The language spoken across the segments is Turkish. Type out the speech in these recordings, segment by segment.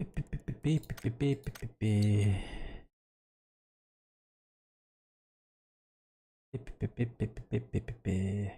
Пи-пи-пи-пи-пи-пи-пи-пи. Пи-пи-пи-пи-пи-пи-пи-пи.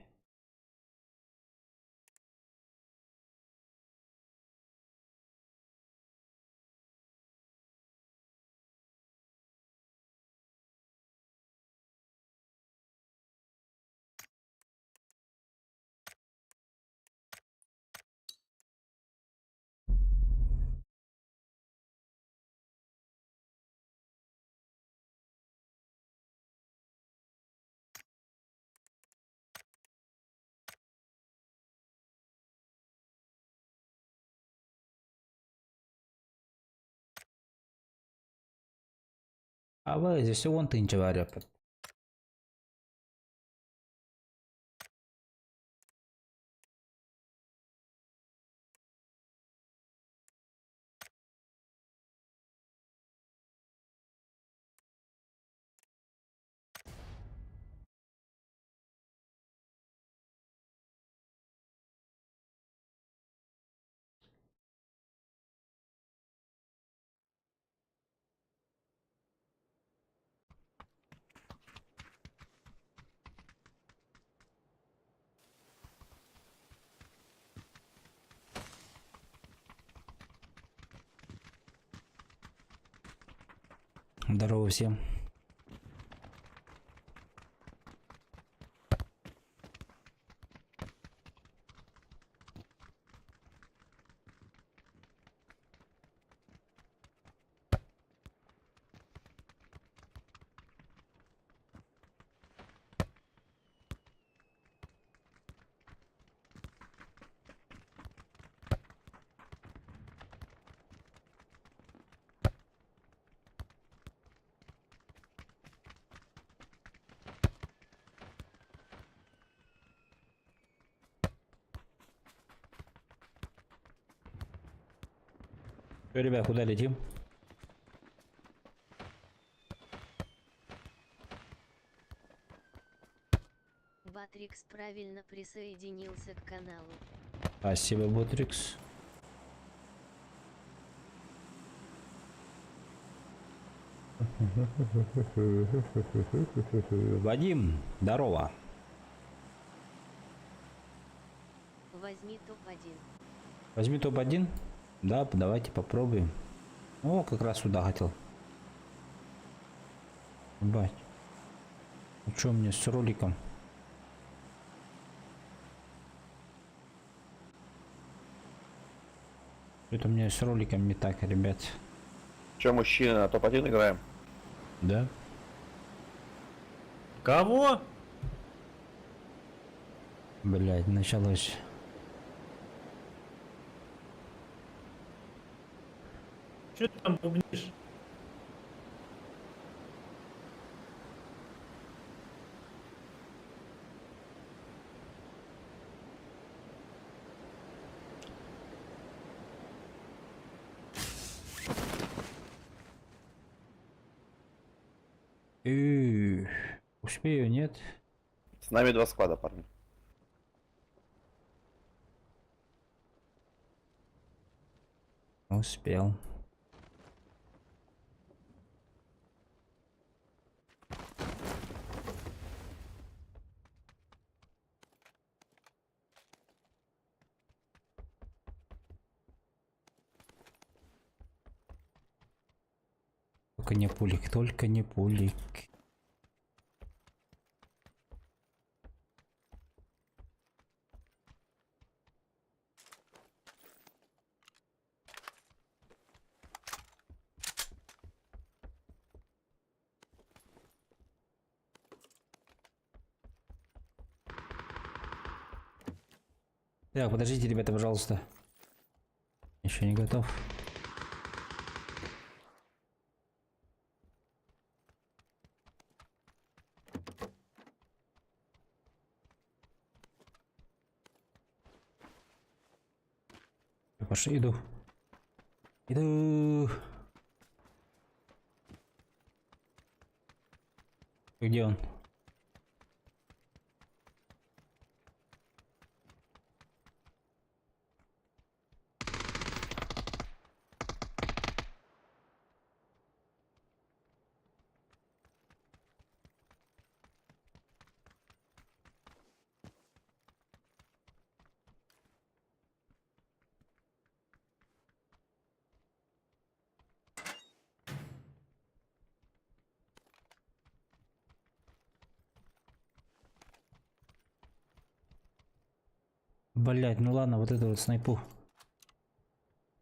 А вы здесь вон ты ничего репет. Здорово всем. Ребят, куда летим? Батрикс правильно присоединился к каналу. Спасибо, Ботрикс. Вадим, здорово. Возьми топ-1. Возьми топ-1. Да, давайте попробуем. О, как раз сюда хотел. Бать. Ну что мне с роликом? Это мне с роликом не так, ребят. Че, мужчина, на топ-1 играем? Да? Кого? Блять, началось. Че ты там бубнишь? Успею, нет? С нами 2 склада, парни. Успел. Только не пулик, только не пулик. Так, подождите, ребята, пожалуйста. Еще не готов. Пошли, иду. Иду. Где он? Блять, ну ладно, вот эту вот снайпу.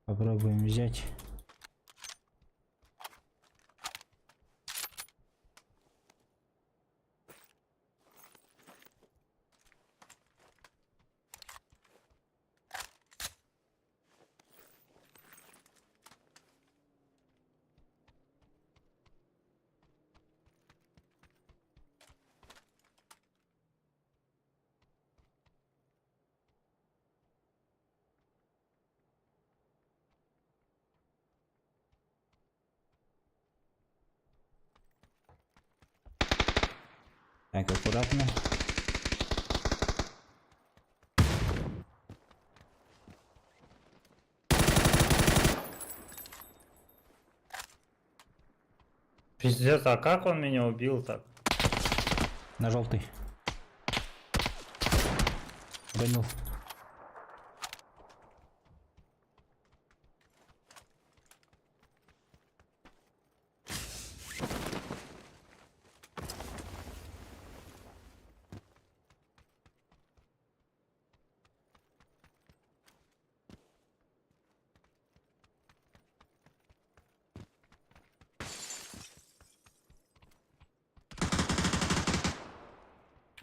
Попробуем взять. Так, аккуратно. Пиздец, а как он меня убил так? На желтый. Понял.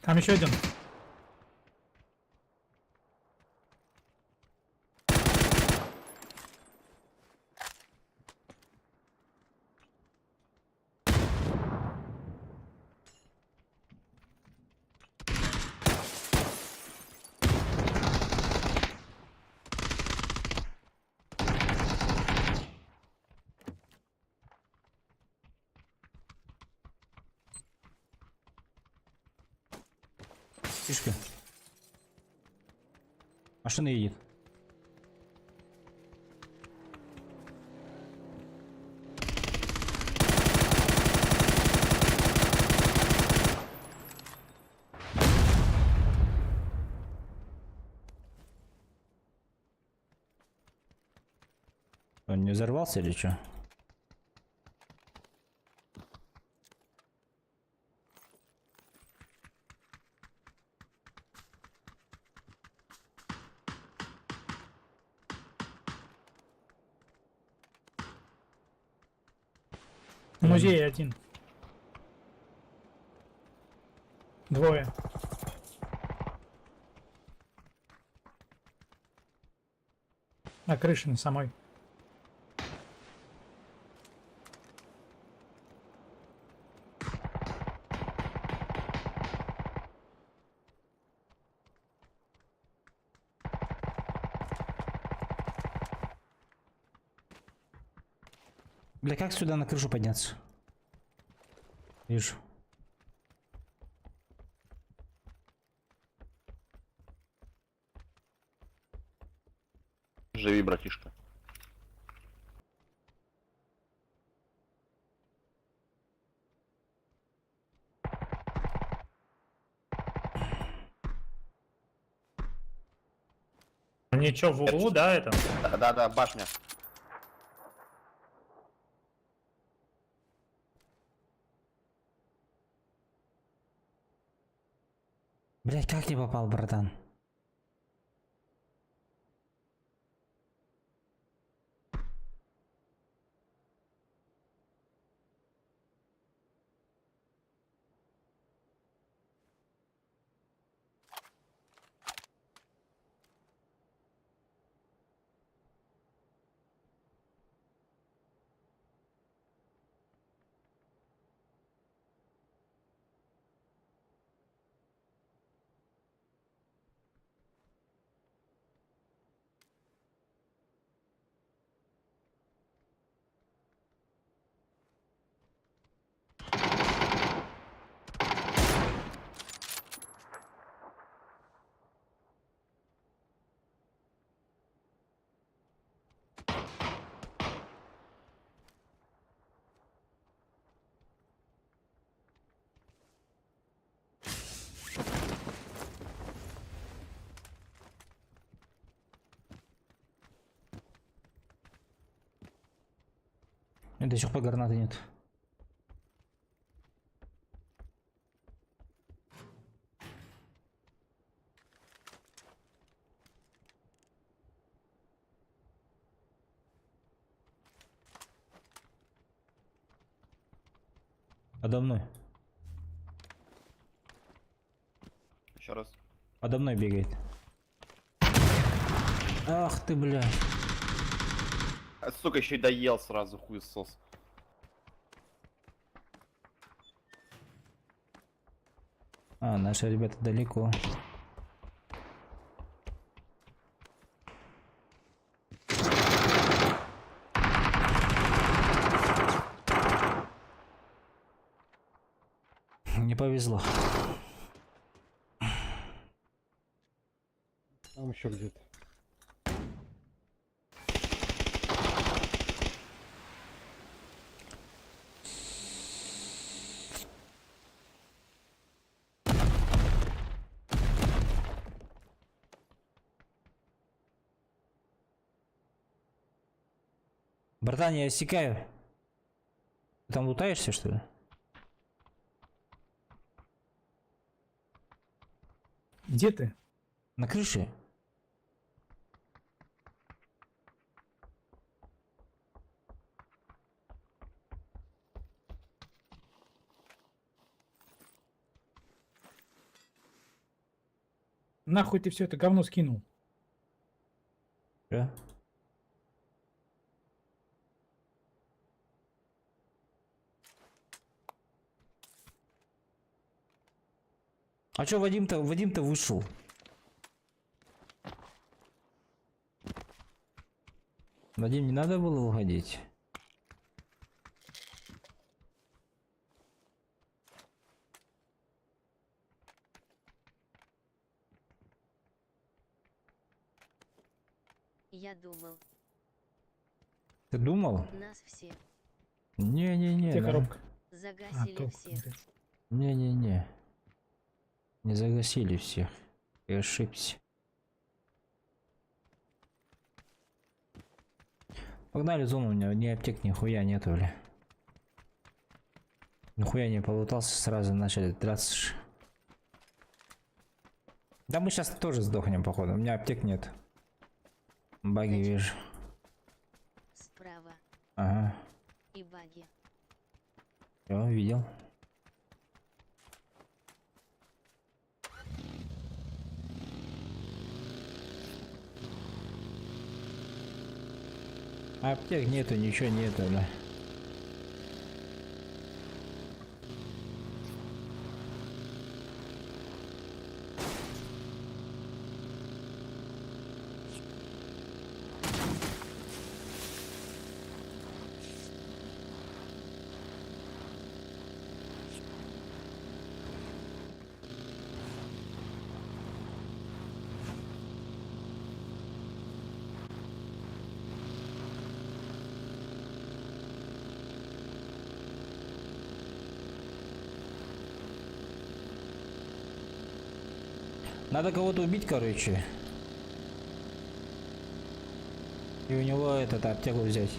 Там еще один. Фишка. Машина едет. Он не взорвался или что? В музее один. Двое. На крыше, на самой. Бля, как сюда на крышу подняться? Вижу. Живи, братишка. Они что, в углу, да, это? Да, башня. Блять, как не попал, братан? До сих пор гранаты нет. Подо мной. Еще раз. Подо мной бегает. Ах ты, блядь. А, сука, еще и доел сразу, хуесос. А, наши ребята далеко. Не повезло. Там еще где-то. Братан, я иссякаю. Ты там лутаешься, что ли? Где ты? На крыше? Нахуй ты все это говно скинул? Да? А чё Вадим-то вышел? Вадим, не надо было уходить. Я думал, Ты думал? нас все Не-не-не. Где да. коробка? загасили топ, всех. блядь. Не-не-не. Не загасили всех. Я ошибся. Погнали в зону, у меня ни аптек, ни хуя нету, бля. Нихуя не полутался, сразу начали драться. Да мы сейчас тоже сдохнем, походу. У меня аптек нет. Баги Значит. вижу. Справа Ага. и баги. Все, видел. Аптек нету, ничего нету, да. Надо кого-то убить, короче. И у него этот аптеку взять.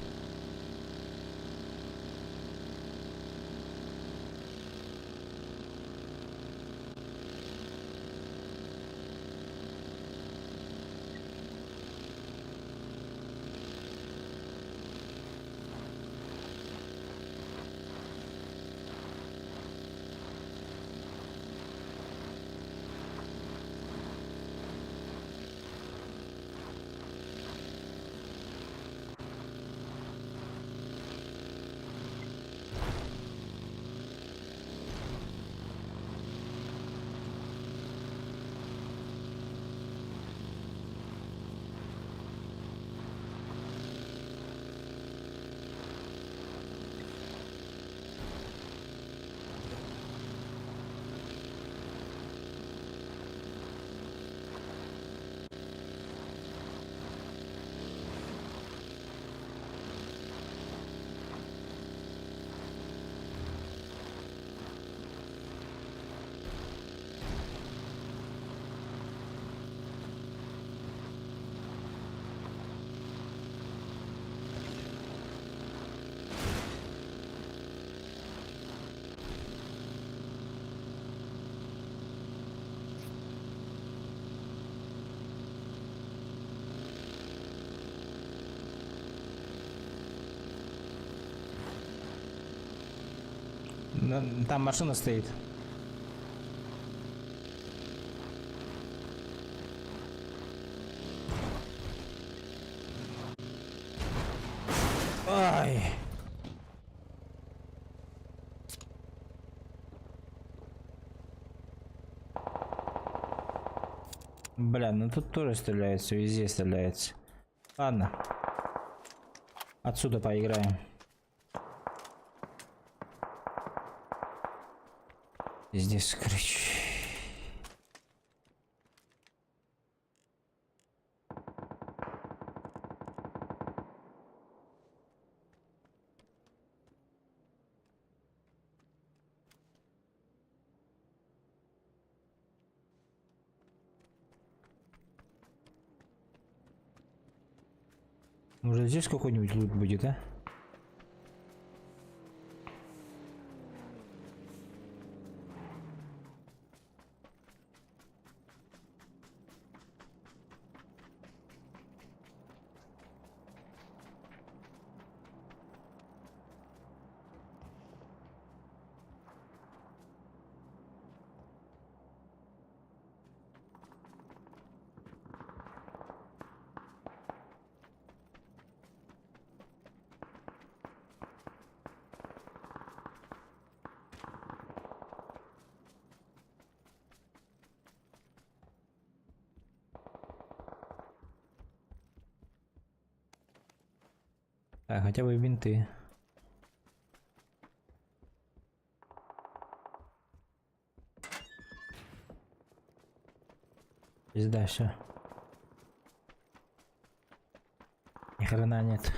Там машина стоит. Ай. Бля, ну тут тоже стреляется, везде стреляется. Ладно. Отсюда поиграем. Здесь крыч. Может здесь какой-нибудь лут будет, а? А, хотя бы бинты. Пизда, все. Ни хрена нет.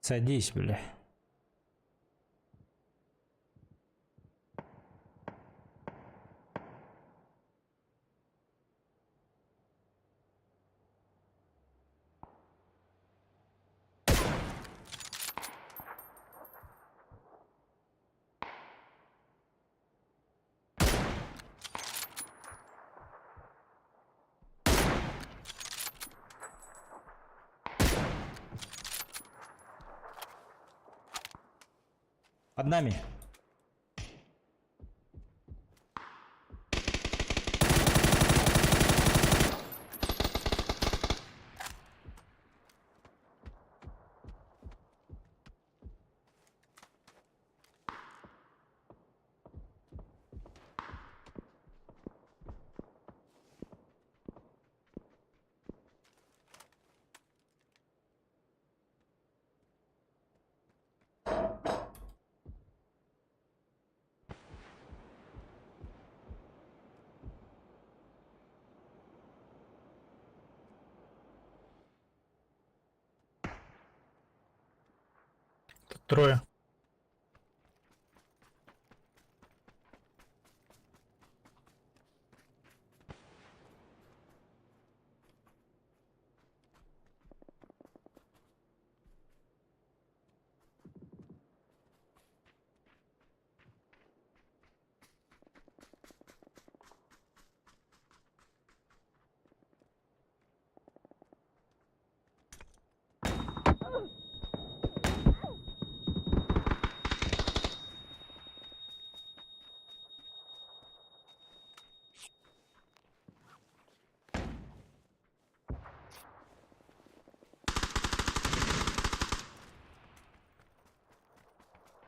Садись, бля. Под нами. Тут трое.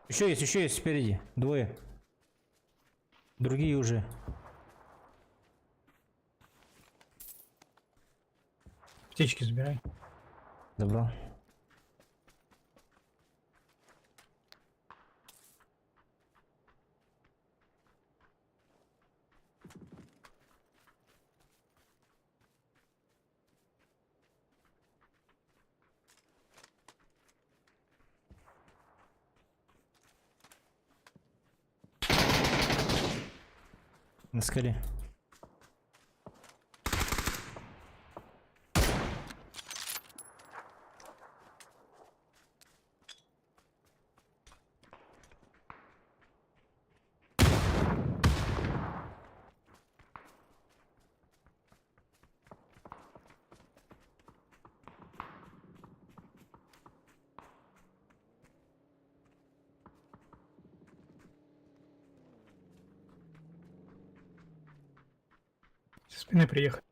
Еще есть спереди. Двое. Другие уже. Птички забирай. Забрал. На скале. Со спины приехали.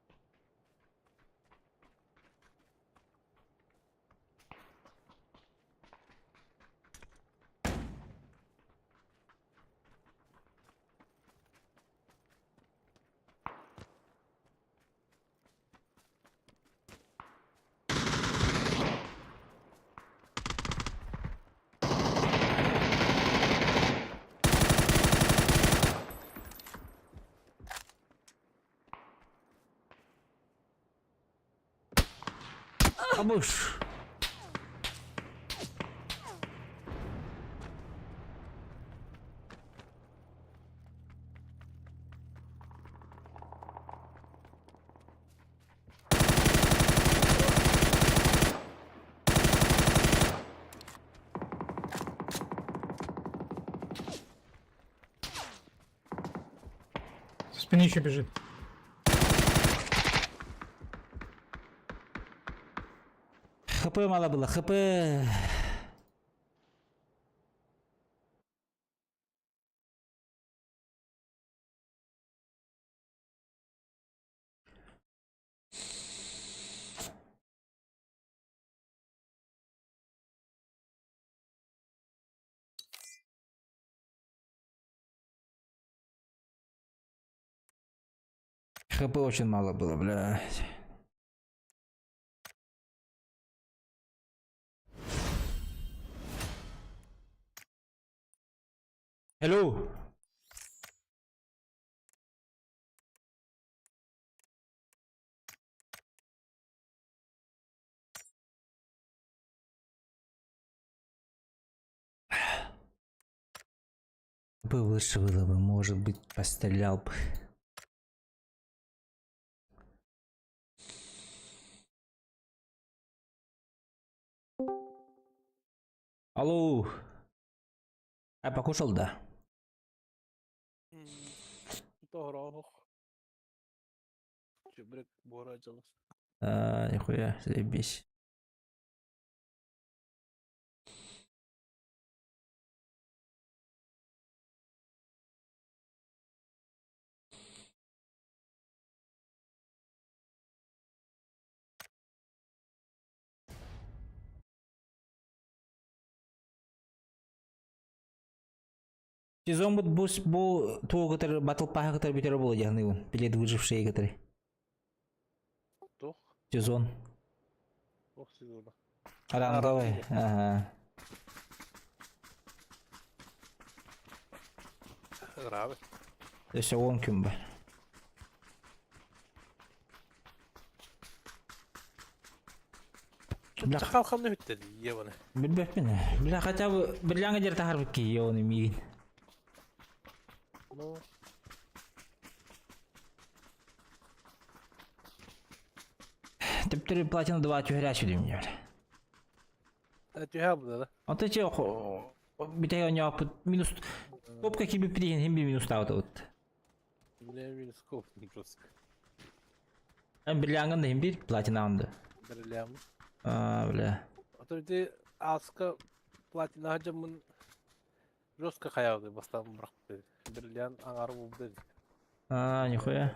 Абуш. Со спины еще бежит. ХП мало было. ХП. ХП очень мало было, блядь. Hello. Бы лучше было бы, может быть, пострелял бы. Алло. А покушал, да? Доброго. Чебрек Борадилов. Нихуя, заебись. Сезон бу туу который батл паха который битер болу жагны бу. Билет выжившие который. Тух. Сезон. Тух сезона. Ранговый. Ага. Грави. Ese 10 күн бар. Бля, Чакалкамны хүттен, ебаны. билбеппин. Бля, хотя бы бирлянга жер тахар бикки ёны мигин. Ну, Тептери платина 2 тюрячу дим бля. это я буду, да? Он ты чё, битая у него минус... Топка киби приген, химби минус таута вот. Мне минус коп не жестко. Бирлянга да химби платина онда. Бірлям. Бля. А то де аска платина хажамын жестко хаявды бастан бұрақ. Бірлям аңары болды. Нихуя.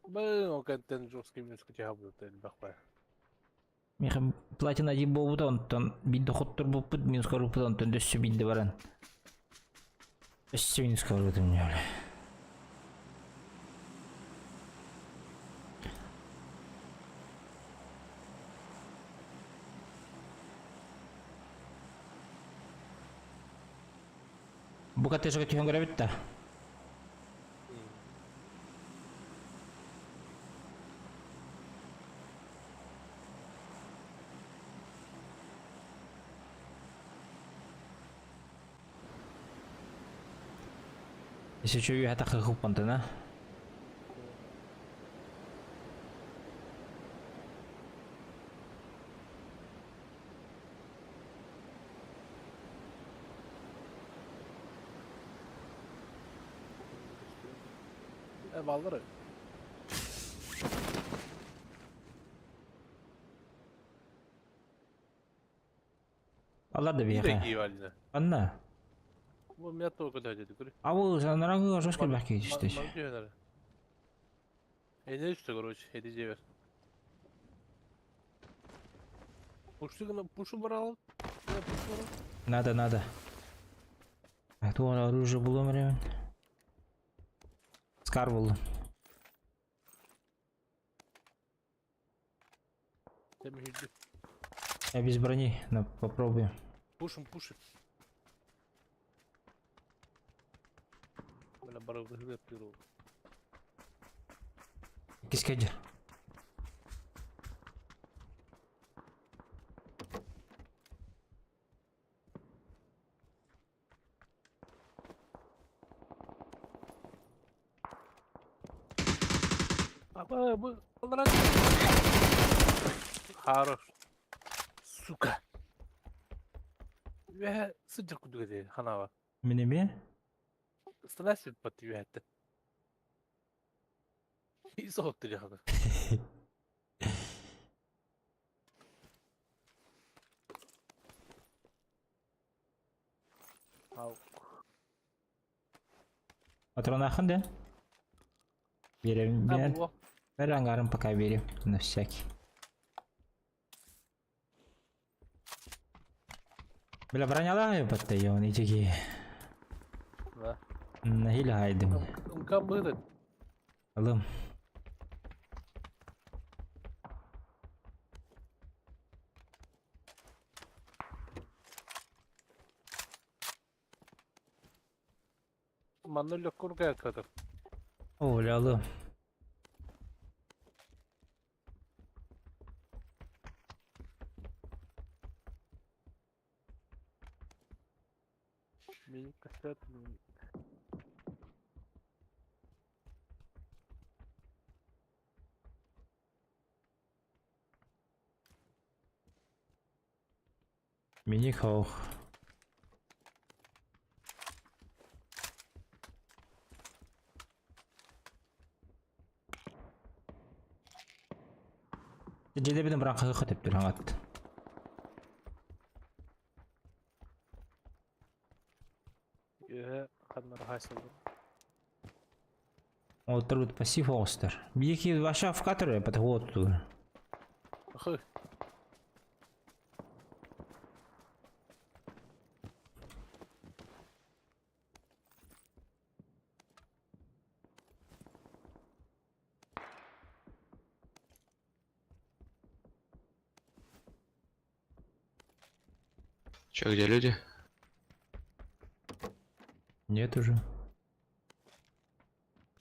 Блин, он контент жесткий минус кача будет, бақпай. Меха платина один болбут онтон бинде хоттур болбут минус корупут онтон дөссө бинде баран. Дөссө минус корупут мне бля. Бука ты же тихо грабит-то? Если что, я так их упонты, да? Балдыры. Алар да бияха. Биреги валина. Анна. Bu меня только дядя, ты говоришь. А вы наранга жестко бахки işte. Ne işte короче, edeceğiz. Пушу брал. Надо. А то оружие было время. Скар был. Я без брони, но попробуем. Пушим. Бля, баров выживет первого. Кискадер. Хорош. Сука. Ve sıcak kudu dedi hanava. Минеме? Stress bir patıyor hatta. İyi soğuttu ya hadi. Au. Патрон ахын да? Берем. Ha bu. Ver ангарым пока берем. На всякий. Бля, бронялар я подтаю, он идти. Ha. Нахили хайдым. Kam bıdı. Алым. Manolya kurgaya kadar. Оля, алым. Benim kaçat. Minik hoch. Jadi bener berangkat ke tip hangat. Ya kanlar haysıldı. Oturut пассив остер. Бики ваша в который подход тут. Ахы. Че, где люди? Нет уже.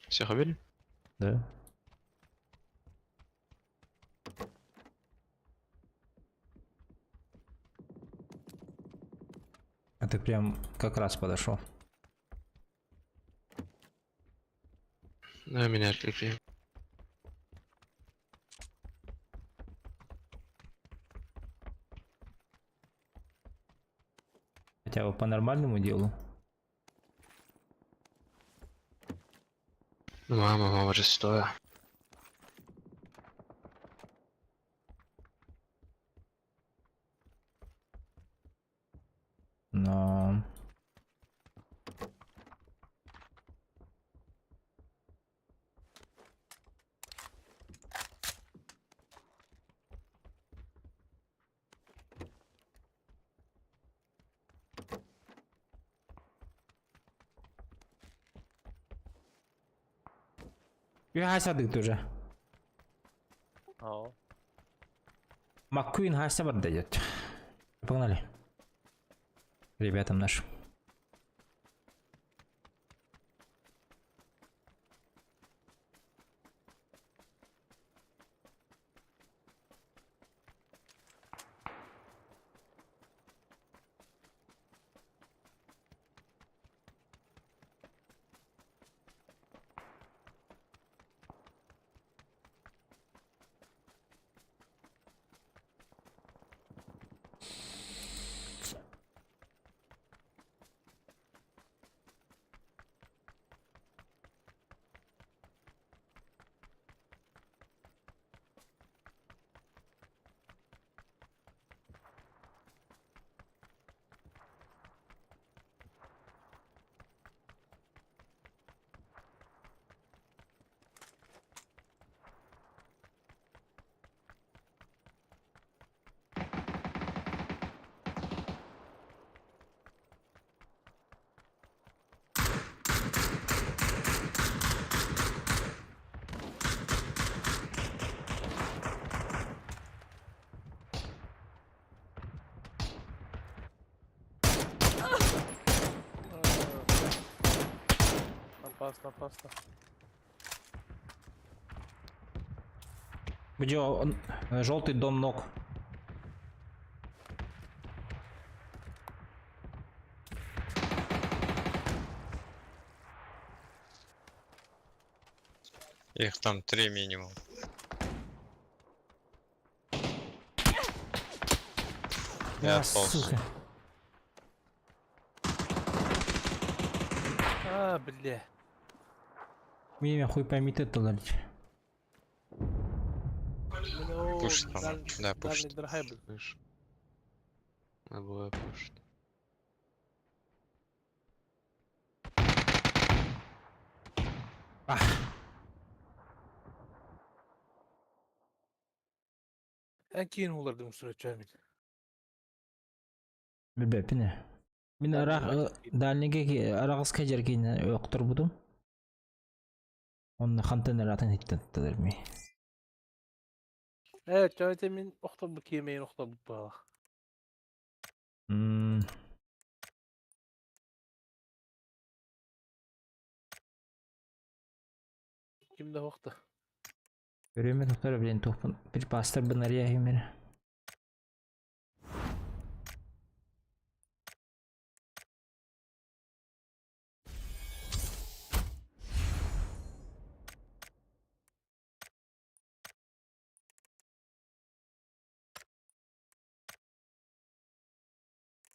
Всех убили? Да. А ты прям как раз подошел. Да, меня отвлекли. Хотя бы по нормальному делу. Ну, мама же стоя. Но... Hassadık тоже. Ау. Маккуин Хася дает. Погнали. Ребятам нашим. Опасно, опасно. Где он? Желтый дом ног. Их там 3 минимум. Я отполз. Сука. А, бля. Меня хуй поймет это ларить. Мен о Пушит, по-моему. дальний- Да, дальний пушит. дорогой был. Слышь. Надо было пушить. Кейін олардың сүрөтчөмүн. Билбеппин. Мен дальниге арагыска жерген өктүр будум. Онны хантенер атын иттеттер ми. Evet, жабайта мен оқтон бұл кемейін оқтон бұл бала. Kimde оқты? Görüyorum doktor bilen topun bir bastır bunları yayın beni.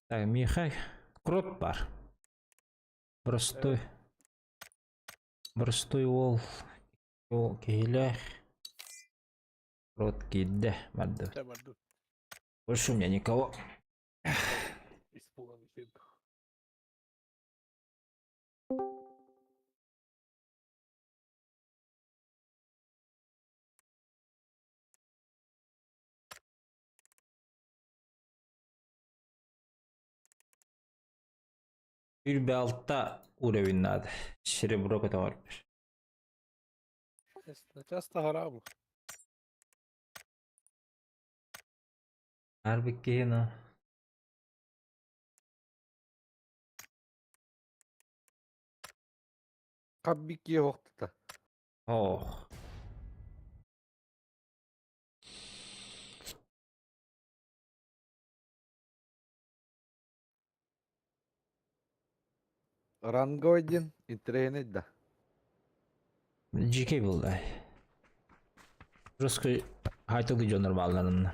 Так, Михай, крот бар. Простой. Простой ол. Ол кейле. Крот кейде. Барды. Де барды. Больше у меня никого. Испуганный сын. Bir altta uğrayın adı. Şire kadar varmış. Часто грабу. Harbi ki Tabii hoqtu da. Oh. Rango один интернет да. GK bulday. Жестко хайтылды жонор балларынан.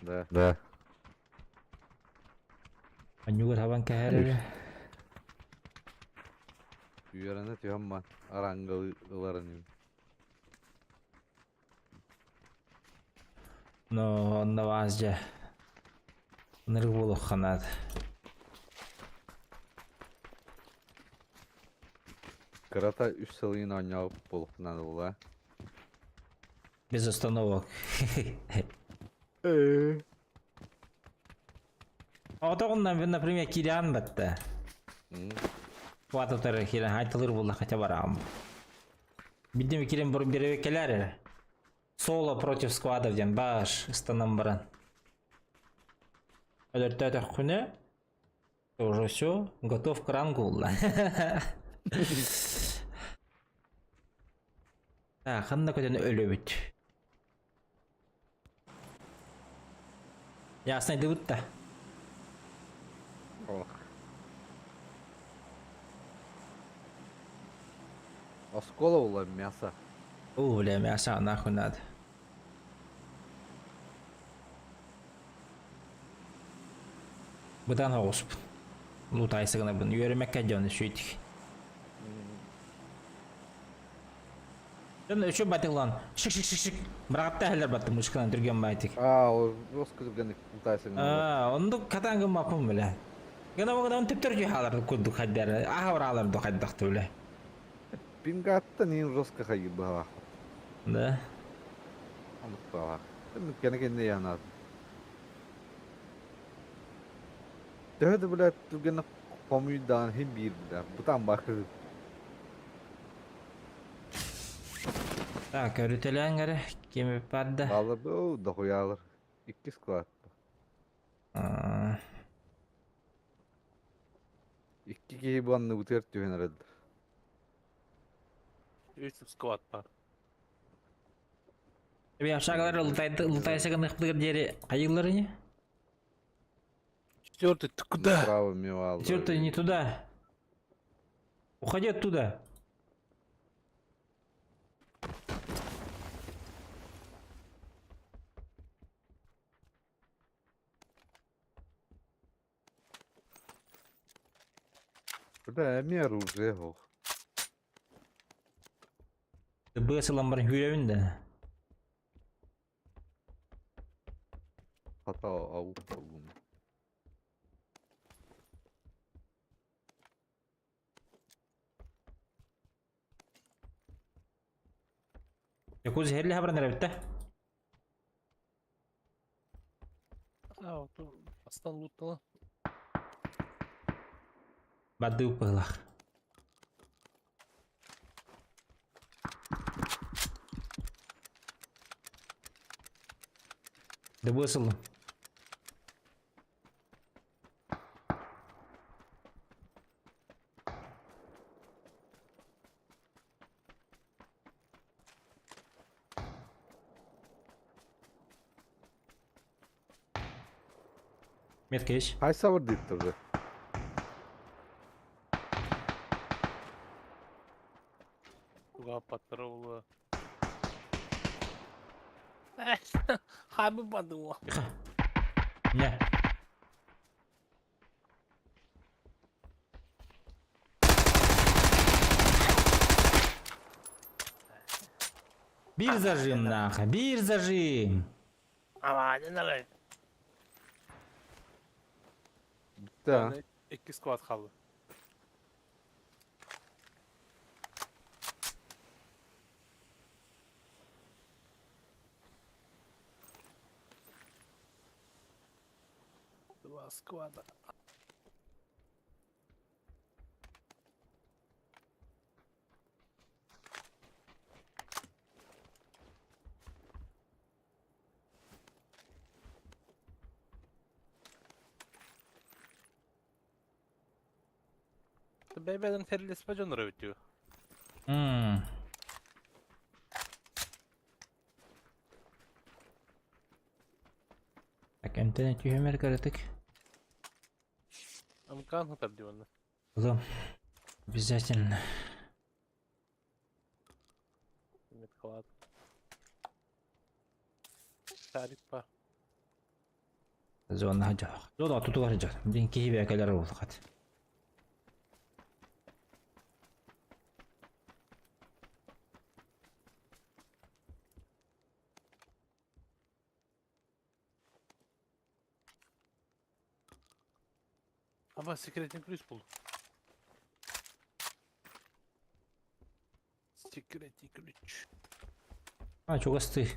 Да. Да. Анюгар хаван кәһәрәре. Үйәрәне түйәмма. Rango'ларын. Но онда вазжа. Нырг болуq ханат. Карата 3 сылын ойнап болуқнады була. Без остановок. Отоғындан мен, например, килян бітті. Қуатыптары килян айтылыр болды хотя барам. Биддем килян бұрын беребек келер. Соло против сквадов ден баш станам баран. Өдірті күні. Уже все, готов к рангу. Так, қанда көтен өлі бүт. Ясный бұтта. Оскола була мясо. Бля, мясо нахуй надо. Бұдан оғысып. Лутайсығына бұн. Үйерімек кәдеуіні сөйтік. Жын өші батылан. Шик. Бірақатта әлер баттым ұшқынан түрген байтық. О роскүзгені ұтайсың. Онды қатаңғы мапым біле. Гына оғыда он түптір жүй аларды көдді қаддары. Ағавыр аларды қаддақты біле. Пингатта нейін росқа қайы баға. Да. Анық баға. Кені янады. Дәді біле түргені комүйдан хем бір біле. Бұтан бақы. Так, өрітелі аңғары. Кеміп барды. Алыр бұл да қоялыр. 2 склад. 2 кейі бұғанны өтер түйен әреді. 3 сквад бар. Тебе авшағалары лутайсығын ұқтығыр дері қайылары не? 4-й, ты куда? Право мивал. Тёртый не туда. Уходи оттуда. Бля, әме оружие ғо. Бұл сыламбарын хүйлеуінде. Хата ауып болуын. Якуз херлі хабарындар әбітті. Астан луттала. Бады ұпығылақ. Да бұл сылым. Метка еш. Қайса бір дейіп тұрды. Туға паттыры ұлы. Хабы бады ұлы. Не. Bir зажим нахуй, bir зажим. Ama ne lan? Bitti ha. 2 squad kaldı. Два squad'a. BB'den terlis bacanları ötüyor. Hmm. Так, интернет юмор картык. Amerikan hıtar diyor onlar. Потом обязательно. Ümit Kavaat. Tarih var. Зона хажа. Зона туту хажа. Дин ки бе калар бол хат. Ama Secret Increase buldum. Secret Increase. Ha çok astı.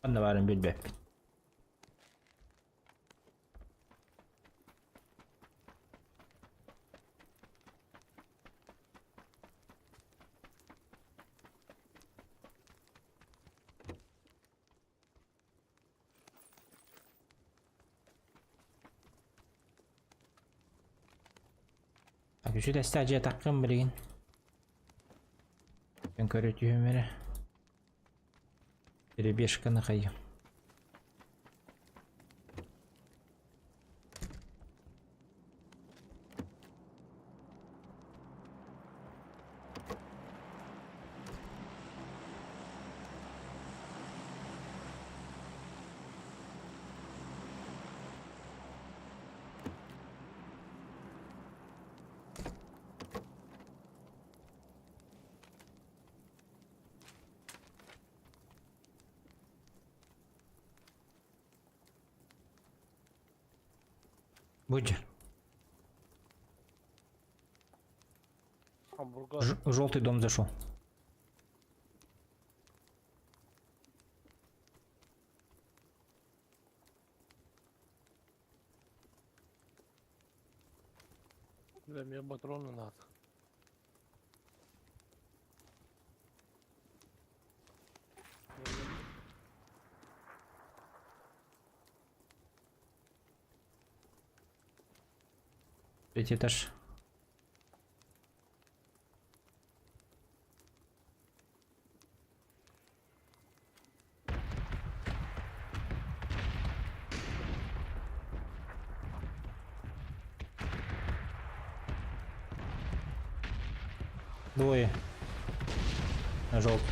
Ben de varım bilmem. Güçlü destacıya takım bilgin. Ben körütüyüm beri. Biri bir şıkkını kayıyor. Будь. Hamburger. Желтый дом зашел. Для меня патроны надо. Третий этаж. Двое. На желтый.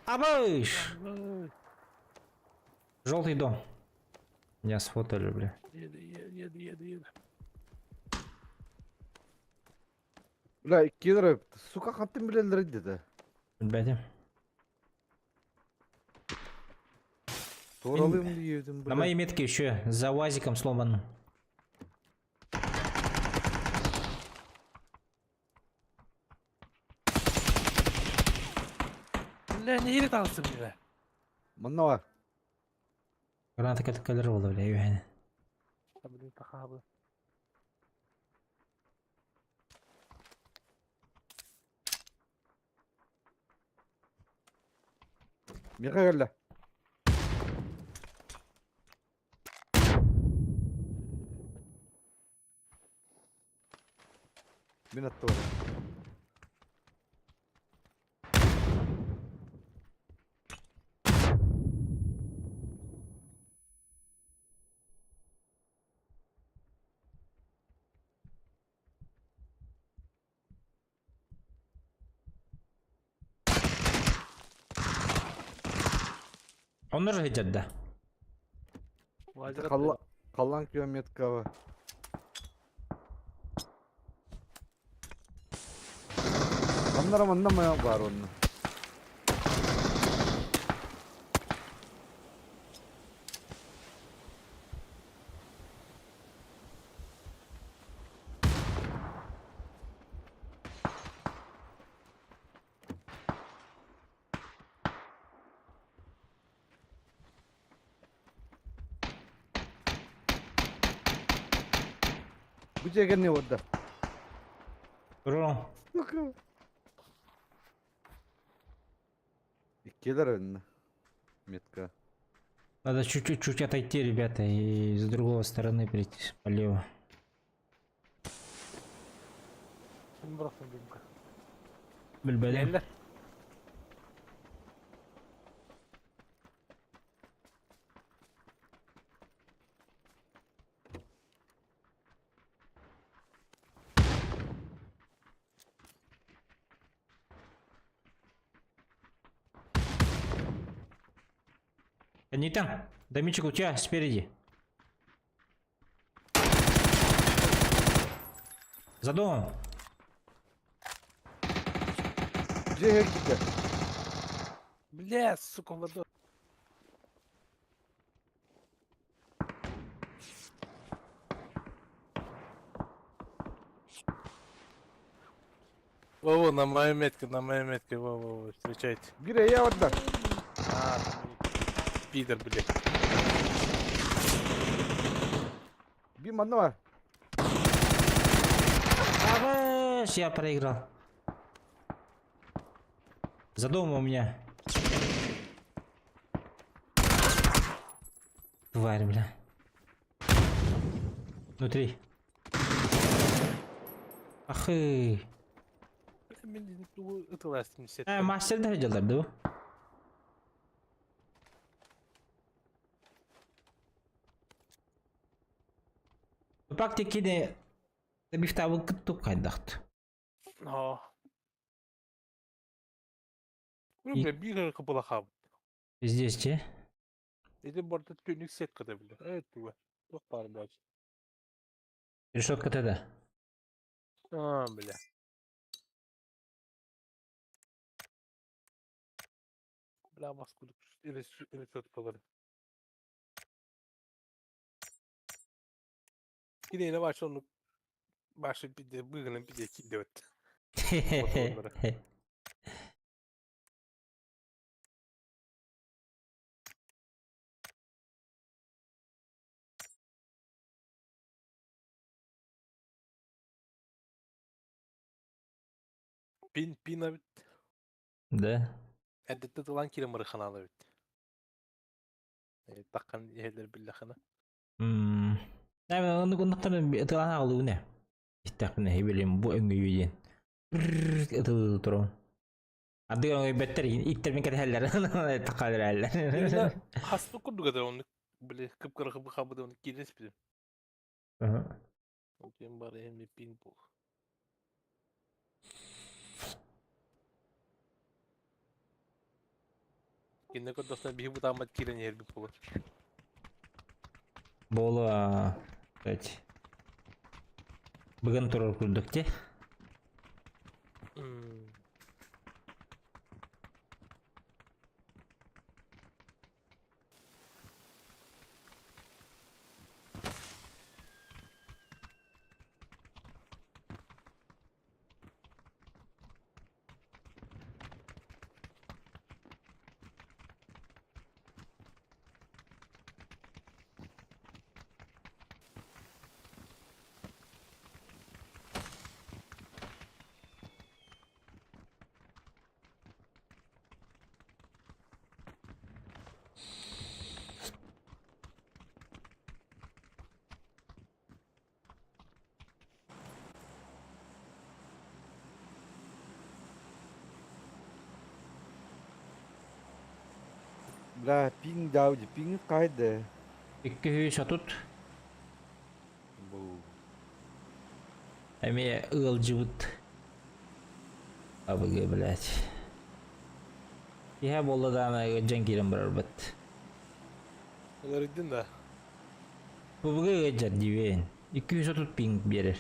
Абыш! Желтый дом. Меня сфотали, бля. Yedi. Ulan 2 lira suka kattım bile lira dedi. Bilmedim. Soralım diyordum. На моей метке еще за УАЗиком сломан. Lan neyle dalsın bile? Bunda var. Граната калировала, бля, yani. Tabii abi. Mika geldi. Bir attı oraya. Он уже идет, да. Kallan kilometre var. Onlara anlamaya var onun. Bu cegen ne orada? Durun. İkiler önüne. Метка. Надо чуть-чуть отойти, ребята, и с другой стороны прийти, полево. Kim bıraktın bilmiyorum. Bilbelim. Eller. Не там. Домичек у тебя спереди. За домом. Cege gitti. Бля, сука, вода. Во-во, на моей метке, во-во, встречайте. Gire ya orada. А, пидор, блядь. Bir manı var. Ага, я проиграл. За домом у меня. Тварь, бля. Внутри. Ах и. Beni bu ıtılaştım Ha, hissettim. master'da hocalardı bu. Bak tekini bir tavuk kıttık kaydaktı. Aa. Bля, bir kapıla kab. Здесь че? Dedim bu arada tünük set kadabilir. Evet bu. Çok var belki. Решетка тогда. Aa bile. Bla bas kuduk. Evet tutpaları. Yine başla onu. Başla bir de bugün bir de iki dört. Pin abi. Да. Edette dolan kilometre kanalı evet. Takkan yerler billahına. Да, onu kadar bir ıtılan ağlı ne? İşte ne bileyim bu öngü yüyen. Itu turun. Adı öngü better ittir bin kere heller. Takalır heller. Yine hasta kurdu kadar onu. Böyle kıpkırı kıpkırı kabıda onu giyiniz bizim. Okuyayım bari hem de pin bu. Yine kodasına bir bu damat kiren yer bir pulu. Болу кстати. Бүгін тұрыр күлдік те. Bla ping davcı ping kaydı. 200 atut. Bu. Әме ығыл жыбыт. Абыгы, блядь. Иха болды да ана жан керем бір быт. Neler edin de. Бұбыгы жар дейбен. 200 atut ping берер.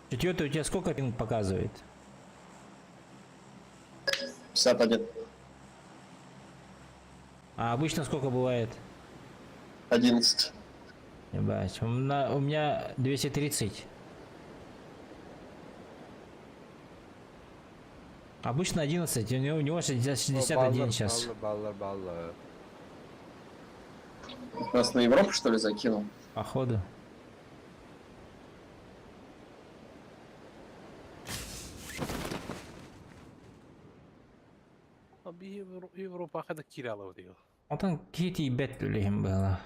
Четвертый у тебя сколько пинг показывает? 51. А обычно сколько бывает? 11. Ебать, у меня 230. Обычно 11, у него 61 сейчас. Ballar. Нас на Европу, что ли, закинул? Походу. Abi Avrupa kadar kiralı diyor. Ondan kiti betlüleyim bana.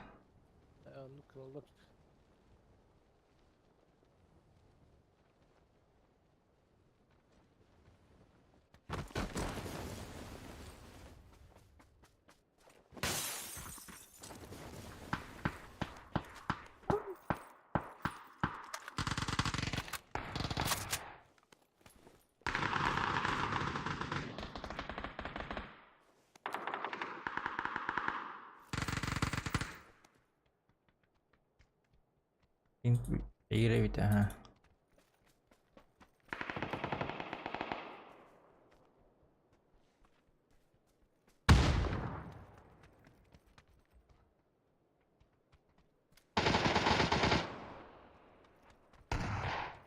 Onu kırılır. Eğire bir tane. Ha.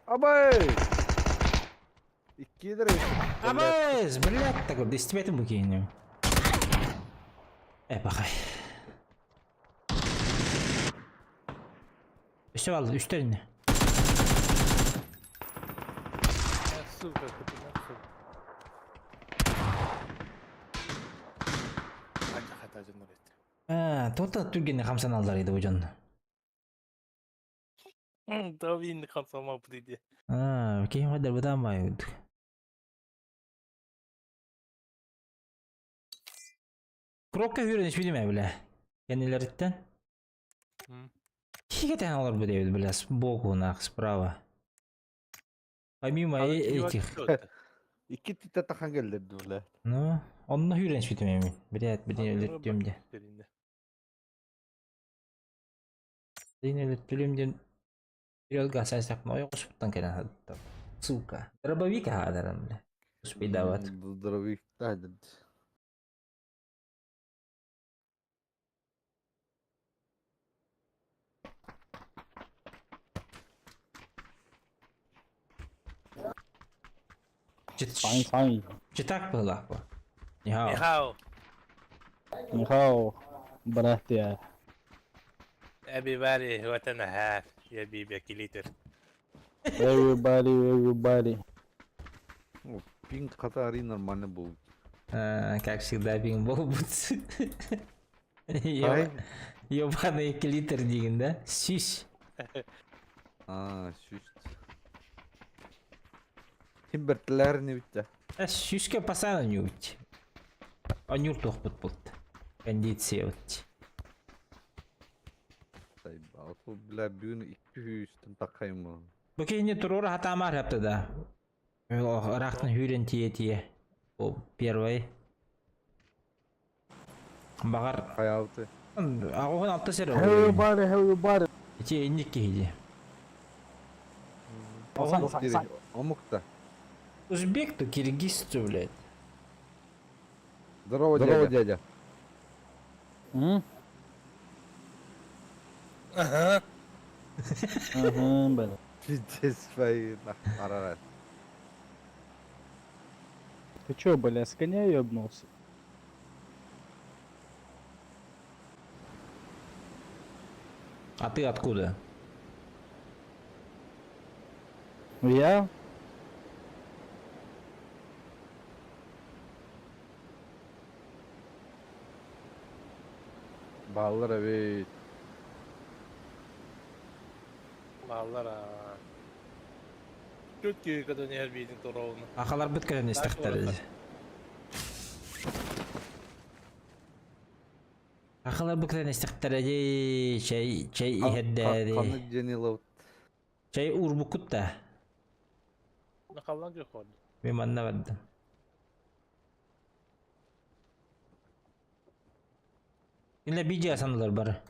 Abay! 2 lira. Abaz! Блядь, так вот, истебетим bu kiyini. Bakay. Üste aldı, üstlerinde. Suka kötüden su. Kaç hatacın oraya. Ha, to'rtta turganda hamsan aldılar edi bu canını. Tabii indi kalsama bu dedi. Ha, keyin kadar bu da maydı. Krokka yürüyüş bilmem bile. Kendilerinden. Hı. İki tane alır bu devlet bile. Сбоку нах, справа. Помимо этих. 2 tite takan geldi böyle. Ну, onunla yürüyüş bilmem. Birini öldürttüm de. Birini öldürttüm de. Biraz gaz açsak mı? Yok, şuttan kenen hatta. Сука. Дробовик адарам бля. Успейдават. Здоровик тайdı. Fine. Читак был лахва. Нихао. Nihao. Нихао, братья. Everybody what and a half. Ya bir bekliyor. Everybody. Ping Katari нормально был. Как всегда, пинбол-бутс. Ай. Ёбаный клитер деген, да? Сись. Şüşt. Kim bertlerini bitti. Сюське постоянно нюрт. А нюрт охпут болт. Кондиция вот. Auto bile büyüğünü 200'ten takayım mı? Bu кейне турора хатамар yaptı da. O Irak'ın hüren tiye. O первый. Багар. Hayatı. Ағуын алты сері. Everybody. Ече иннек кейді. Omukta. Узбек то киргиз то, блядь. Здорово, дядя. Ага, блин. Пиздец свои Арарат. Ты чё, бля, с коня ёбнулся? А ты откуда? Я? Bağlar evet. Bağlar ha. Dört köy kadar yer birdin torağını. Ақалар бүткәлен истәқтәр. Ақалар бүткәлен истәқтәр. Чай иһәддәди. Kanı Cenilov. Чай урбукутта. Nakallan yok oldu. Мен манна баддым. Illa бижа саналар бар.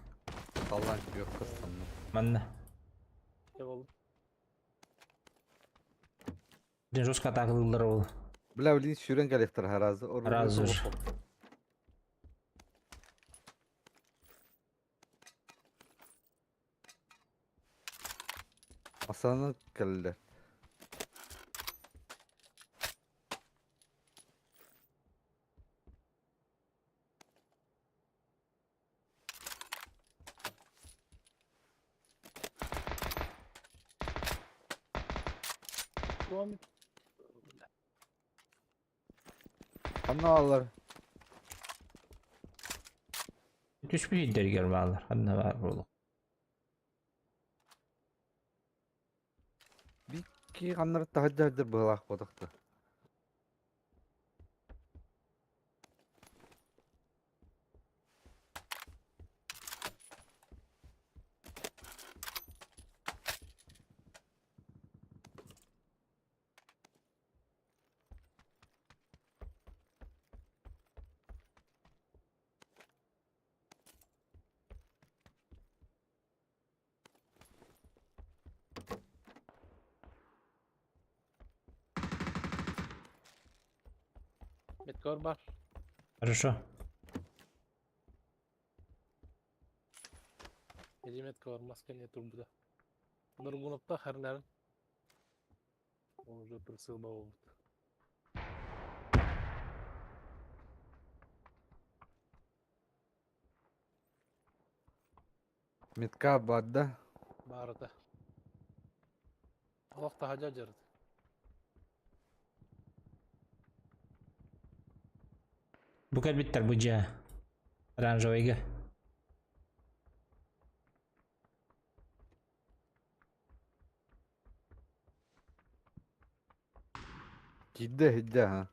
Sallan yok kıskanlı. Манна. Ne oldu? Ден жестко тағылылар ол. Bile bildiğin şüren gelektir her azı. Разыр. Aslanın geldi. Tuomit. Kanallar. Düşmüş ileri gelmeler. Hadi ne var oğlum. Ki kanları tahajjardır bıhlak bodaktı. Metkor var. Хорошо. Gece metkor. Maske ne tur burada. Nurgunupta her nerin. Onu bir sığma oldu. Mitka badda. Bağırdı. Allah'ta hacı acardı. Bu kadar bitter bu ca. Оранжевыйга. Gidde hidde ha.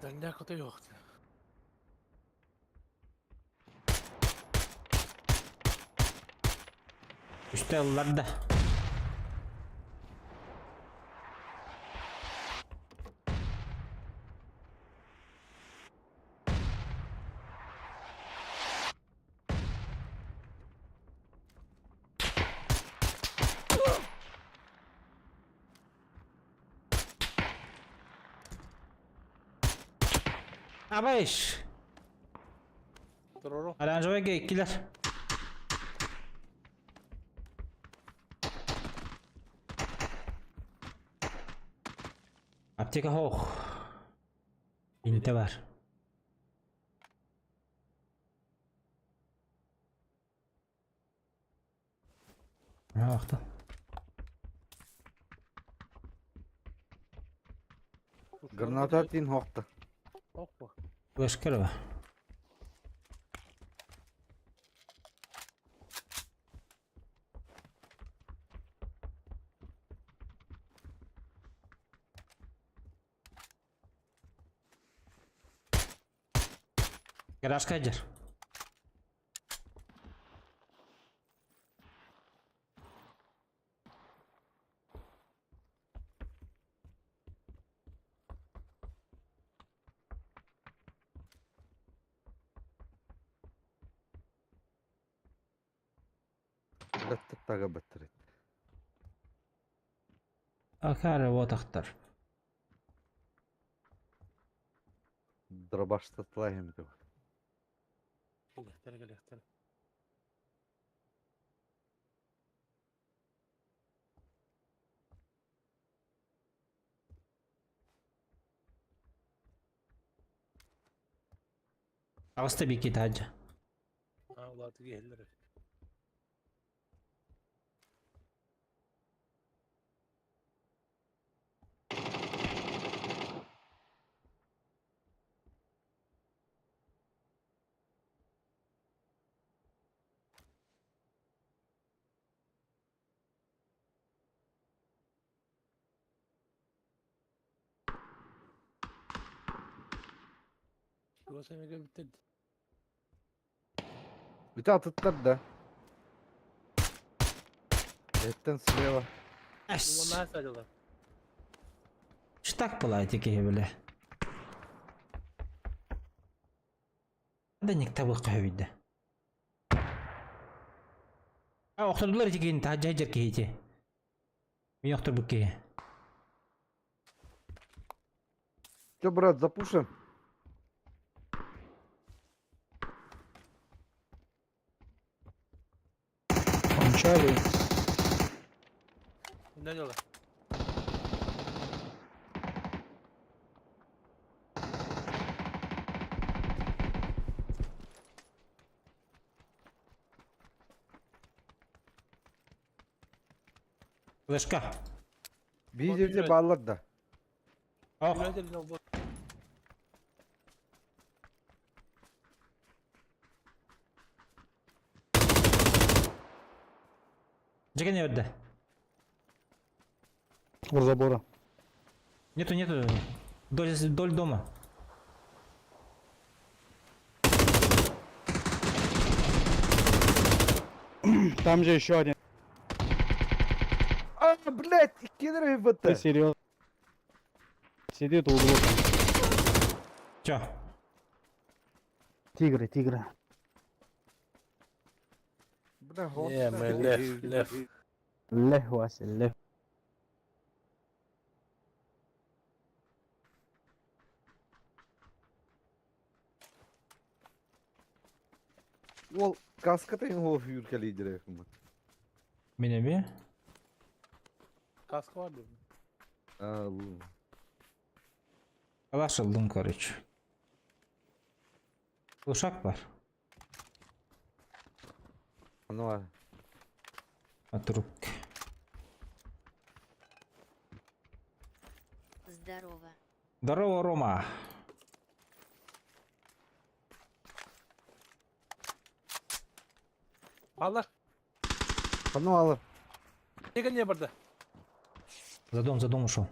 Dönüyor kötü yoktu. Üstte yollarda. Abaş. Dur oğlum. Оранжевыйга ikkiler. Apteka hoch. İnte var. Ne vakti? Granata atayım hokta. Hop bak. Başka var. Garaj kaçır. Taga batırır. Akar вот akhtar. Dробашта тлаем diyor. Gel gel gel. Ağızda bir iki tacı. Ha ulatı geldiler. Burası emeğe bitirdi. Bir de atıtlar da. Etten слева. Ась. Bunlar nasıl acılar? Что так бывает, такие, бля? Да никто выхуй видно. А оқтырдылар деген тажа жерке ете. Мен оқтыр бүкке. Че, брат, запушим? Кончали. Ne diyorlar? Флешка. Bir жерде баллар да. Ох. Güvendelim o bu. Джеки не отда. У забора. Нету. Вдоль дома. Там же еще один. Aa, блядь, iki lira Ты hıvıttı. серьезно? Сидит в углу. Чё? Тигры. Bırak hop. Yeah, man, left. Лех, Вася, лех. Ol kaskatayın o yürkeli direkt mi? Beni bir. Kaskı var diyorum. Aa bu. Alашылдым, короче. Ушак бар. Ano var. Патруб. Здорово. Здорово, Рома. Bağlar. Ano alır. Ne ne burada? За дом ушел.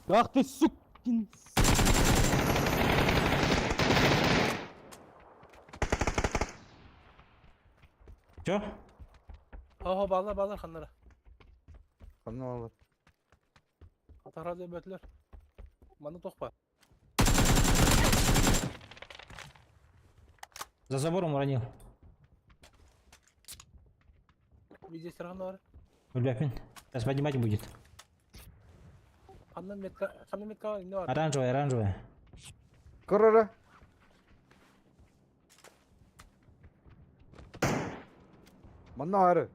Ах ты, сукин. Чё? Ha bağlar kanlara. Ano alır. Atar diye bötler. Bana tokpa. За забором уронил. Видео сырғанда var. Ульбяпин. Сейчас поднимать будет. Kandan metka var. Ne var? Оранжевая. Karara. Mana var.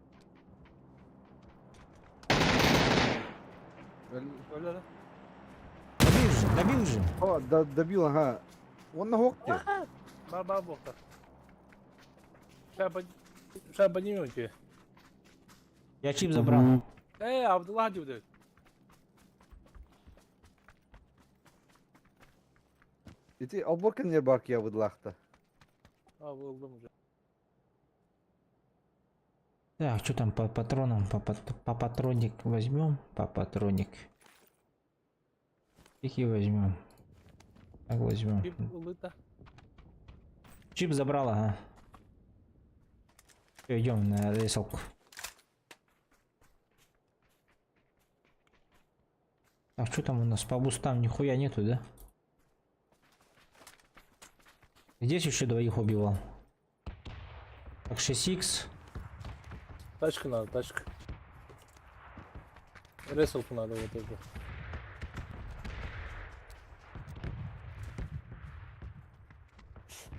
Öyle lan. Добил же. O добил ha. Он hokti. Бар бокта. Сейчас поднимем тебе. Я чип забрал. Abdullah diyor. Эти оборкен yer bark ya bıdlakta. Abi oldum уже. Так, что там по патронам? По патроник возьмем. По патроник. Их и возьмем. Так возьмем. Bir ılıta. Чип забрал, ага. Всё, идем на рисовку. Так, что там у нас по бустам? Нихуя нету, да? Здесь еще двоих убивал. Так, 6х. Тачка надо, тачка. Ресурс надо вот это.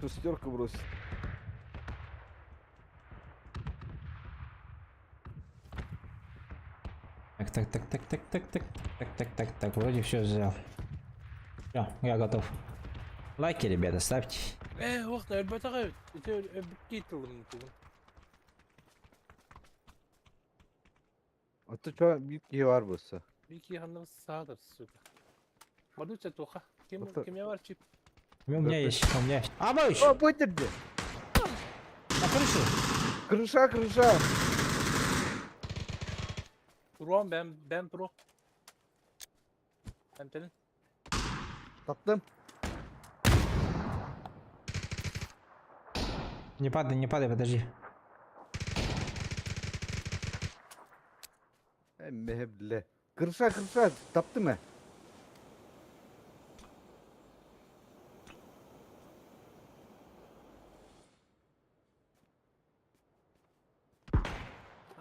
Шестерка бросит. Так, вроде все взял. Все, я готов. Лайки, ребята, ставьте. Вақт әлбәттә гайб. Ите китилдим бugün. Ata çok büyük iyi var burası. Bir iki yanımız sağdır suka. Madutça toka. Ata- Kim var çip? У меня есть, Абыч! O bitirdi. На крыше! Kırışa. Pro'm ben pro. Ben senin. Tattım. Не падай, подожди. Mehebile. Kırışa. Taptı mı?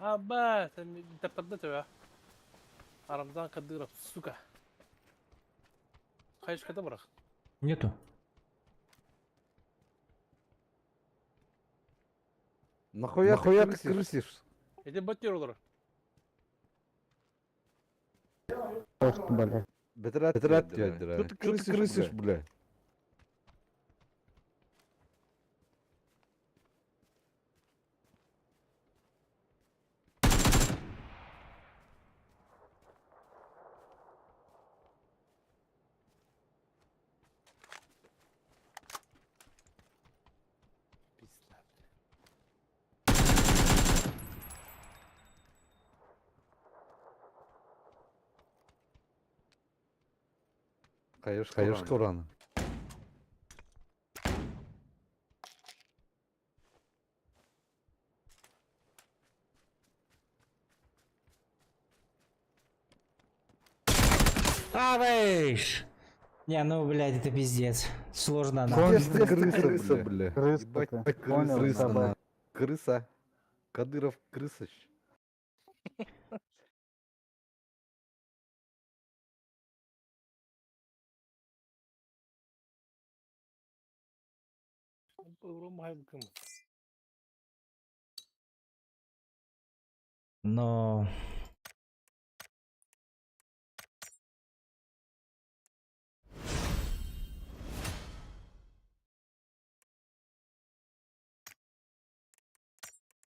Аба, sen tepede ya. Aramızdan kadırıp suka. Kayış kata bırak. Нету. Нахуя ты крысишь? Ede batıyor olur. Черт, бля. Бетрат дядя. Что ты крысишь, бля? Пизда. Каюшка урана. Авэйш! Не, ну, блядь, это пиздец. Сложно она. Крыса, бля. Крыса Ебать, ты. Понял, крыса, собак. на. Крыса. Кадыров крысыч. Вырубаем кым. Но...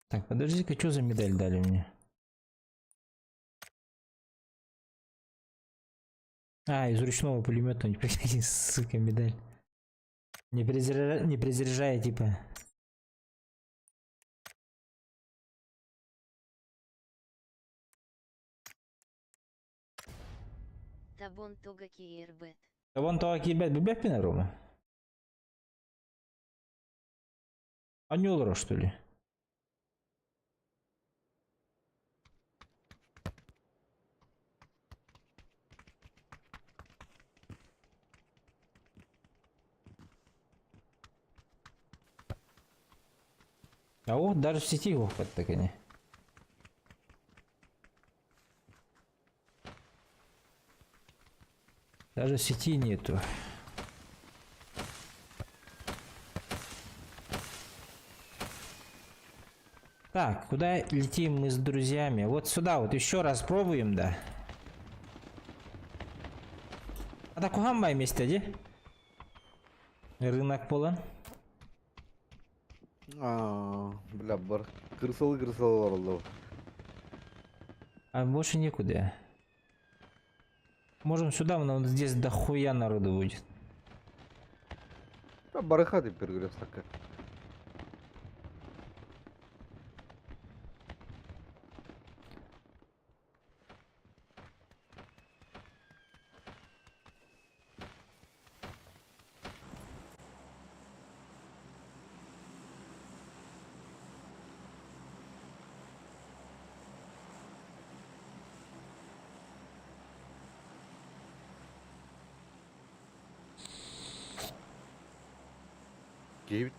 Так, подожди-ка, что за медаль дали мне? А, из ручного пулемета, прикинь, сука, медаль. Не презаряжая, типа. Табон тога киербет. А вон то кибет бебепина, Рома? А не олора, что ли? А вот даже в сети его так они. Даже в сети нету. Так, куда летим мы с друзьями? Вот сюда вот еще раз пробуем, да. А так угамбай месте, де? Рынок полон. Бля, бар. Крысалы бар алды. А больше некуда. Можем сюда, но вот здесь дохуя народу будет. Барыха деп бергілес такая. Кейбит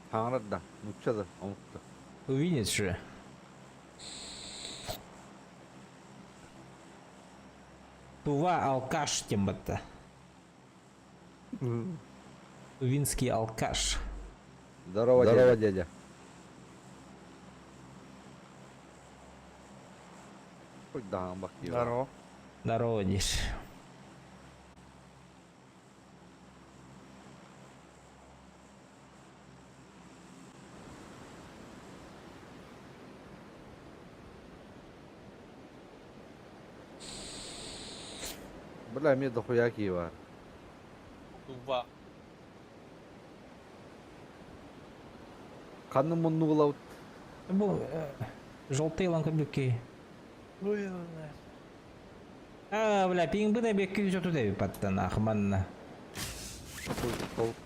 таңырады да, нұтчады, ұмытты. Увидишь же. Тува алкаш тембата. Тувинский алкаш. Здорово, дядя. Хоть да, амбак. Здорово. Здорово, Диш. Бля, мне дохуя киева. Туба. Қанның мұнны қылауыт. Бұл желтый ланкабюки. Ой, А, бля, пингбы да бекки все туда паттан, ахманна.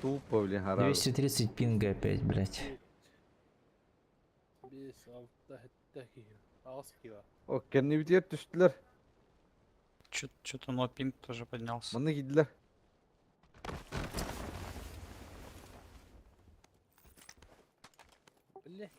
Тупо, блин, харап. 230 пинга опять, блять. Бес, алты, хетті Ağız kiva. О, кенне бітер түштілер. Что-то но пинг тоже поднялся. Мұны кидлер. Бля.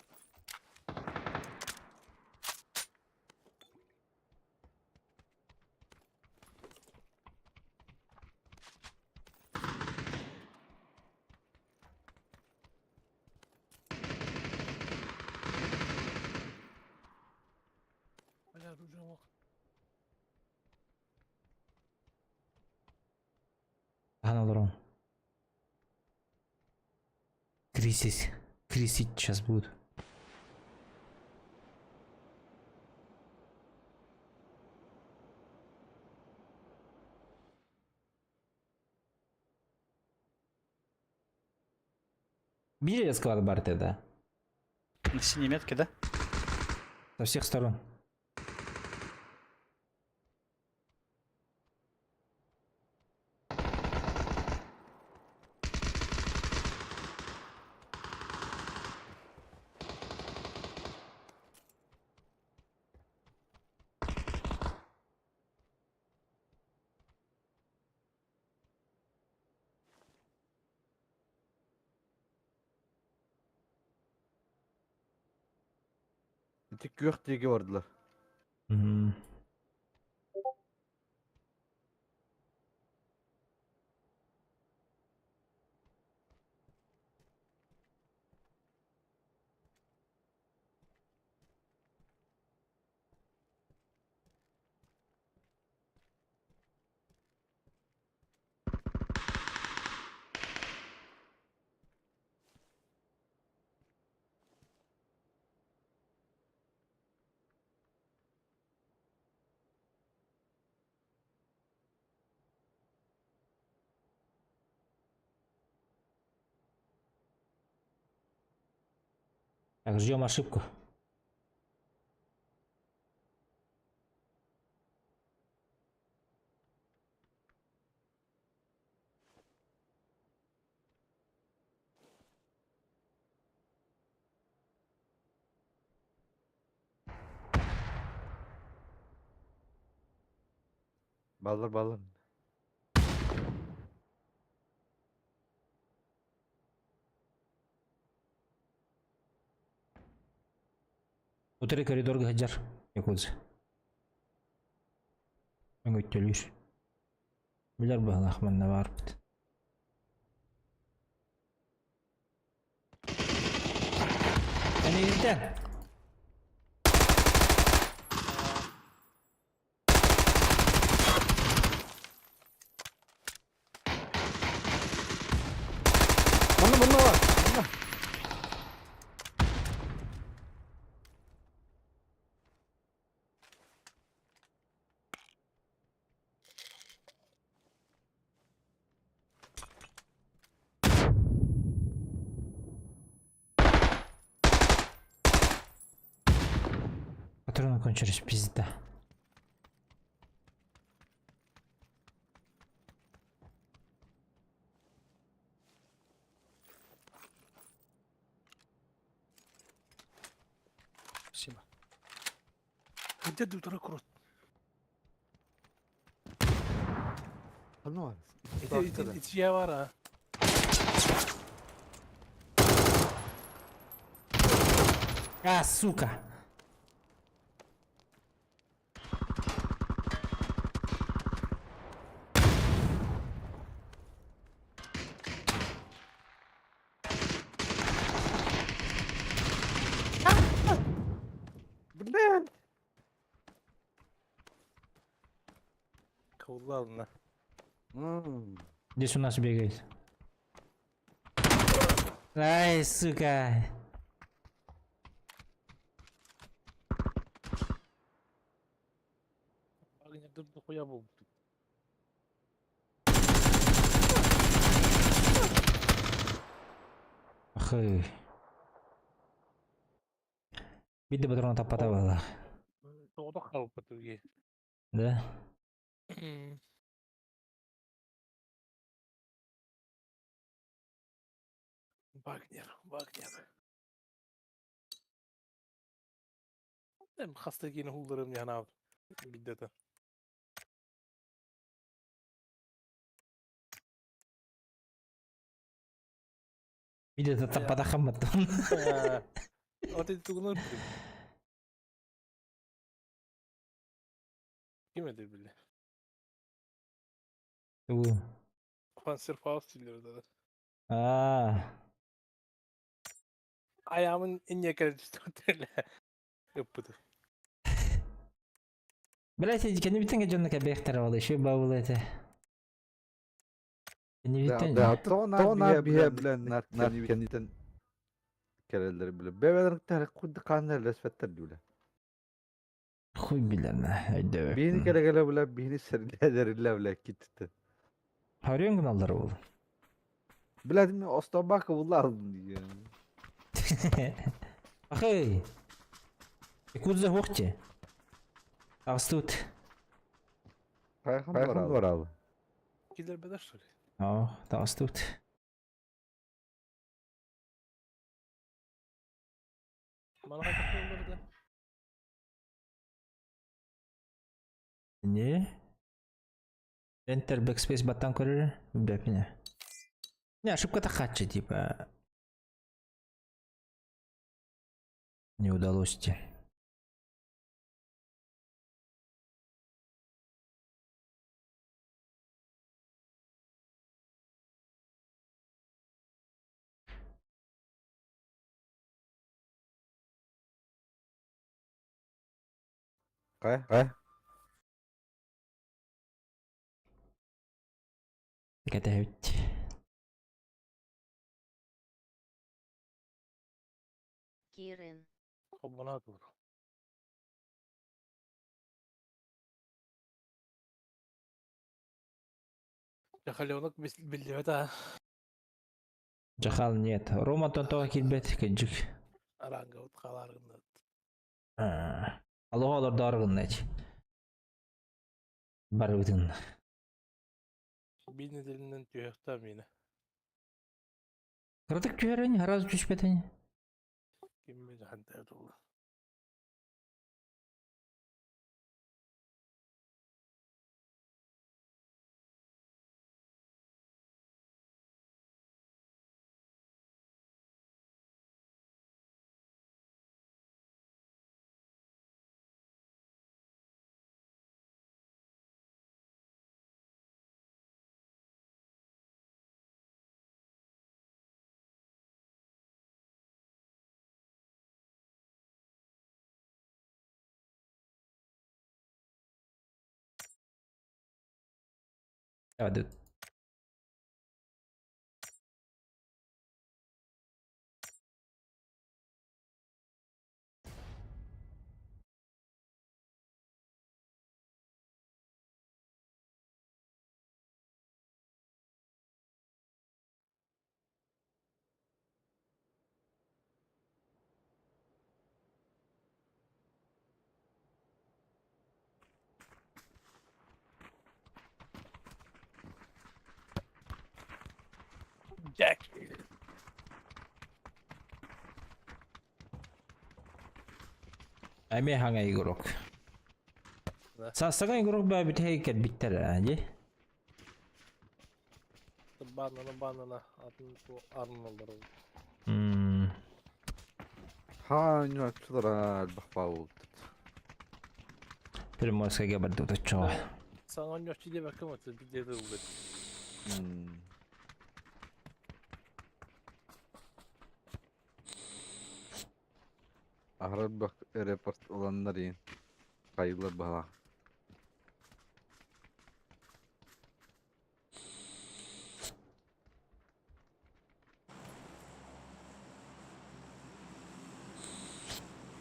Бля, оружие мог. Бахан олором. Кризис. Кризис сейчас будет. Видели склад Барте, да? На синей метке, да? Со всех сторон. Tek gök diye vardılar. Мгм. Так, ждем ошибку. Ballar. Утыры коридорга хаджар. Якудзы. Мен көттөлүш. Билер баалах манна барбыт. Они ирден. Bununla var. Патроны кончились, пизда. Спасибо. Где дутра крут? Bununla var. İçiye var ha. А, сука! Блин. Ковылла. Здесь у нас бегает. Ай, сука! Агня дурду хуя был. Ахы. Bir de patrona tapata valla. Doğdu kalıp batırıyor. Да? Вагнер. Hem hasta yine hullarım yani abi. Biddete. Bir de tapata хамматтан. O dedi tuğunur. Kim edir bile? Bu. Panzer Faust diyor dedi. Aa. Ayağımın en yakın üstüne yapıdı. Блять, я не битенге жонна кабехтер вала, еще баулы это. Ne bitten Da ya? tona bihe bilen narkeniten kereleri bile. Bevelerin tere kuddu kanlar resfetler diyorlar. Huy bilen. Haydi Bihini bak. kere gele bile bihini serilerle bile gitti. Harıyorsun kanalları oğlum. Biledim mi Ostobak'ı bulalım diyor. Ахей. И куда захочете? Арстут. Kayhan var abi. Gider bedar söyle. Ja, da stod. Bana kaçak yolları da. Не. Enter backspace батан көрөр. Бәпіне. Не, ошибка тахача, типа. Не удалось тебе. Kay. Готовить. Кирин. Bana dur. Яхалёнок билдеме да. Жахал нет. Рома тонтоға келбет кенжик. Араңга утқаларында. Аллаға олар дарығын әч. Бар бүтін. Bir nedeninden tüyekten yine. Кырдык түйерін, араз түшпетін. Kim bilir hande dolu. Hadi. Jack. Ами ханга игрок. Да. Сасага игрок ба бит хейкет биттер ади. Banana. Adını bu Arnold'ları oldu. Ha ne açtılar bakma oldu. Приморска габарду то чо. Sana önce diye bakamadı. Bir de oldu. Ahrar bak report olanlar yiyin. Kayılı bala.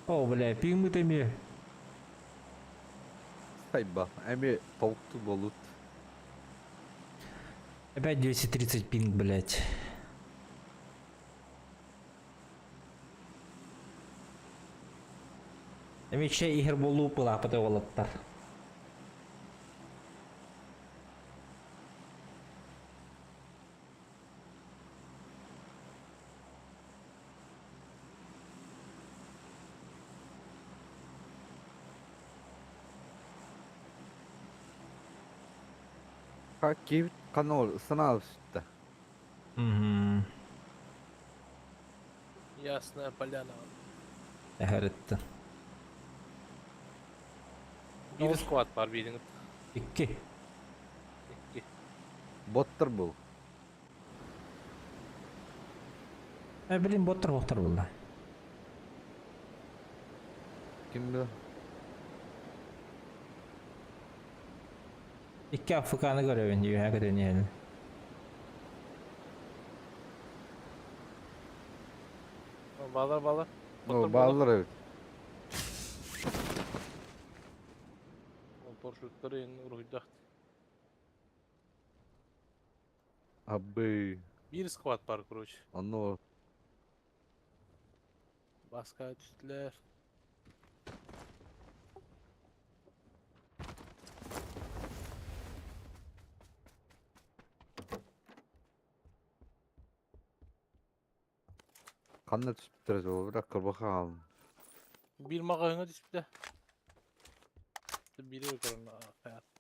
О, бля, пигмутами. Sayba. Emi tavuktu balut. Опять 230 пинг, блять. Эмече игр болуу пылапыты болуптар. Ha kivit kanal sınav işte. Ясная поляна. Эхэретти. Bir squad var birinin. Икки. Bottır bu. Билим боттор боқтор болду. Kim bilir? Икки Африканы көрөбүн, дүйөһө көрөнү. Bağlar bağlar. O Otur, bağlılar evet. Поршуттары енді ұрғыдақ. Abi. Bir squad var короче. Onu Басқа түстілер. kanla түсіп тұрады ол бірақ қырбақа қалын. Bir mağazına түспті. Biri yukarına. Hayat.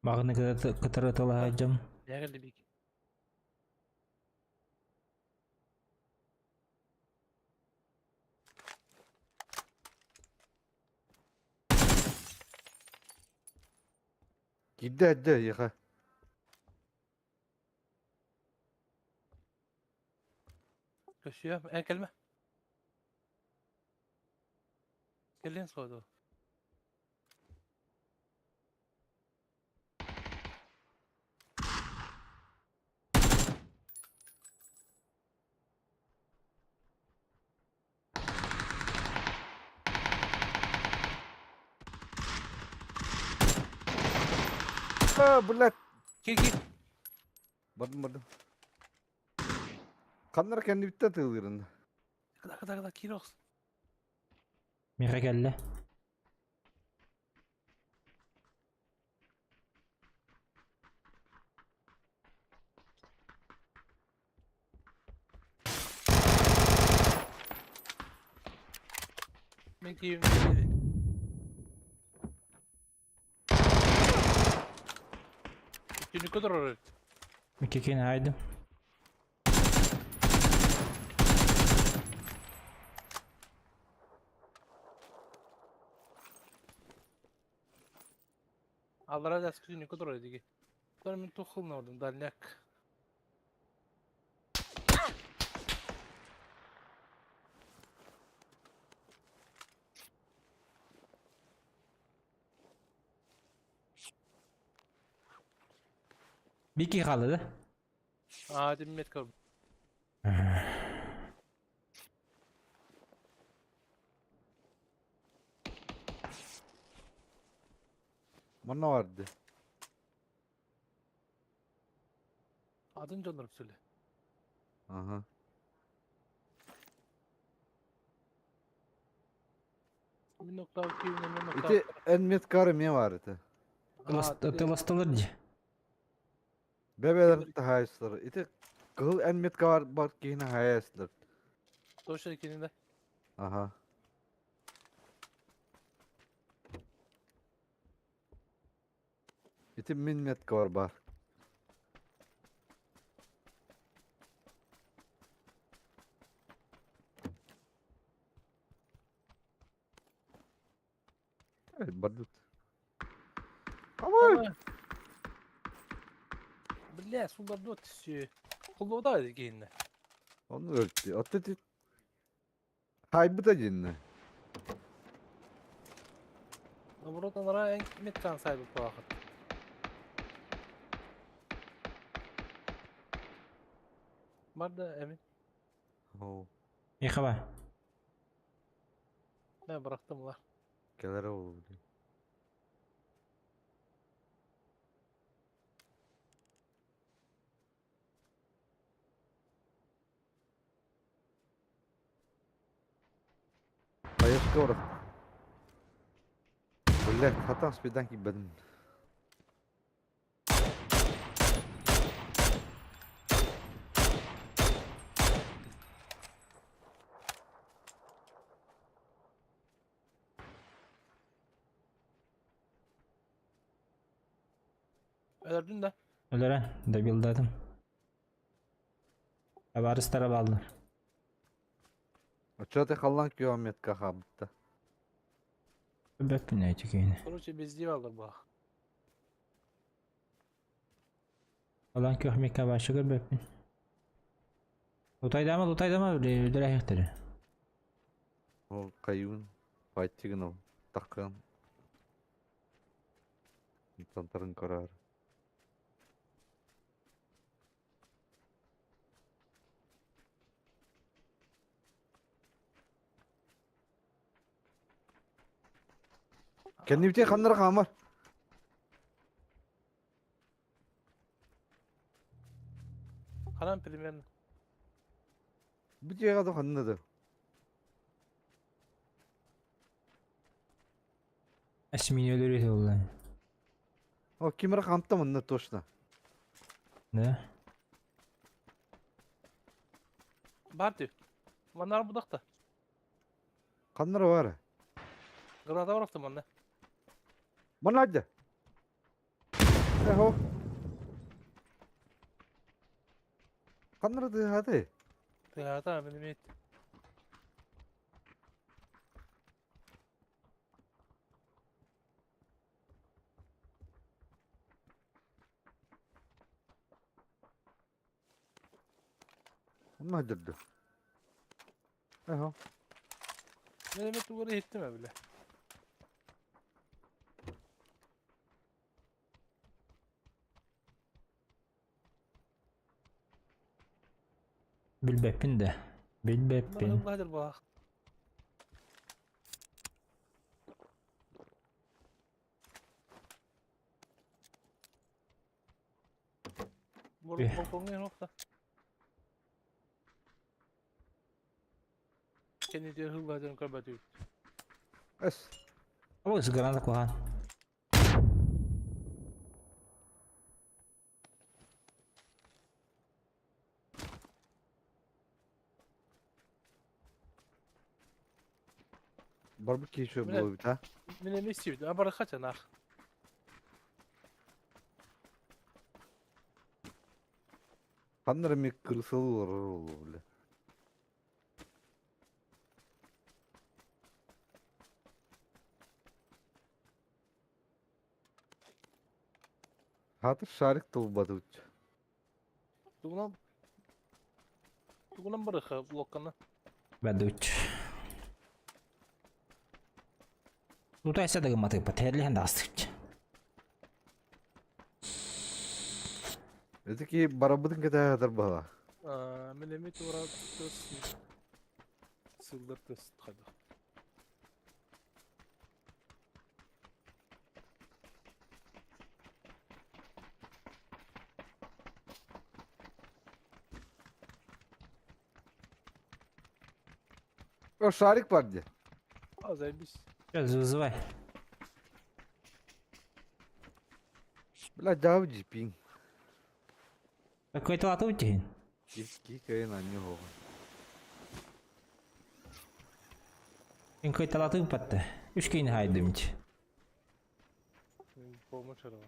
Bakın kıtır atılacağım. Ne geldi bir? Gitti yıka. Koşuyor. Gelme. Gelin soğudu. Bulat. Gel. Bakın. Kanlar kendi bitti atılırında. Kadar kilox. Mira geldi. Ben giyim. Üçüncü kadar oraya. Mikikin haydi. Аллара да скриню kadar oraya dige. Sonra ben toxulun oradan dalyak. Bir iki kaldı da. Hadi met kal. Bana vardı. Adın canlarım söyle. Aha. Bir nokta iki, bir nokta. İti enmet karım ya vardı. Atılastılırcı. Bebelerin de hayasları. İti kıl enmet kar bak ki yine hayaslar. Doşa ikinin de. Aha. İti min met kar bar. Evet, badut. Ama Бля, sular dot istiyor. Kulluğdaydı giyinle. onu örttü. Atlet. Haybı da cinne. Navrot onlara en met kan sahibi bu vakit. Var da emin. Oh. Yıka bak. Ben bıraktım la. Kelere oldu. Ayakta orası. Böyle hatan speden ki benim. Öldün de. Öyle de bildirdim. Habersiz taraf aldılar. Açığa kalan ki Ahmet kahabıtta. Beppin ne çıkıyor? Sonuçta bizliği alır bak. Olan köhmekle başlıyor beppin. Lutay dama öyle ayakları. O kayın. Fight'ın o. Takın. Tantarın kararı. Kendi bir kanları kamar. Kanan primerini. Bir cihaz da kanıdır. Esmini öldürüyor vallahi. O kimere kampta mı ne toşna? Ne? Bardi. Manlar budakta. Kanları var. Granada var man ne? Bana hadi. Eho. Kanları da hadi. Ya tamam benim et. Bana hadi. Eho. Benim et duvara hittim ya bile. Bil beppin de. Bil Bunlar beppin. Allah'dır bak. Burada Eh. balkonda nokta. Kendi diğer hırlacını kaybediyor. Es. Ama ısıgaran da kohan. Barbekü şu Mine- bu bir ta. Mine mi istiyordu? Ama kaçan ah. Kanları mı kırısılı olur öyle. Hatır şarik dolbadı uç. Tugunan bırakı blokkana. Ben de uç. Lutay ise de gımmatık pa. Terli hem de astık. Dedi ki barabudun kadar hadar bala. Mine mi duvara tıs. Sıldır tıs. Hadi. O şarik vardı. Az biz. Biraz vızvay. Bila jauh jiping. Koy talatı uçayın. Ki kayak nanya ho. Ben koy talatı upattı. Üç köyün haydım hiç. Boğma çaraba.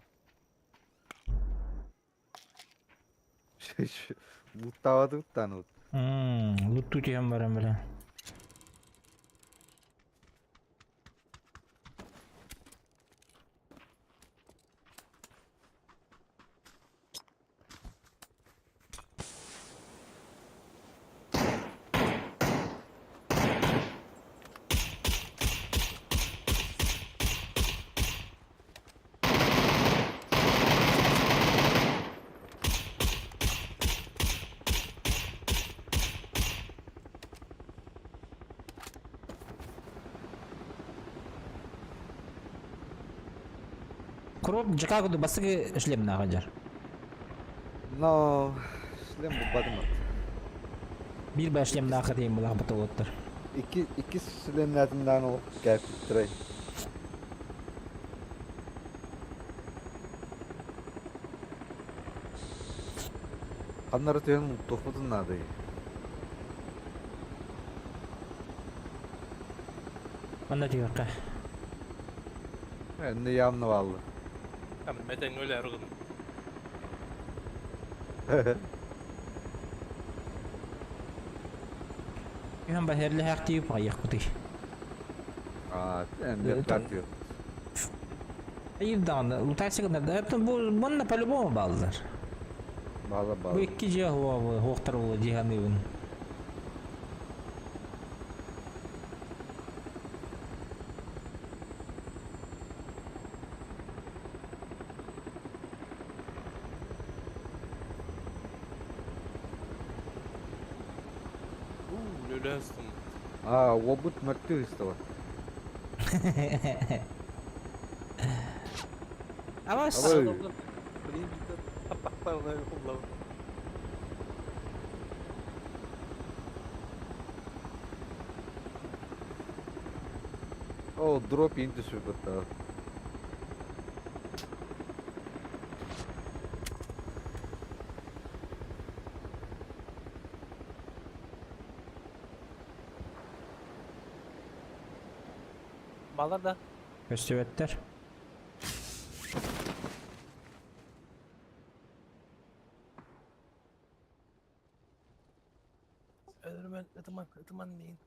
Şu mutavadı tanut. Loot uçayım barang barang. Kurup Chicago'da basık işlemine hacer. No, slim bu badımı. Bir başlayayım daha katayım bu lafı oğutlar. iki silinlerden olup gelip bitireyim. Kanları tüyenin topudun adı. Bana diyor ki. Ben de yanlı vallahi. Hemen meten öyle arıgın. Ben baherli hak deyip ayak bu değil. Aa, ben Evet, bir kart yok. Ayıp dağında. Lutaysa kadar. Bununla по-любому bağlılar. Bağla Bu bağla. iki cihaz var. Hohtar var. Cihan evin. Öyle hastım. Aa, Wobut Mert'te işte var. Ama Ama- Birincide tapaklarına kullanım. Oh, drop into super tower. Bağlar da. Köstebetler. Ölürmen, ıtıman deyin.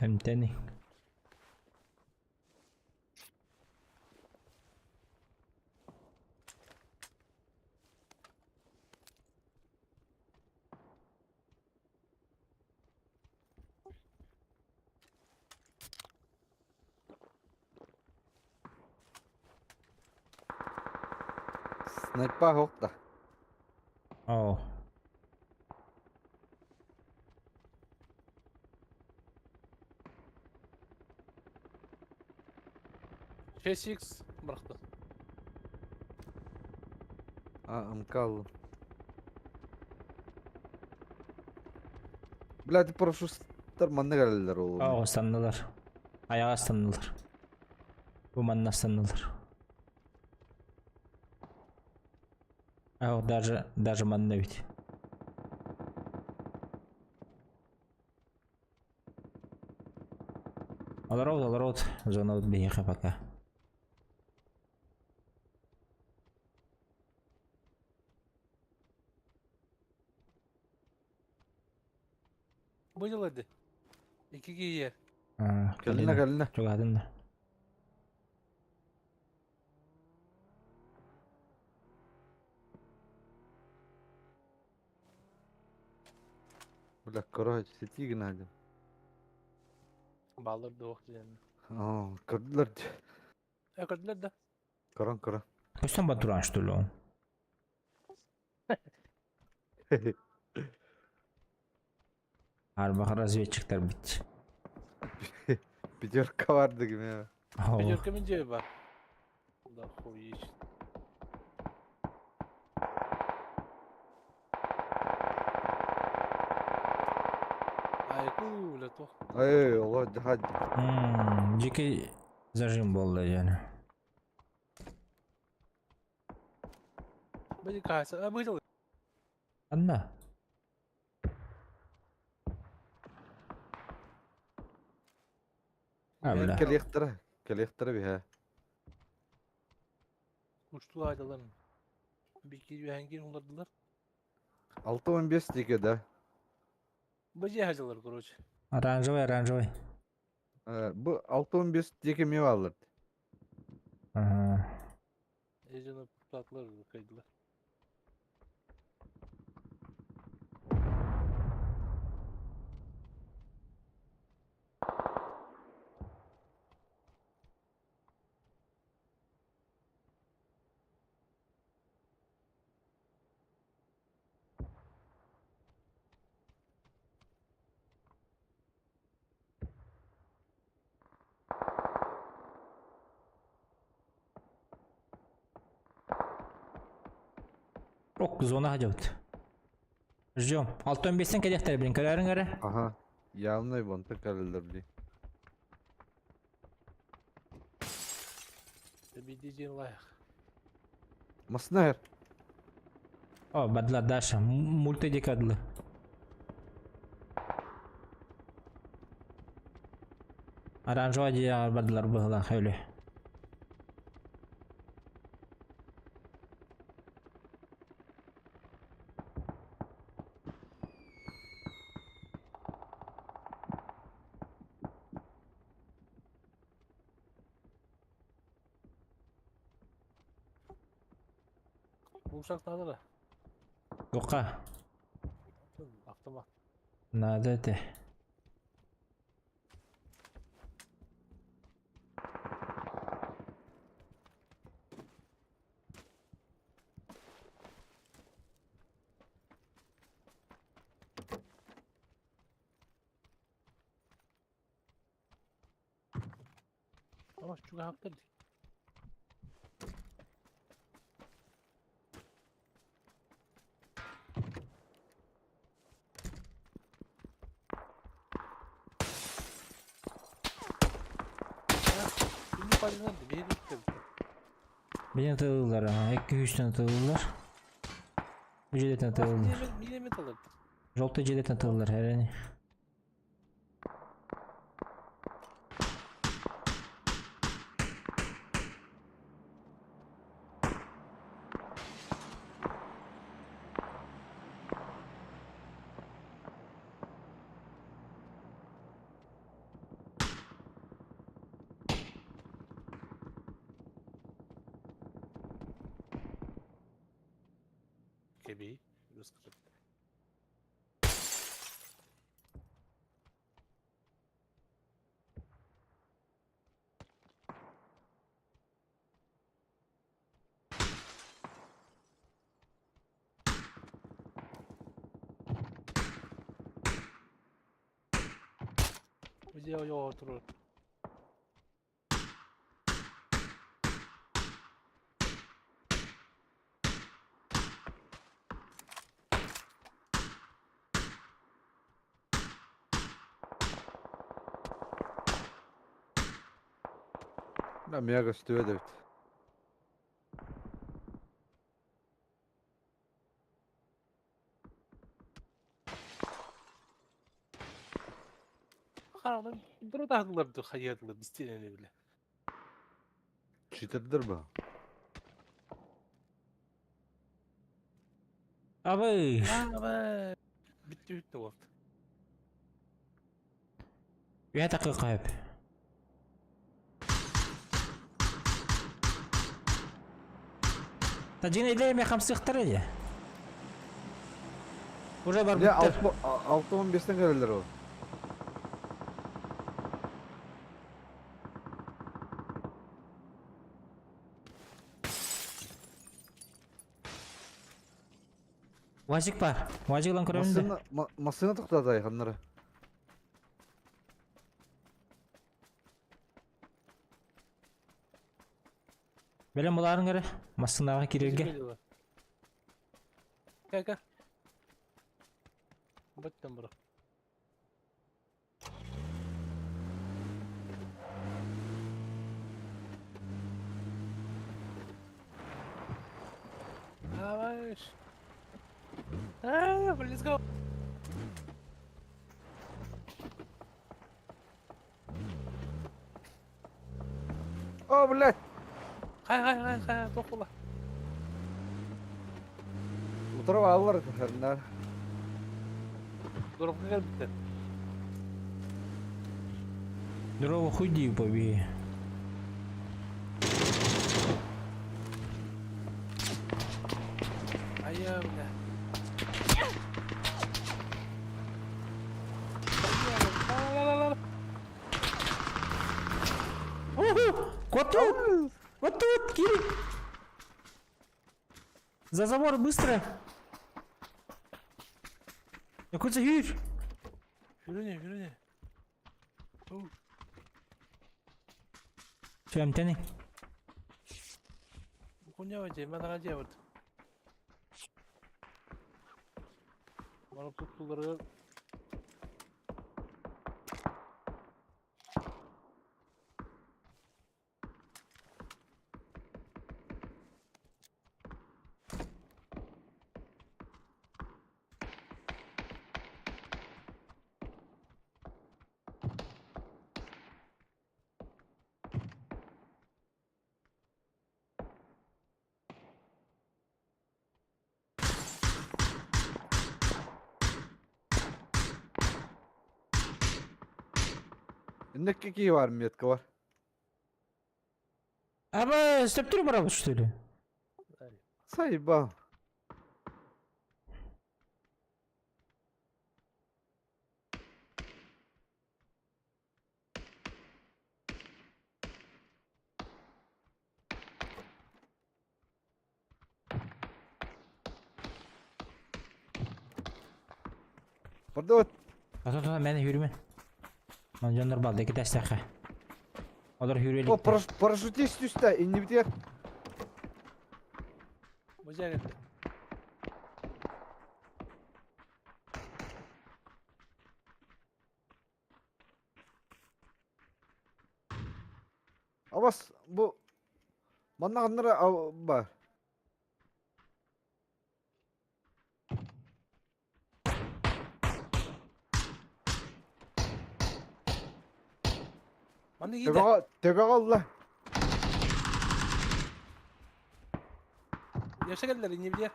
Emteni. Sniper yok da. Oh. X bıraktı. Aa, мкал. Блядь, прошу старманны geldiler oğlum. Oh stanlılar. Ayağa stanlılar. Bu manna stanlılar. Oh даже manna bit. Аларот. Зона отбеха пока. Bu yıl hadi. 2 giyiye. Geline. Çok adın da. Бля, короче, сети гнали. Bağlar da oktu yani. Aa, kırdılar. Gördüler de. Karan. Көстен батуран что ли он? Арбаха разведчиктер бит. Пятерка vardı gibi ya. Oh. Пятерка min cebi var. Da хуй iş. Ay kule to. Ay Allah hadi. Дикий зажим болды yani. Beni kahsa. Bu yıl. Anda. Öyle. Kelektire bir ha. Uçtu aydaların. Bir iki hengin onlardılar. 6-15 dike de. Bacı hacılar короче. Оранжевый. Bu 6-15 dike mi alır? Ага. Ecene patlar kaydılar. Ок зона хажабыт. Ждем. 6-15'ten kedekler bilin. Kararın gara. Aha. Yanlay bonta kerelder bile. Bir diyeceğin layak. Masna her. O badlar daşa. Multi dekadlı. Aranjo aja badlar bahla öyle. Bu uçak nerede la? Yoka. Aklıma. Nada de. Ama şu haklı. Şimdi paylaşıldı. Bir yere gittim. Beni tağıldılar ama. 2-3'ten tağıldılar. Ciletten tağıldılar. Mine mi alırdı? Жовтый ciletten tağıldılar her yani. Kebeği. Rızkı. Video yok oturur. La mega stüve de bit. Karanlık. Bunu da haklılardı. Hayatında isteyene bile. Çitirdir bu. Abi. Ama bitti oldu. Bir dakika hep. Tacini ilerime 5 اختار ya. Buraya var Ya bitter. 6-15'ten kerelder o. Vacik var. Vacik lan kurabinde. Masına tıkladı ayıkanlara. Böyle muların göre. Masındağa kirerge. Gel. Baktım bırak. Yavaş. Let's go. Oh блядь. Hay, dokula. Bu tarafa alırlar herler. Durum gel bitti. Здорово, худи побей. Ayağımda. Вот тут, Кирилл. За забор, быстро. Якутся Юрий. Yürü. Что, амтяни? Bu konya var, ben daha acı yapırdım. Bana tuttuları İndeki ki var mı yetka var? Ama steptür bırak şöyle. Say bak. Burada ot. Ata ben yürüme. Ben canlar balda 2 dakika. Olar yürüyelim. O paraşütist üstte indi bitiyor. Hoca geldi. Abbas bu bana kanlara var. Bana iyi de. Tega Allah. Yaşa geldiler ince bir yer.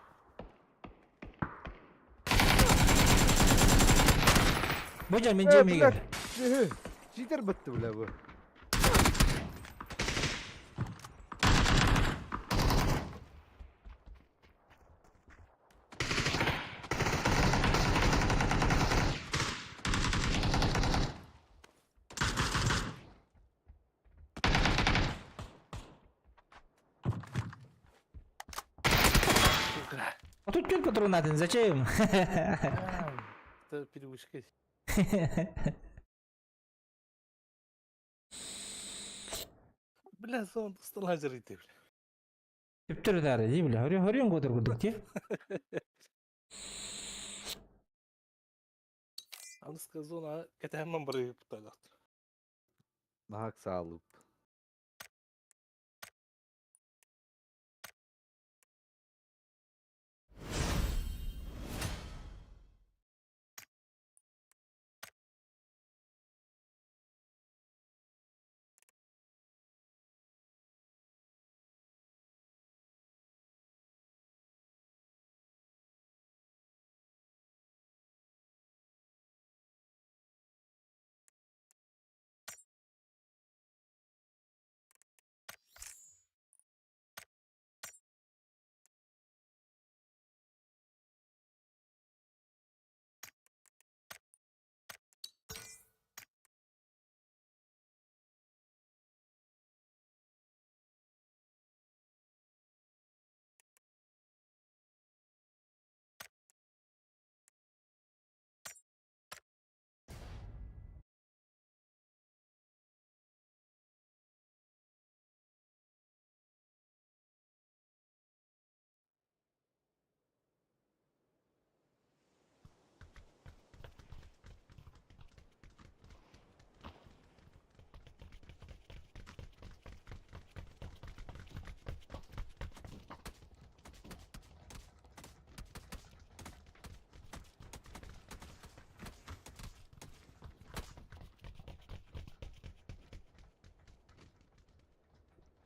Bu can ben cemeye gel. Jitter bitti bile bu. А тут тюлька трунатин, зачем? Это перевышка. Бля, сон стола жарите, бля. Тüptür der değil mi? Hörüyorsun kodur kurduk diye. Анска зона кетеммен бары путалат. Nahak sağlık.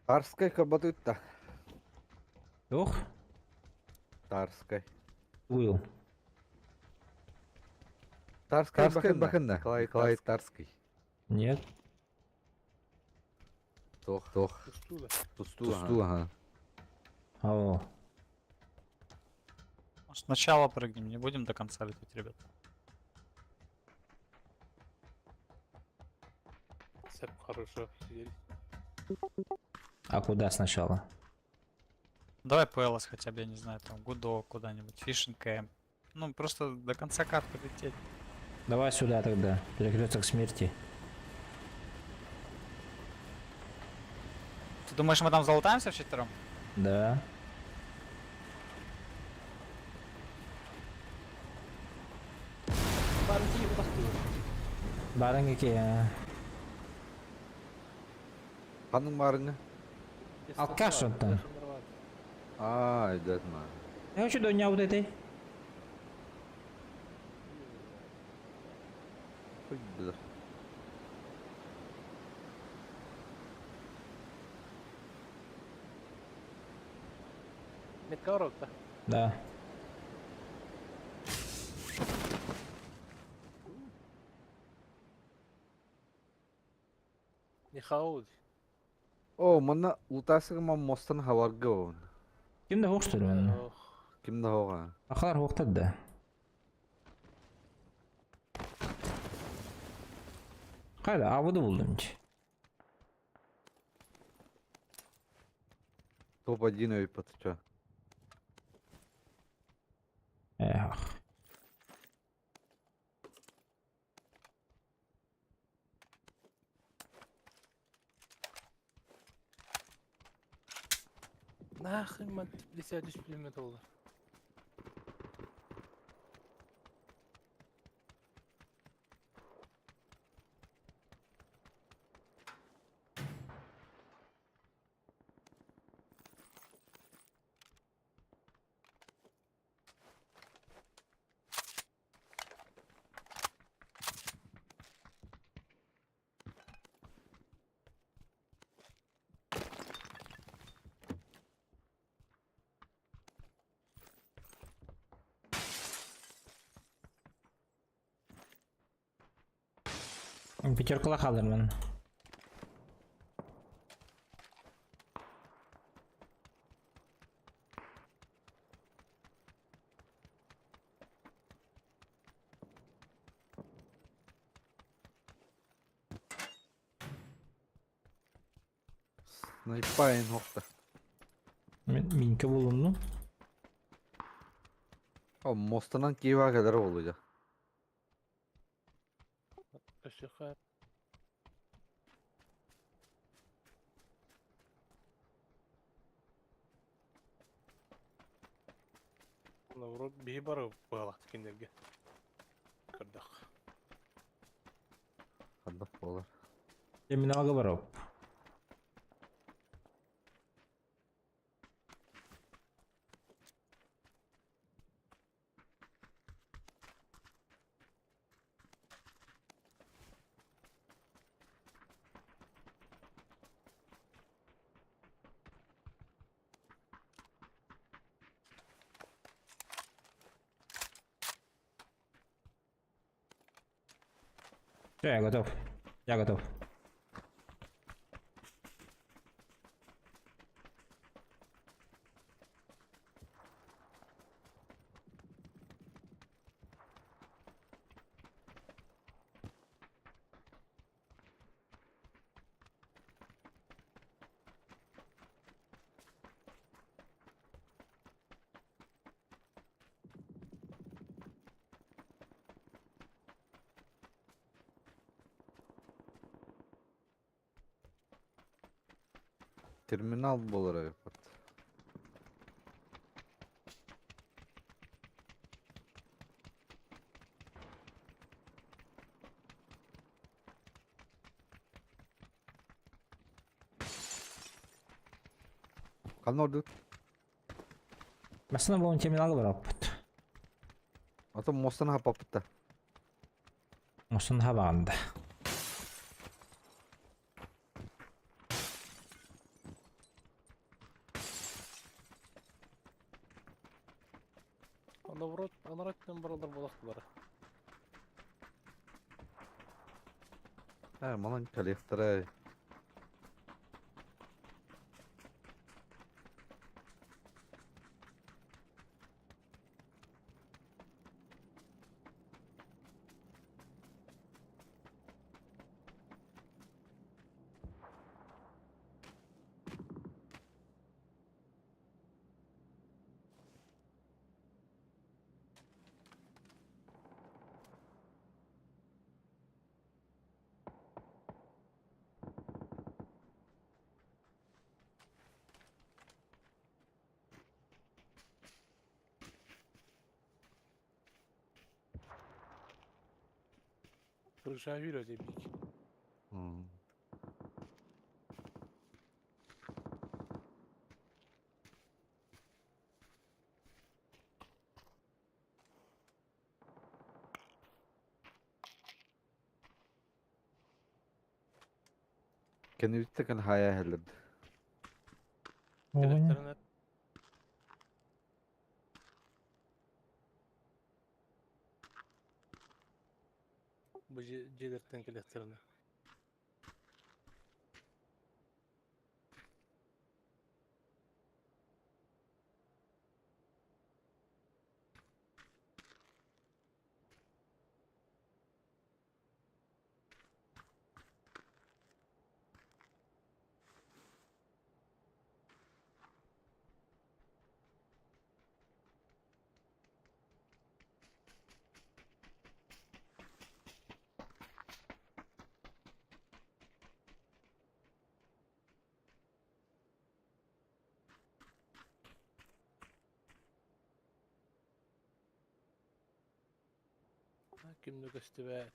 Тарскай работает так. Yok. Тарскай. Uyul. Тарскай bakın da. Николай Тарский. Нет. Тох. Пустула. Пусту, ага. О. Сначала прыгнем, не будем до конца лететь, ребят. Все хорошо. сидели. А куда сначала? Давай ПЛС хотя бы, я не знаю, там, Гудок куда-нибудь, Фишинг Кэмп. Ну, просто до конца карты лететь. Давай сюда тогда. Перекресток смерти. Ты думаешь, мы там залутаемся вчетвером? Да. Barang sih pasti. Barang iki ya. Kanın marını. Alkaş ondan. Aa, evet man. Ya şu donya bu dedi. Çok güzel. Метка орокта. Да. Не хауд. O, mana utasık man mostan havarga on. Kimde hoştur ben. Kimde hoğa? Aklar hoştur da. Hayır, avudu buldum hiç. Топ-1 öйпатыча. Эх. Нахрен man Тбилиси'ye 100 kilometre olur. Пятеркала kalırım. Снайпайн hoqta. Minke bulundum. O mostanan kiva kadar olacak. Kaşıklar. Наоборот, биһи бары быалак тикендерге. Кырдак. Haddaf bolar. Emin ağa var o. Все, я готов. Я готов. Terminal bolar öйpat. Kan orada. Mesela bunun terminalı var o. Ata mostan hapapıtta. Olsun havanda. Наоборот, анараттан баралар болактылар. Ha, malan kolektöre. Крыша hüyle diye bir iki. Hmm. Kendi bitti kan hayal helirdi. Teleflerine bu celirtten teleflerine. Kimlik üstü ve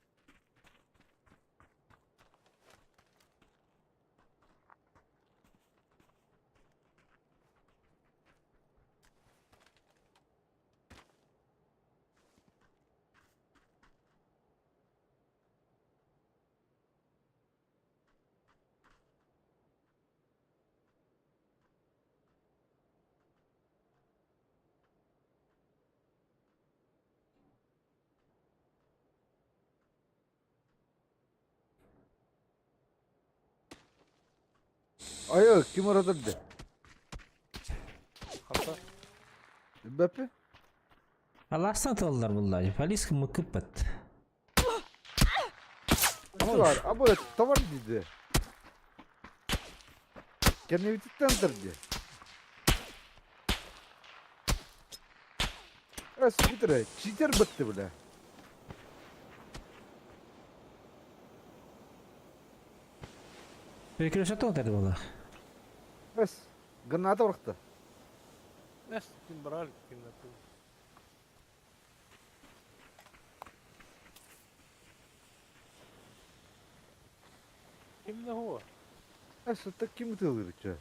Ayo kim orada dedi? hatta Mbappe? Allah satırlar vallahi. Falis mı kıpat. Nasıl var? Abi tamam dedi. Kendi bittikten dedi. Es bitir. Cheater bitti bile. Peki satır dedi valla. Es. Granata bıraktı. ne kim bırak kimler. Kim ne o? Es sütte kim tığılır içe?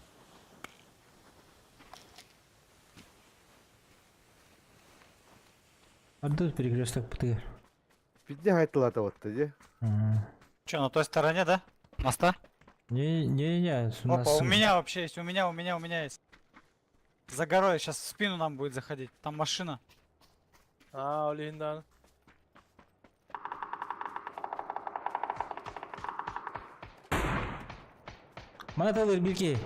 Hadi перекресток потыр. Пизде haytılata battı ya. Че, на той стороне, да? Моста? Не, у нас... Опа, у меня вообще есть, у меня есть. За горой, сейчас в спину нам будет заходить. Там машина. Aa Olihindan. Bana da ver bilgi.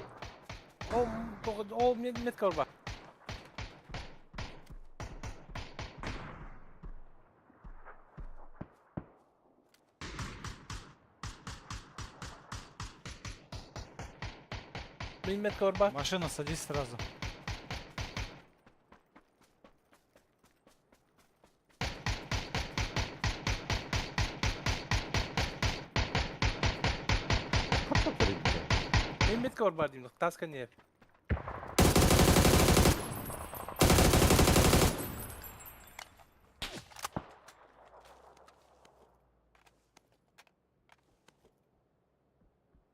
O met kar bak. Met kar bak. Машина, садись сразу. Hatta parayı bize. Met kar bak diyeyim. Taska niye?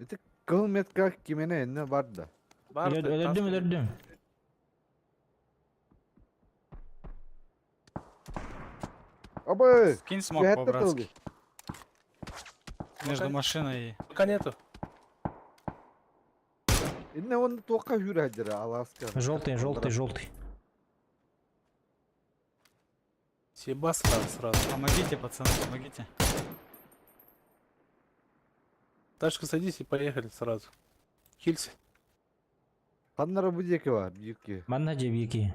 İşte kıl metka kimene ne vardı? Var. Öldürdüm. Abi. Кинь смог Hayatta по-братски. kaldı. Между машиной и... Пока нету. İnne onu toka hüracıra Alaska. Желтый. Себас сразу. Помогите, пацаны, помогите. Ташка садись и поехали сразу. Хильси. Kanlara bu diyeki var. Büyük. Bana da bilgi.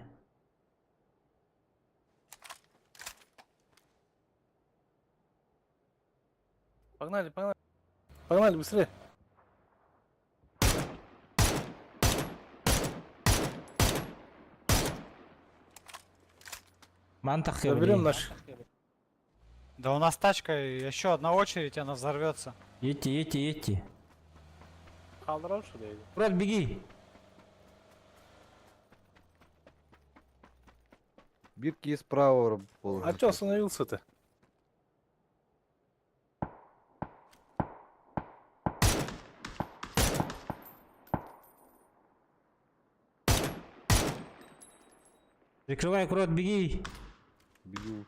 Погнали. Погнали, быстрее. Мантах Заберем наш. Да у нас тачка, еще одна очередь, она взорвется. Едьте. Kaldıralım şurayı. Брат, беги. Bir ki справа olur. А чё остановился ты? Прикрывай крот, беги. Бегу.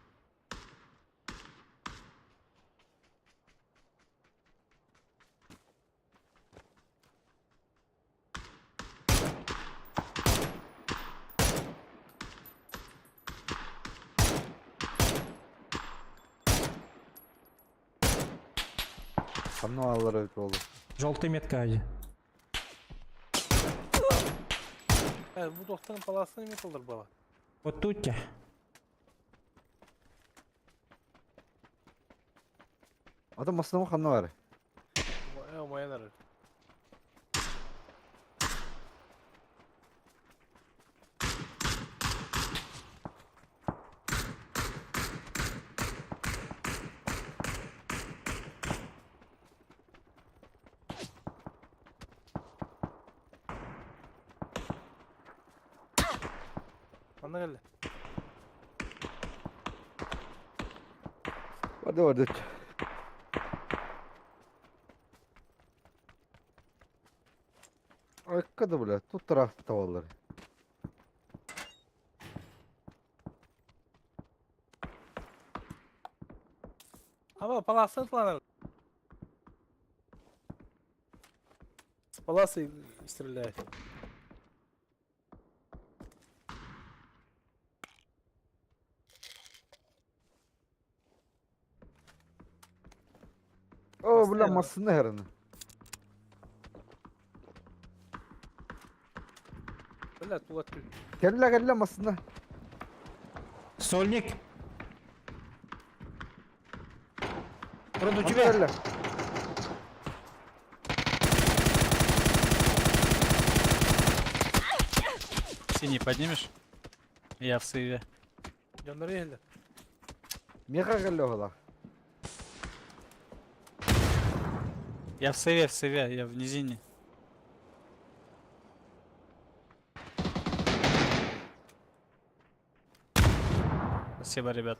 Каналları oldu. Желтая метка, Ади. Bu doktorun palasını mı kıldır baba? Вот тут тебя. Adam aslında o kanı var. Mayanar. Bana geldi. Hadi. Arkada bile. Tut tarafta tavalları. Ama palasını kullanır. Palası стреляет. O Nasıl bile ya? masında herhalde. Öyle tuvat. Kelle masında. Сольник. Крот у Masında тебя. kelle. Синий поднимешь? Я в сейве. Canları geldi. Meka kelle o da. Я в сейве, я в низине. Спасибо, ребят.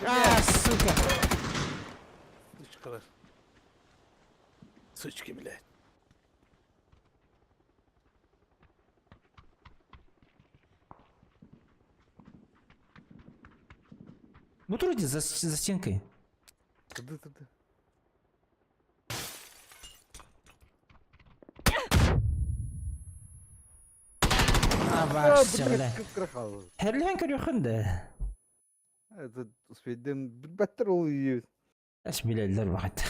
А, сука. Sıçkalar. Sıçki bile. Вот вроде за стенкой. Tıdı. А, Aa, вообще, bu бля. ne kırık kaldı. Херлен көрüyorsun da. Evet, Sweden bir better oluyor. Aç bilirler vakit.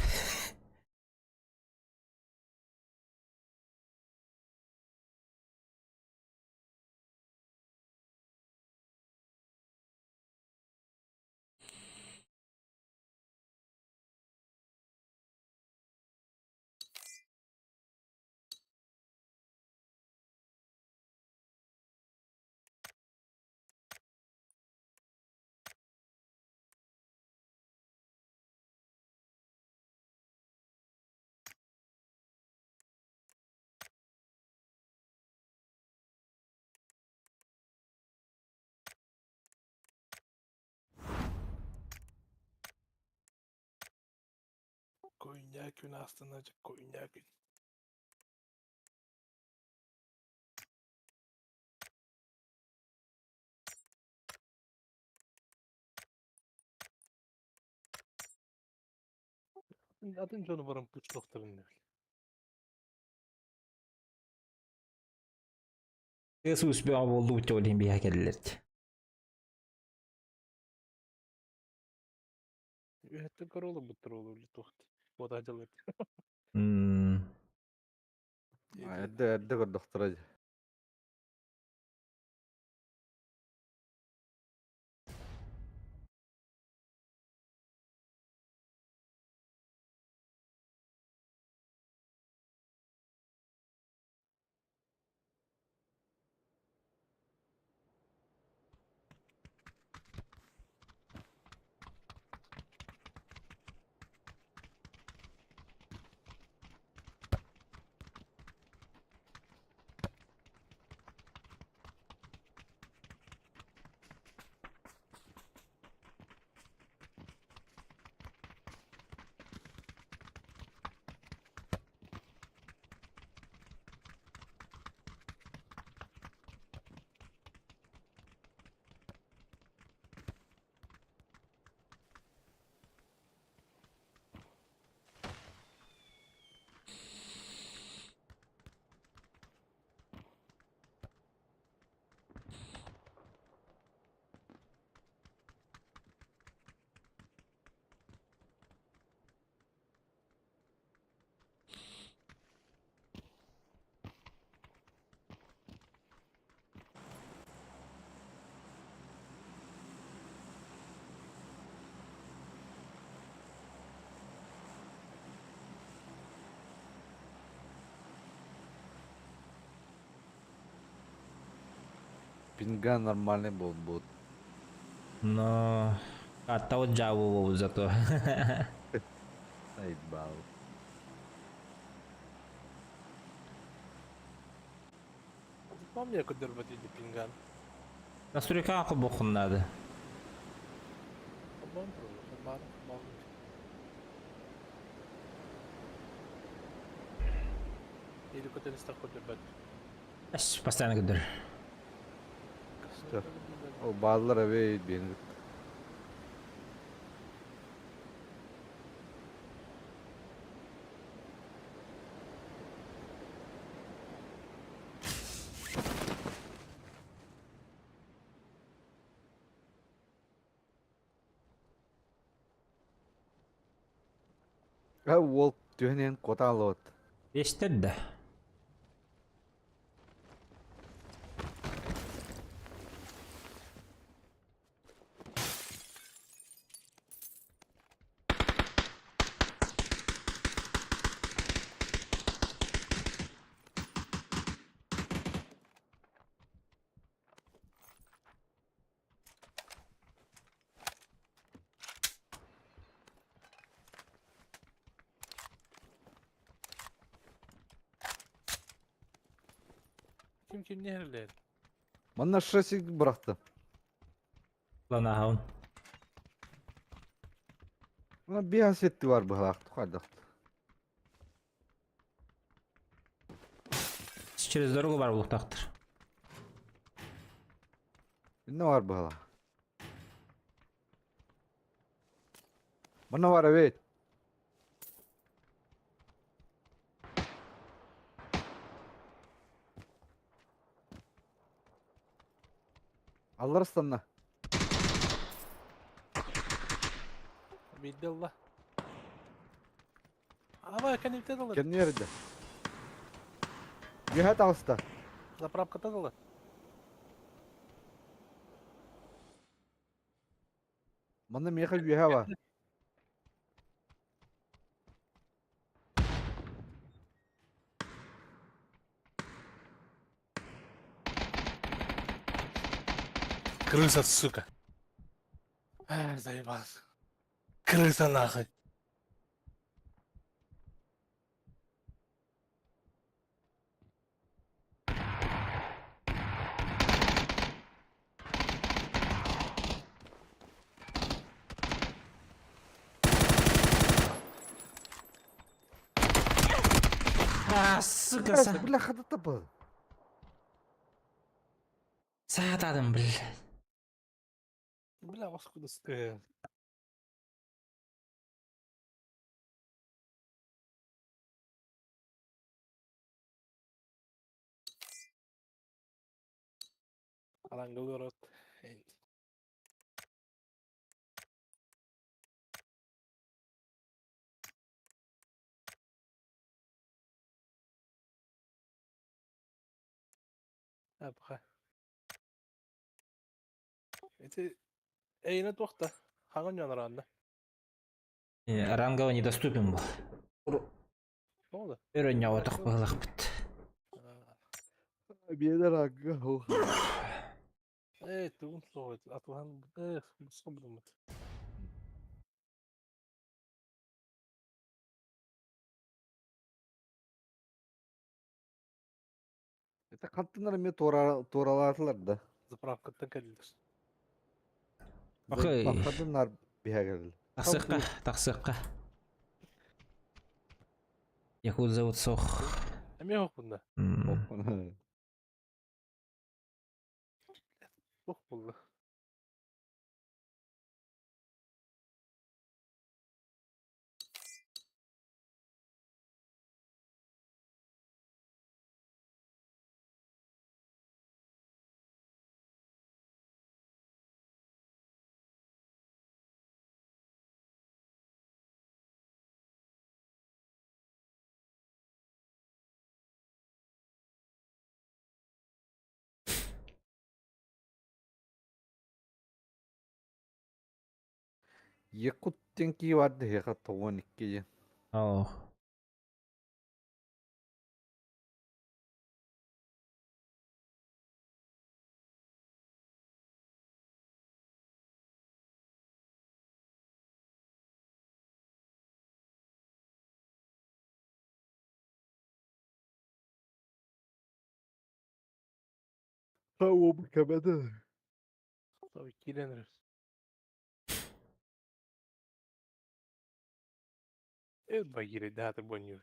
Koyunyağı günü aslında koyunyağı günü. Adın canavarın puç doktorun ne? Jesus bir av oldu uçtu olayım bir hakerlerdi. Ürettin karolu bu tür olur. Bu da acılı. Hmm. Erde doktora. Пинга нормальный был будет. Но катау jauh зато. Наебал. Помню, як дербатіді пінган. Настройка aku bokun надо. Обман трохи, обман, обман. Или коли не страху дербат. Аш постоянно gider. O bazılar eve beğenir. Ол түйінен кота алот. Eshitdi. Kim ne herler? Bana şurası bıraktı. Lan ahun. Bana bir hasetti var bu halak. Hadi. Через дорогу бар булактактыр. Ne var bu halak? Bana var evet. Alırız lan. Bildi Allah. Ama я не втедала. Kendi yerinde. Yühet alsta. Заправка тедала. Bana meyha yühe var. Крыса, сука. Заебался. Крыса нахуй. Сука, Бля, хата тапы. сатадым, блядь. Бля, вас куда стоят? Алангыл рот. Абха. Эти эйне тохта. Хаган жанаранда. Рангово недоступен был. Ne oldu? Өрөнне отық бағылақ біт. Бедер ага. Тugum soğuk. Atılan sıkıldım. Это каттынар мен торалатылар да. Заправкаттан келдир. Окей. Каттынар биһа келди. Тақсыққа. Якут зовут Сох. Эме yok bunda. Yok bunda. Якуттен ки варды хека 12. Ау. О, кабада. Tabii kirleniriz. Evet bak yine daha da bonuyor.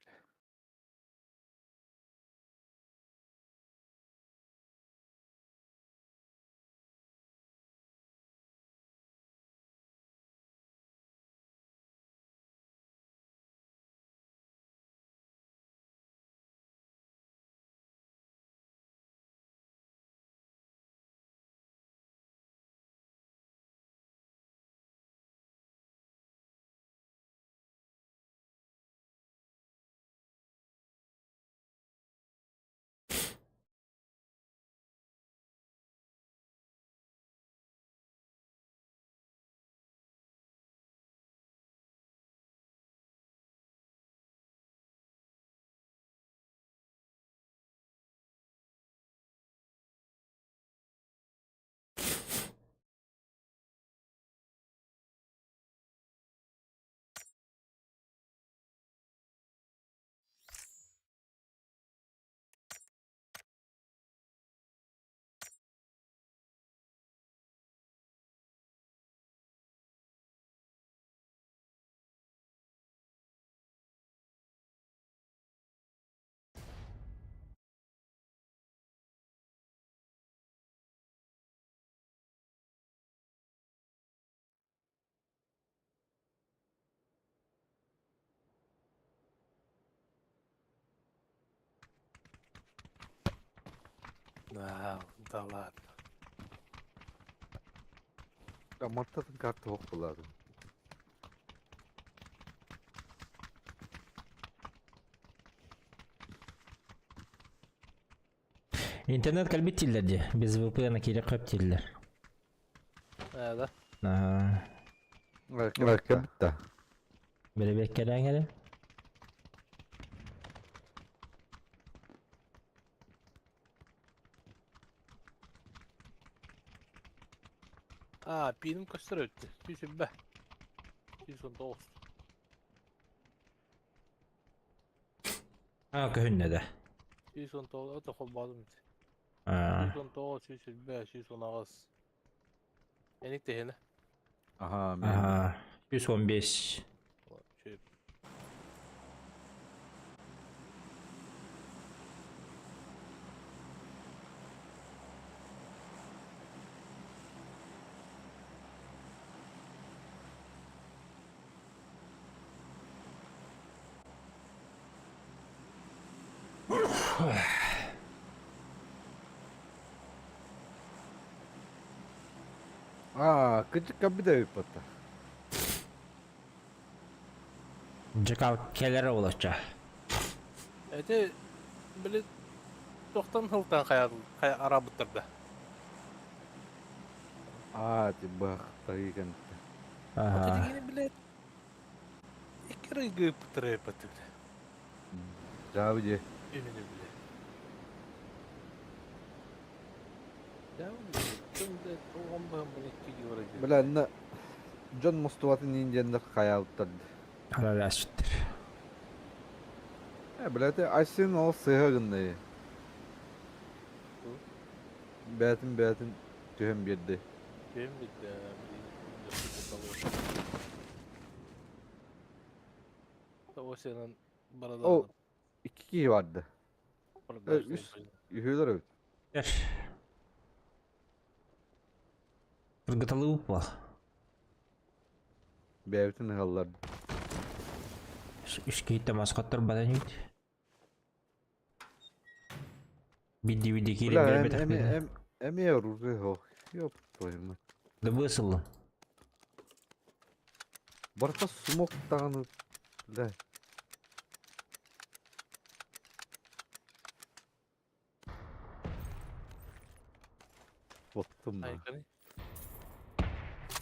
Да ладно. Мантатын карты ок булады. Интернет кәлбет тиллерде. Без VPN керек қап тиллер. Да. Кабытта. Белебек керен керен. Benim kaçlar öttü. 125. 119. Көһүнне дә. 119. O da kolbadım. А, 119, 125, 119. Enik de yine. Aha, men. Ага. 115. Şey. Кычык кабыда өппатта. Джекал келері олача. Ete böyle Тоқтан хылтан арабыттырда. Бах, тайген. Ага. Кедегені білет. Екері гөп бұтыры патыр. Javje. Ümini bile. Ya şimdi oğlan bunu 2 yıl önce. Bilen John Mustafa'nın indiğinde kayalttırdı. Helal aşıttır. Bilete Ayşe'nin o sığırındayı. Betin tühem girdi. Benim bir de o senin barada O 2 kişi vardı. Ühüler evet. Gel. Ыргытылуу ба? Betin hallar. Үш кейтте маскаттар бада нейді? Биди кейле Бля, бербетек беді. Эми оружие хох. Ёп твою мать. Да высылы. Барта сумок тағаны. Бля. Bottum da. Aygani.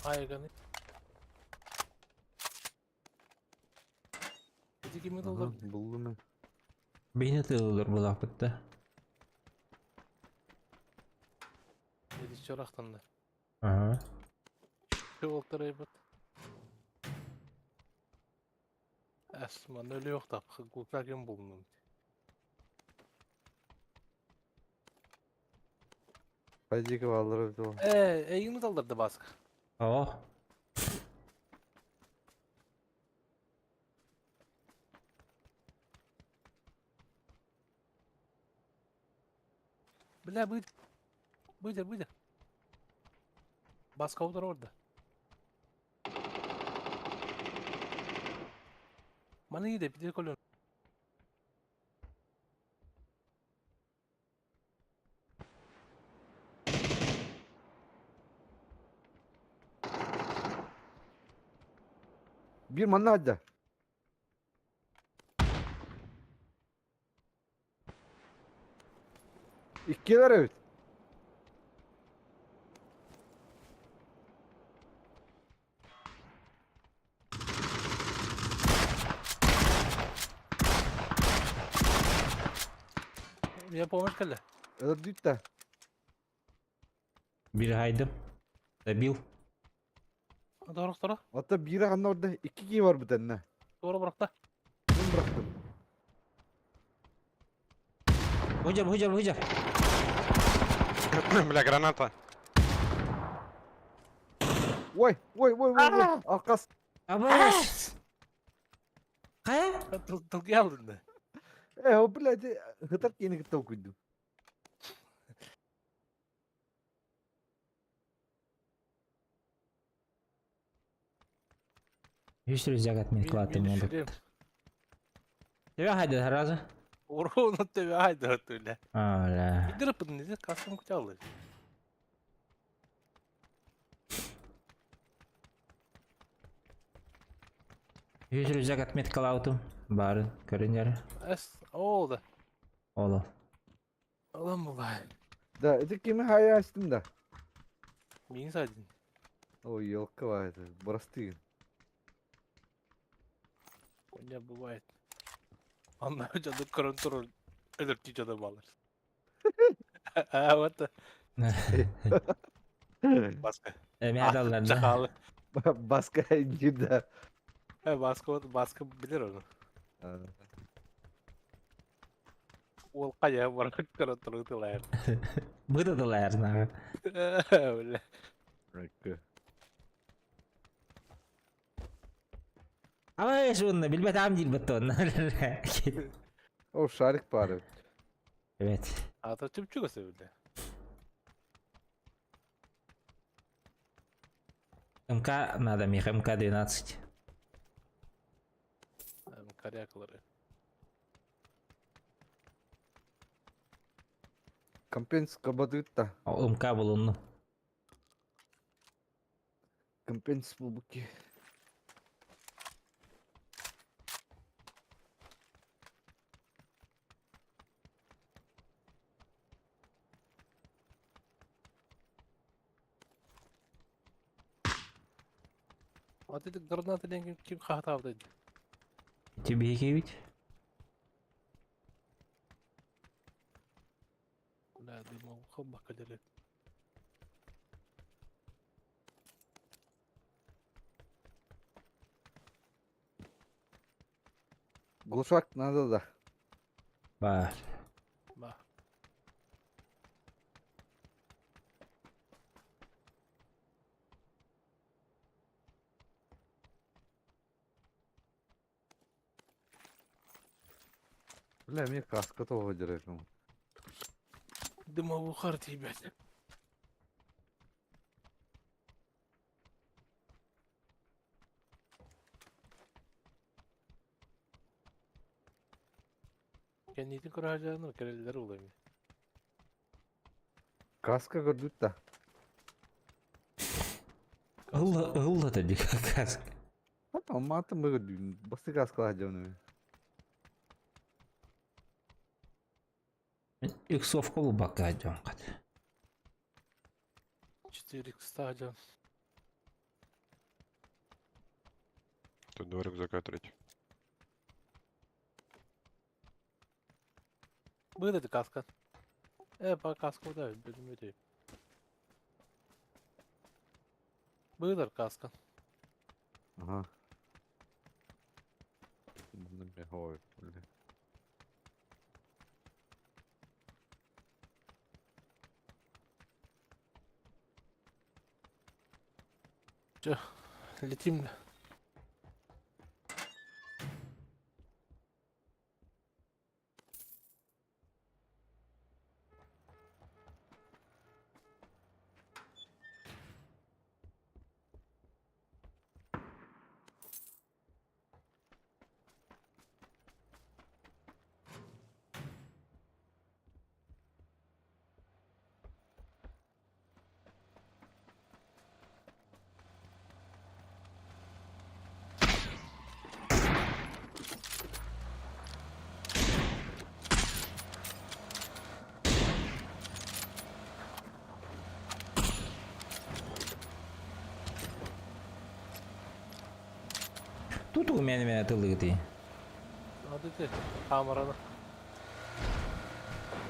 Aygani. Bizi kimi Aha, doldur? buldum ben. Beni tığılır bu lakıtta. Bizi çoraktan da. Aha. Şu oltara yapıp. Esman öyle yok da. Kukraken bulundum. Hadi ki valları bir de Eğimi doldurdu baskı. Oh. Bile buydu. Buydu. Baskı olur orada. Bana iyi de bir de kolon. bir manna hadi. İkiler evet. Ya pomos kelle. Evet düt de. Bir haydım. Bil. Doğru. Hatta biri anla orada 2 kişi var bir tane. Doğru bırak da. Ben bıraktım. Hocam. Бля, граната. Vay. Arkas. Abaş. Kaya? Tılgı aldın da. O bile de hıtar yeni gitti okuydu. Hiç rüzgat mı kılattım oldu. Тебе haydi razı. Onu tabi haydi öyle. Öyle. Bir dırıpın dedi. Kasım kucağı. Hiç rüzgat mı kılattım. Bari görünür. Oldu. Oğlum. Ulan bu vay. Da etik kimi hayal açtım da. Beni saydın. O yolka vardı. Burası değil. Ya bu vay. Anlayınca da kontrol ölürtü canım alır. Evet. Baskı. Emiadalarında. Çakalı. Baska incirde. Baskı bilir onu. Ol kaya bırak kontrolü tılayır. Bıdıdılar nağı. Öyle. Ama şunu bilmem tam değil beton. O şarik bari. Evet. Ata çöpçük olsa öyle. МК надо, Мих, МК-12. Karyakları. Компенс кабадыт da. O МК bulundu. Компенс bu ki. Вот это гранаты ким хатав dedi. Тебе кевит? La demo خب كده. Gluşak nerede da? Var. Bak. Bile mi kaskı topu direkt ama. Demo bukhar tibet. Kendini kuracağını kereler olayım. Kaskı gördük da. Ihıllı dedi kask. Hatta ama atım böyle düğün. Bası kaskı alacağım onu. Иксовка bu bakacağım kat. 4 стадион. Тут два рюкзака третий. Был это каска. По каску да, dedim ödeyim. Buyurlar kaska. Aha. Bunu bir hava öyle. Летим. Тут у меня тылы ты. Hadi de kameranı.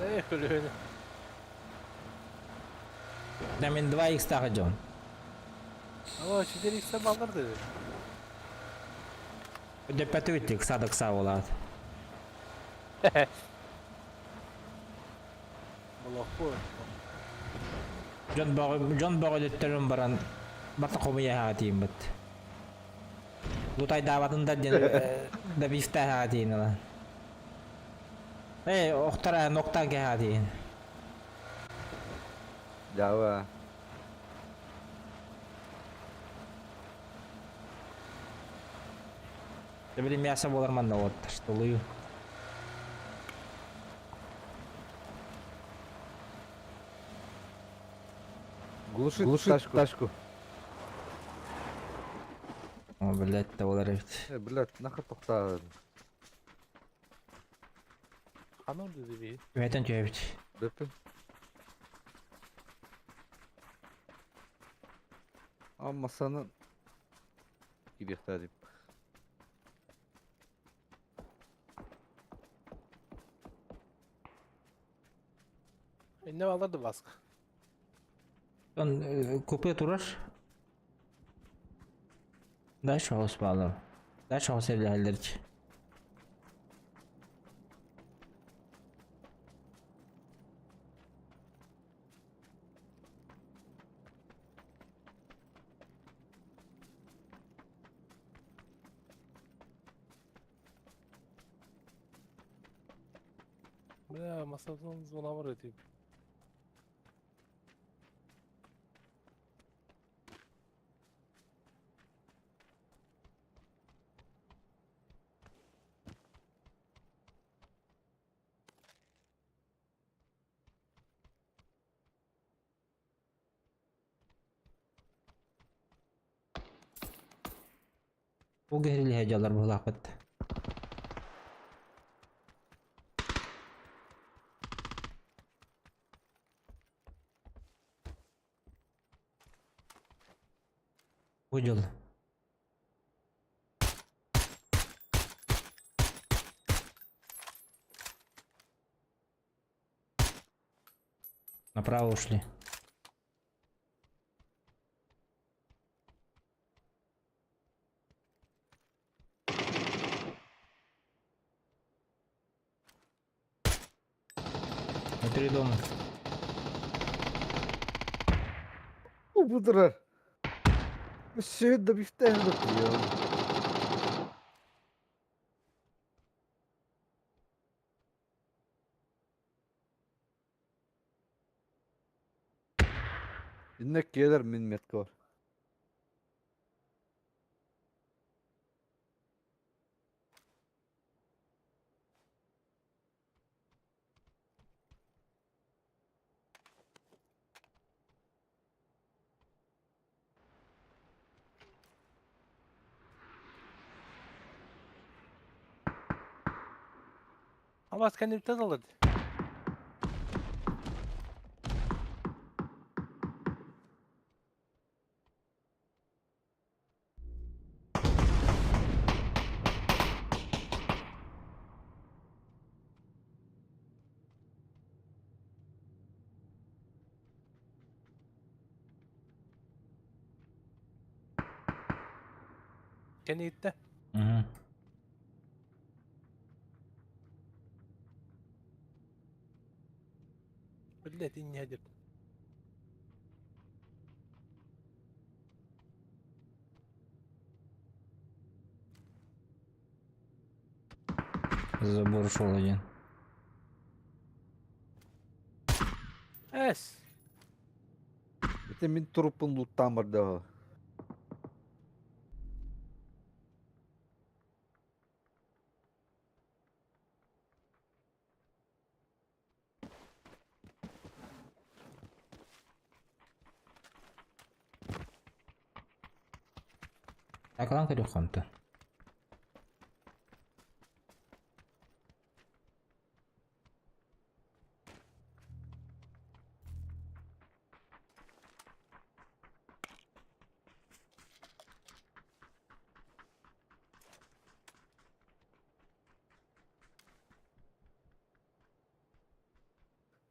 Öyle öyle. Да мен 2х takacağım. Ama 4x'e bakır dedi. Öde petütük sadık sağ olat. Allah bu. John bağı ödetlerim baran. Batı komuya hatiyim bit. Bu tay davatında da bifte hatiyin lan. Oktara nokta ke hatiyin. Java. Ne bileyim yasa bolarman da ot işte oluyor. Глушит тачку. О, блядь, да олар evet. Блядь, нахуй тоқтады. Kanır dedi bir. Üyeten tüye bit. Дөппен. Массаны киректа деп. Ne alırdı baskı? Он купе турар. Дальше хаус bağlar. Дальше хаус evli hallerci. Bля, masadan zona var edeyim. Bu gerili heyecanlar bu lakıt. Ucul. Направо ушли. Внутри дома. Убудырар. Все это бифтех İnnek gelir min metke var. Ama kendi bir tane alırdı. Kendi gitti. Hı hı. Millet inyedir. Забор ушел один. Es. İşte min trupun loot'tan var daha. Akan kırıyor kantı.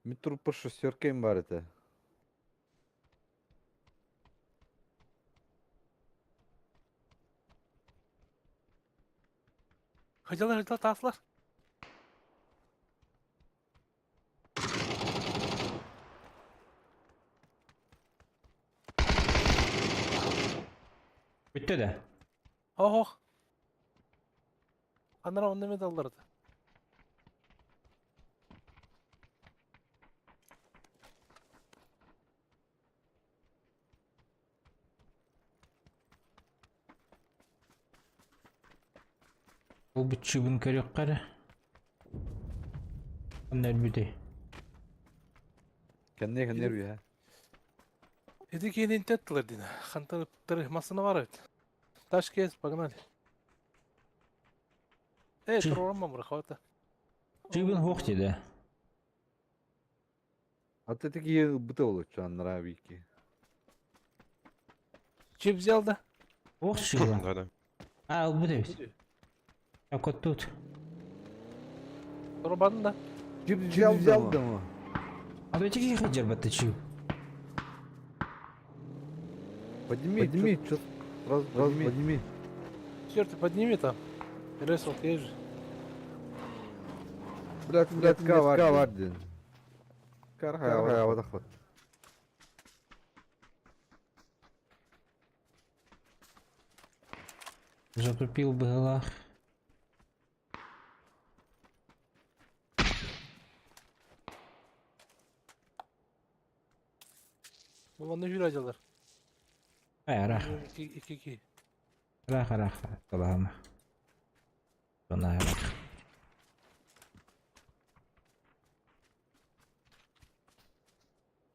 Min trupun şosörken var ete. Hıcalar taslar. Bitti de. Oh oh. Anlara onu demedi alırdı. Bu bir çubun kırıyor karı. Onlar bir de. Kendine kendine bir ha. Edik yeni intettiler dine. Kantar tırıhmasına var evet. Taş kes bakın hadi. Evet Çı- programı bırak hadi. Çubun hoş dedi. Atletik iyi bıta olur şu anlar abi ki. Çip geldi. Hoş çubun. Да-да. А, bu da biz. Yok o tut. Programın da. Cip aldı mı? Abi çeki hacer battı çub. Подними, что раз подними. Черт, подними там. Ресл ешь. Блядь, var dedin. Kar havada kal. Затупил бы гала. Onu jüracılar. Рах. 2-2. Рах. Allah'ım. Sonra rах.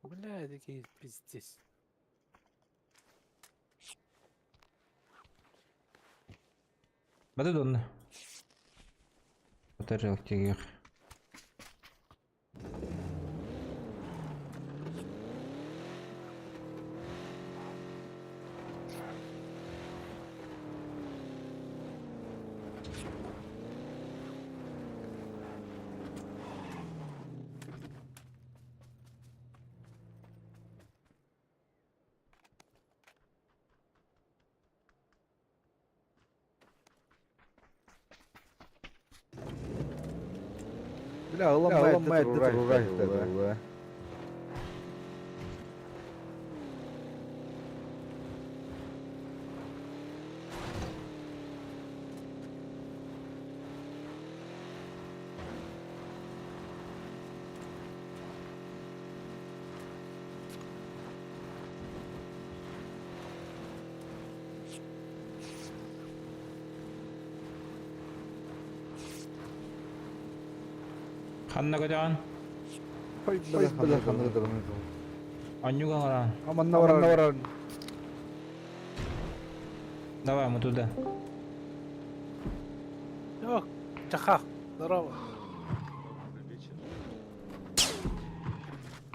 Бля, такие пиздец. Bada dondu. Fotoğraf çekiyor. Бля, ломает урай. Ханна кадаган. Ой, бля, ханна. Анюган. Аманна варан. Давай, мы туда. О, Чаха, здорово.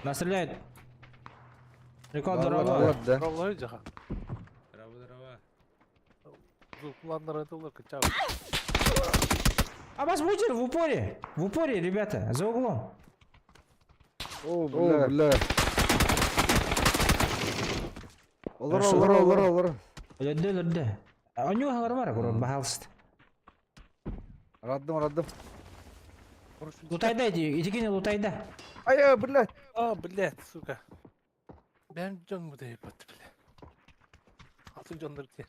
Нас стреляет. Далеко, Здорово, здорово. да. Здорово, Чаха. Звукландар это лока, чао. А вас будет в упоре. В упоре, ребята, за углом. О, бля. Хорошо. Олар. Лөдді. Анюган бар, курон, бахалсты. Радым. Лутайда, идикини лутайда. Ай, блядь. А, блядь, сука. Ben can bu da yapatı bile. Altın canları diye.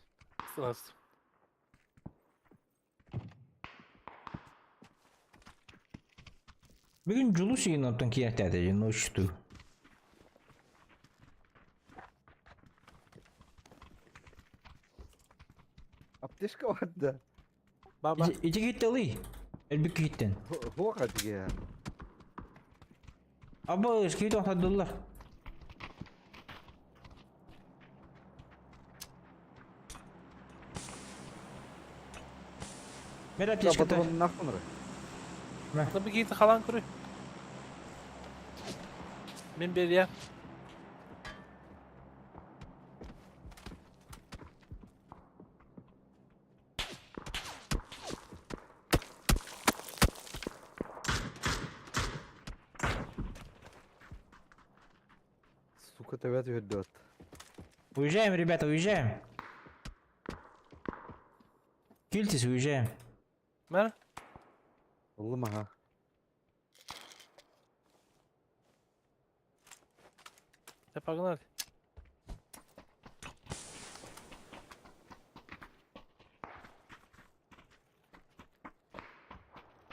Sırası. Бүгін julus yiyin оттон кияртады, ночту. Аптечка var da. Baba. İçi gitti alay. Elbük gittin. Hova kaçtı ya. Abba ışkıyı toxtadılar. Merhaba teşkete. Patronun aklını. Tabii ki kalan kuru. Ben bir ya. Сука, тебя отведет. Уезжаем, ребята, уезжаем. Кильтесь, уезжаем. Ben. Oğlum ha. Hep pagnar.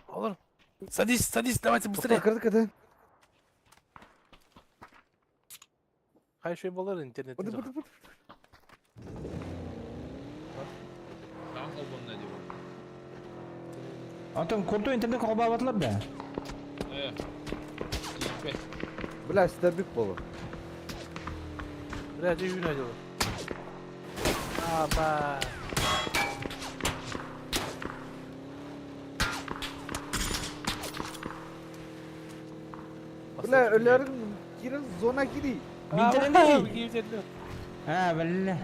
Olur. Садись, давайте быстрее. Kırdık hadi. Hay şey bulur internette. Bıdı. Антон, крутой интернет қалба батылар да. Bля, sizde büyük bolu. Birazcık yürü hadi oğlum. Aba. Bля, ölülerin girin zona giri. Бинтен Abi, не? gidelim. А, бля.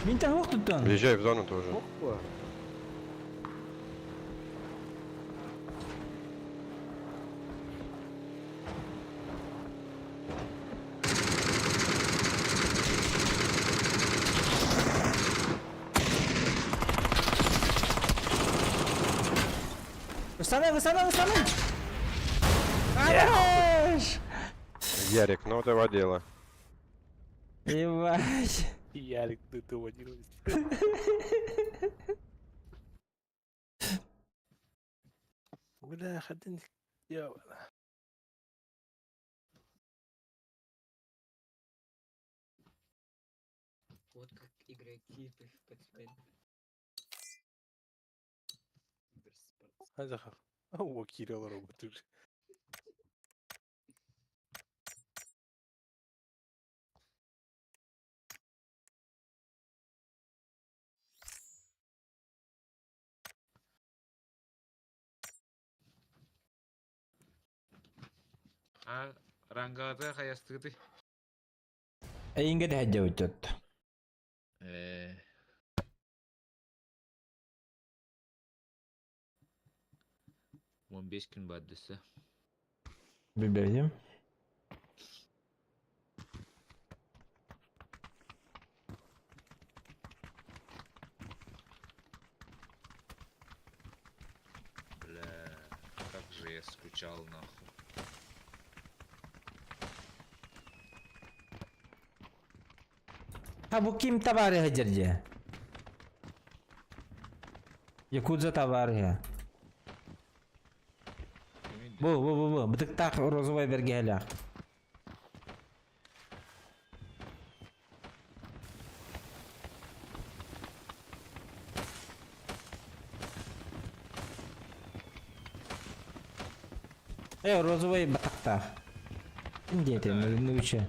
Бинтен хоқ туттан. Въезжай в зону тоже. Yok bu. Выстанай! Хорош! Ярик, ну давай дело. Ебать. Ярик, ты водил. Бля, хадин. Я. Вот как игроки в Пэтмен. Hadi bakalım. O kiralar o götür. Rangada kayastırdı. Inga det hajja. 15 gün baddысы. Bilmiyorum. Бля, как же я Чал нахуй. Ha bu kim tabarı hıcırcı? Yakuza tabarı ya. Emin de. Bu. Bıtık tak rozovay vergi helak. Розовый быtık tak. Şimdi yeterim, ne biçim?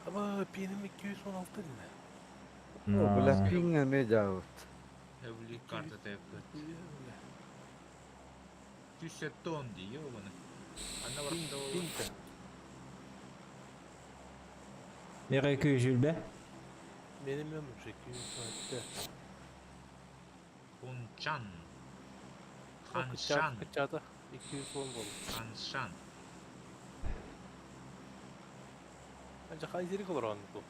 Ama benim 216 değil mi? O bile ping'e ne cevap? Evli karta tepet. Öyle. 100 ton diyor bana. Anna var da o. Pinta. Nereye köşül be? Benim ömrüm 216. Kunchan. O Hanshan. kıçada 210 olmuş. Hanshan. Bence Kayseri olur onun bu.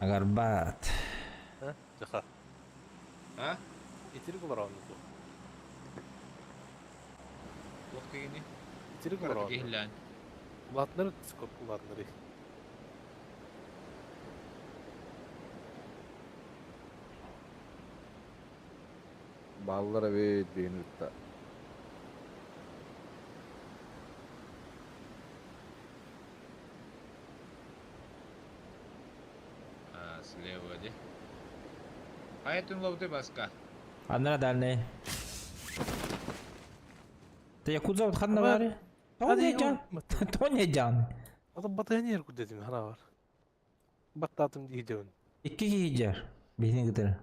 Agarbat. Ha? Caka. Ha? İtirik olur onun bu. Waktu ini. İtirik olur Karta onun. kehlan. Ulatları skor kullanları. Ballara ve denirte. Слева дeh. Ayatun laute baska. Анна дальний. Та Якудза от ханна Ama- var. O ne can? Hadi. O ne can? Adam bataya niye erkut dedim hana var. Battadım diyeceğim. İki giyicer. Birini gider.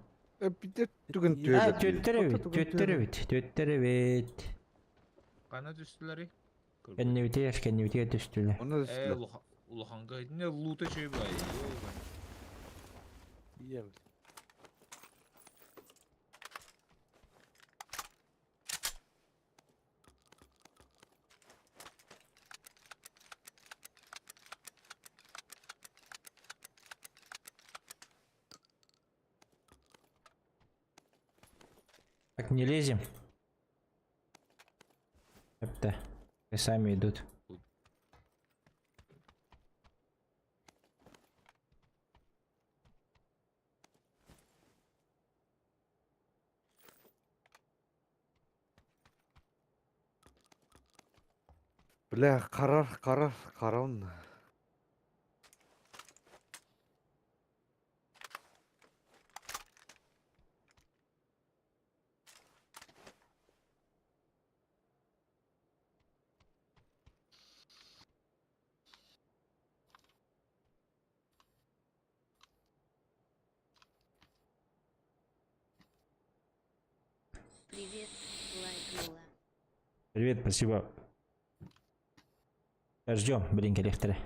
Bir de tügün Ha, tüyede. Ha töttürevit. Kanat üstüleri. Kendi viti düştüler. Onu da üstüne. Ulahanga ne loot'a şey bay. Yiyemez. Так, не лезем. Это. Сами идут. Bile karar. Привет, лайкнула. Привет, спасибо. Ждем, блин, коллекторы.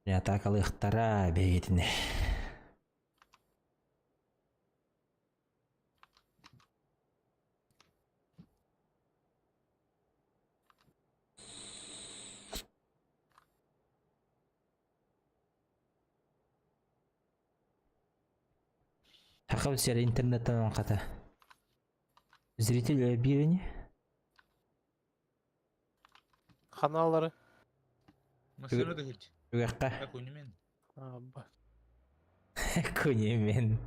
Я так лыхтара бейтіне. Такыл сері интернеттен қата. Зритель биrini. Kanalları. Masana da hiç. Үгәккә. Как унимен. Ha, bak. Күнемен.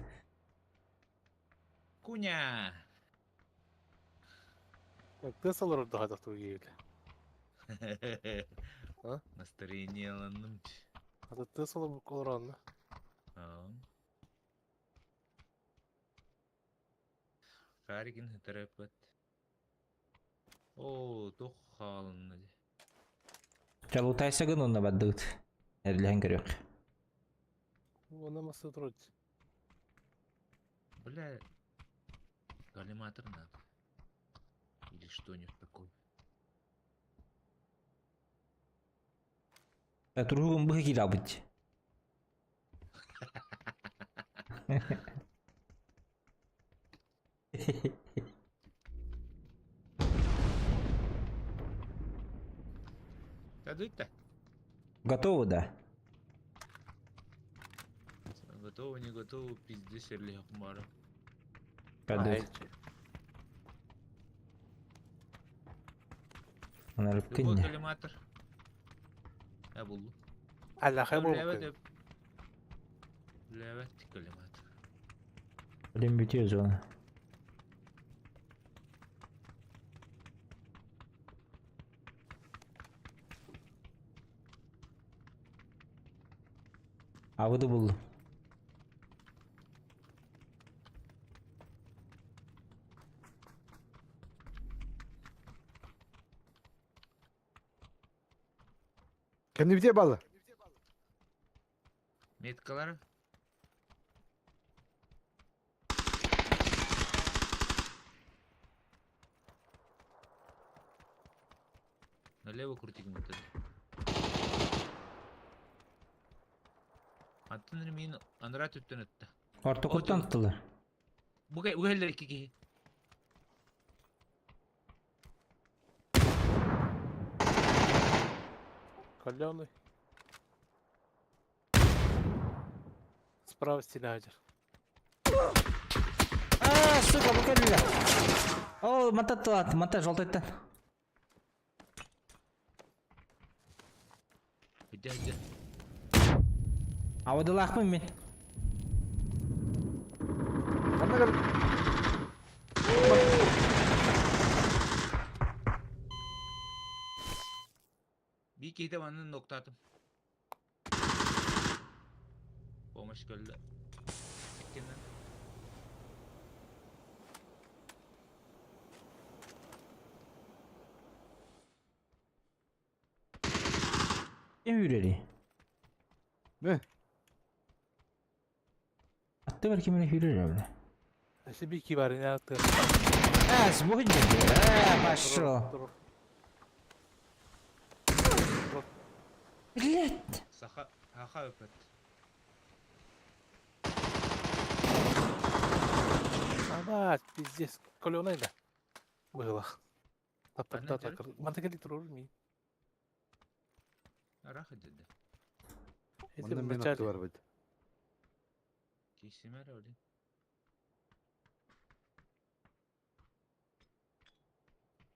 Куня. Kız olur orada hadi tuğ yiyelim. Ha? Настроение аланным. Hadi tığ olur olur onu. Харикин хитрепет. О, тох халынны. Чалутайса гын онна баддыгыт. Эрләһен көрөк. Ona masa durur. Бля. Коллиматор надо. Или что-нибудь такое. Тургун бу килә бит. Да дуй-то. Готово, да? Готово, не готово, пиздец, или хмара. Кадет. Айчи. Она Любой рыбкинне. коллиматор. Я буду. Аллахай Левет, болбук. левет коллиматор. Блин, битиyoruz onu. Avı buldum. Kendi bitiye bağlı. Меткалар. Налево крути гнуты. Аттın ремейін андыра түттен өтті. Orta kurttan tuttular. Bu eller iki kişi. Каленый. Справа стена один. Aaa suka bu keldiler. Oo mata жолтойтан. Hadi. Avıda laqmın men. Bana gel. Bir kişi de bana nokta atım. Bombaş geldi. Kendim. Kim yürüri? Ne? Attı var kimine yürüri öyle. Если бики var ne yaptı? Сбухнет. Пошел. Блядь. Haha öpet. Ана, пиздец. Каленый да. Было. Ана Так. Мантакали турурми. Rahat dedi. Эти Bunda men вначале. attı var bedi. Kesimer öyle.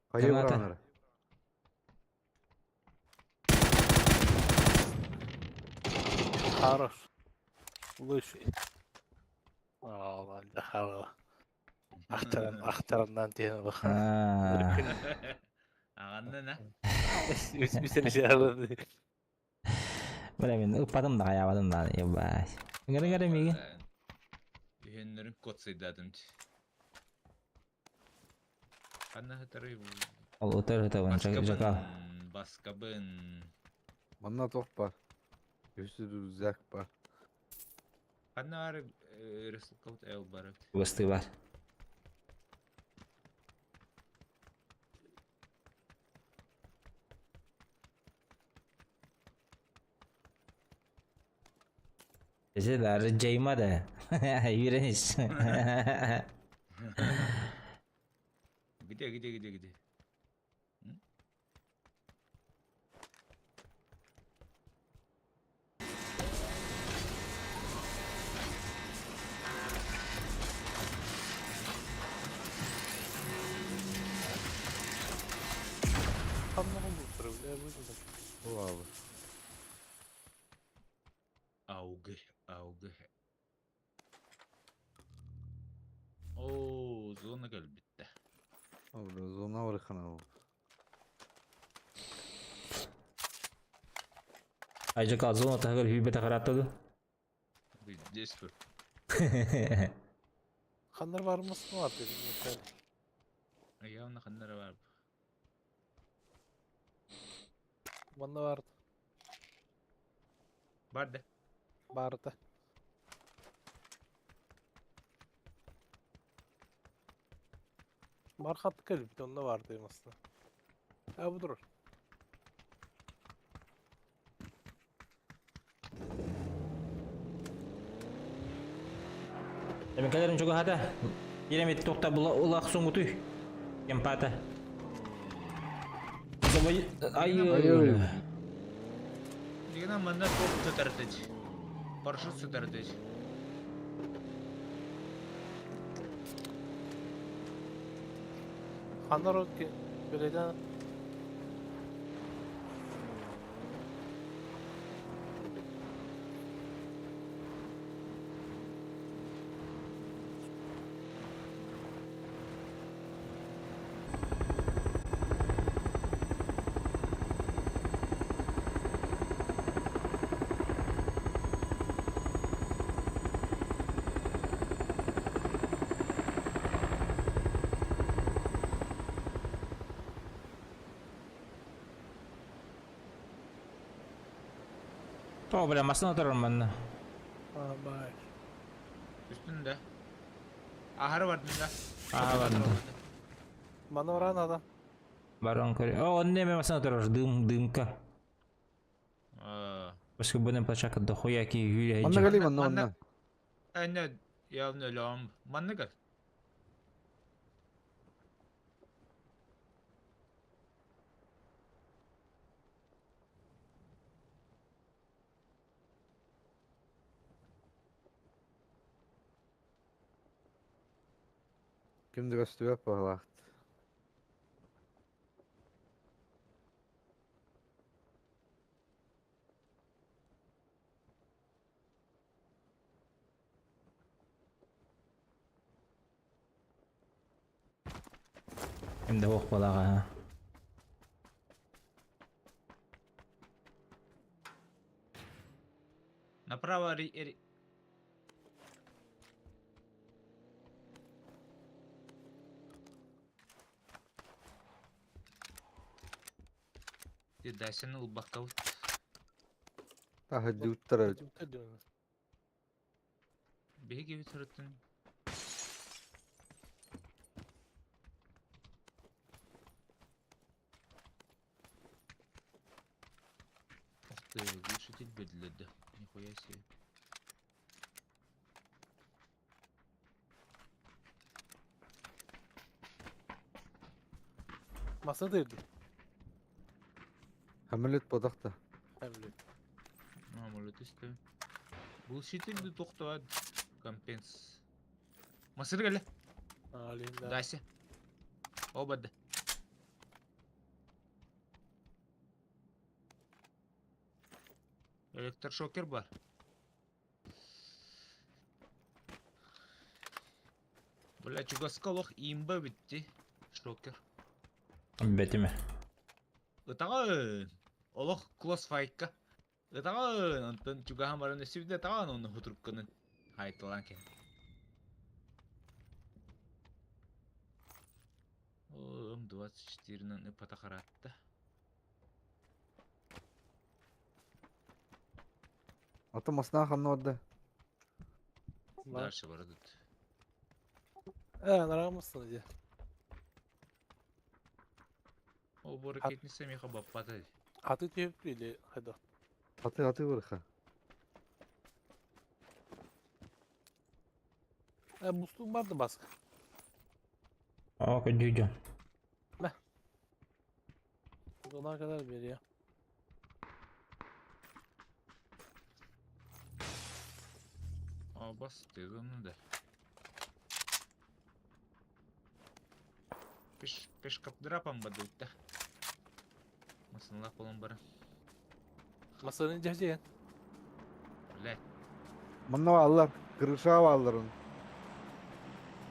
Hayır Tamam, var tamam. onlara. Хорош. Лучший. Vallahi hava. Aktarandan diye bak. Aa. Ağanlı ne? Bir sene şey aldı. Böyle ben ıpladım da ayavadım da. Yavaş. Gara migi. Ühenlerin kotsaydı adım. Anna hatarı Ol otur ben çakal. Baskabın. Bana top var. Göğsü zek var. Anna var Resulkavut ev barat. Bastı var. Mesela Ceyma da. Yürüyüş. Gidiyor. Anlamı bu sırrı. Ya bu O abi. Auge. Oo, zona gel bitti. Abi zona var kanal. Ayrıca kalsın o takır hübete karattadı. Bir desper. Kanlar varması mı var dedim mesela. Ayağımda kanları var. Bunda vardı. Vardı. Vardı. Markatlı kalp onda vardı aslında. Ha bu durur. Demek kalian juga ada. Yine mit tokta bula ulak sungguh tuh. Yang patah. Coba ayo. Дигна манда топ тутардыч. Парашют тутардыч. Ханар beleden Tuh boleh masuk turun mana? bay. Üstünde. Ahırı var dinde. Ah, bantu. Bana oran adam. Barang kali. Oh, ini memang masuk terus dum kah? Aa. Pas kemudian pas cakap dah khoya ki hüya Manna hijau. gali manna Manna. manna. Anne yavne lam. Manna gel. Kimdi gösteriyor pahalı. Hem de hoş bala ha. Направо Дайсен улбаккал. Daha diuttar. Bitti diyorlar. Беги gibi turutun. Ух ты, глушитель бедледі. Нихуя себе. Masa değildi. Hamilet bodakta. Evli. Мамулет істі. Глушителді тоқтауад. Компенс. Масыр келі. Halinde. Дайся. Обады. Электрошокер бар. Бля, чугаскалох имба битти. Шокер. Betime. Ытагын. Олох клоссфайтка. Ытагын. Онтон чугахан барын өсүбүдө таган оны хутрупканын. Хайтылан кен. М24 ипотахаратта. Ata masna xanna orada. Дальше бардыт. Нарамısın diye. О, борекетнисе меха баппаты. Hatı tepkili. Hadi. Atı vurxa. Musluğum vardı baskı. Oh, kejujuan. Dolar kadar veriyor. А, бас, ты да. Пеш капдрапам бадыта. Масынла колон бара. Masanın cahceğin. Блядь. Manna Allah kırışa varların.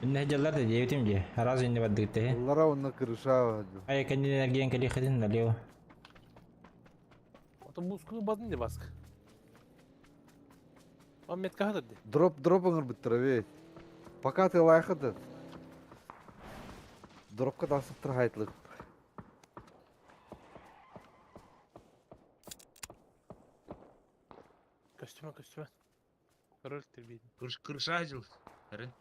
Ini jalan aja ya tim je. Harus ini buat dikte ya. Onlara onunla kırışa vardı. Ay kan ini lagi yang kali khadin nalio. Ata muskulu badın diye baskı. Ahmet kahır diye. Drop ыңыр bittire. Пока ты лайхады. Дропка тасып тұр хайтлық. Костюме. Роль тербiydi. Крыша ажил. Рен.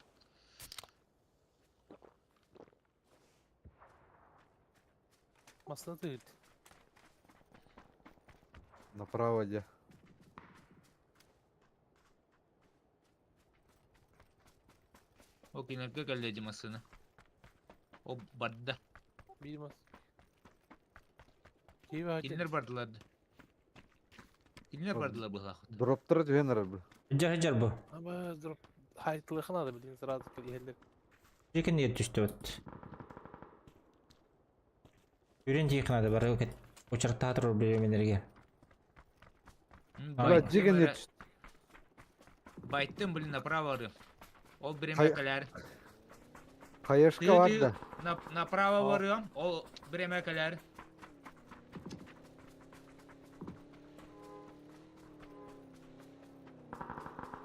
Masada değildi. Направо где. O kinarga geldi masını. O badda. Bilmez. Kim var? Kinler bardılardı. Kinler bardılar bu hakut. Drop'ları düğenler bu. Hıcar hıcar bu. Ama drop haytlı kanadı bildiğiniz razı yerler. Jekin diye düştü ot. Birinci yıkınadı bari yok et. Uçakta hatırlar bilemelerge. Ulan Jigen yetiş. Bayttım bilin направо varıyorum. O Hay- birime kalar. Kayışka var da. Направо varıyorum. O birime kalar.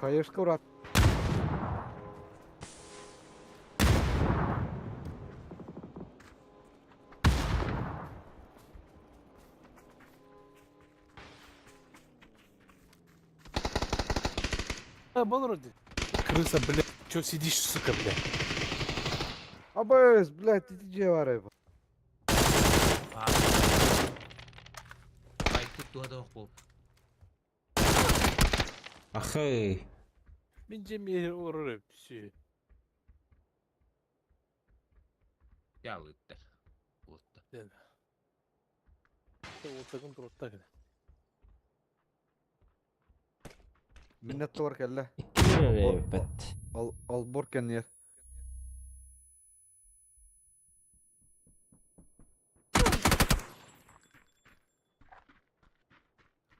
Kayışka uğrat. Болроди. Крыса, блядь, чё сидишь, сука, блядь? Абайız, блядь, idice var ev. Bayttı tuğada ok bol. Ahı. Ben cemiyeti uğrarım, şey. Ya ıttır. Utta. O takım turutta gel. Minnet var kelle. Evet. Al borken yer.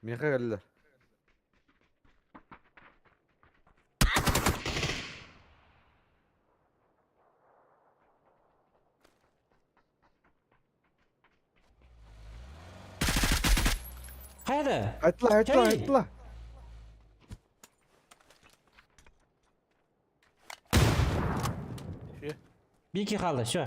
Miha geldiler. Haydi. Aytla. Hey! Şey. Bir iki kaldı şu.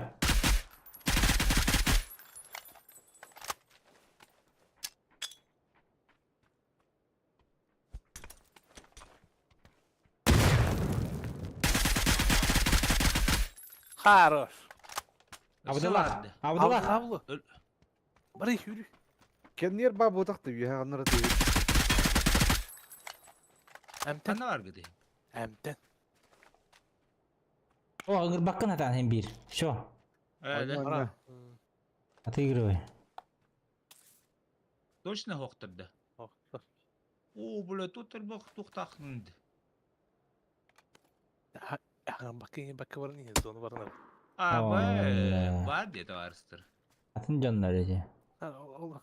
Хорош. Abdullah. Avlu, Abdullah. avlu. Bari yürü. Kendi yer babu taktı ya anlara değil. Emten. Ne var gidi? Emten. O ağır bakın hatan hem bir. Şu. Öyle. Aynen. Ara. Atı giriyor. Точно хоқтырды. О, бля, тут бак тухтахнынды. Bakın bakı var niye zonu var ne? Abi, Allah. var dedi varstır. Atın canlarıece. Allah.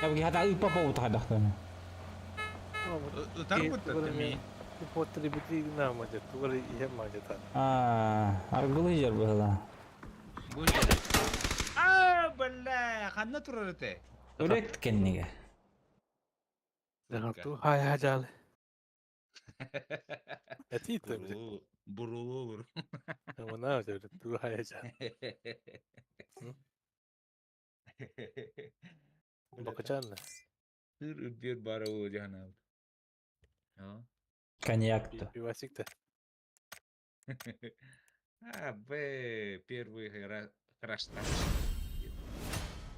Ya bagi hata ipa pa utak dah tu. Utar mı mi? Bu potri bitri nama aja. Tu var iya aja ta. Argul hijar bahasa. Bu dedi. Aa, bella, kanna turarete. Udah kenni ga. Jangan tu hay hajal. Eti tu. Buru. Mana aja tu hay hajal. Bakacağım ne? Bir bara o cana. Ha. Коньяк то. Bir vasik de. Первый краш-таш.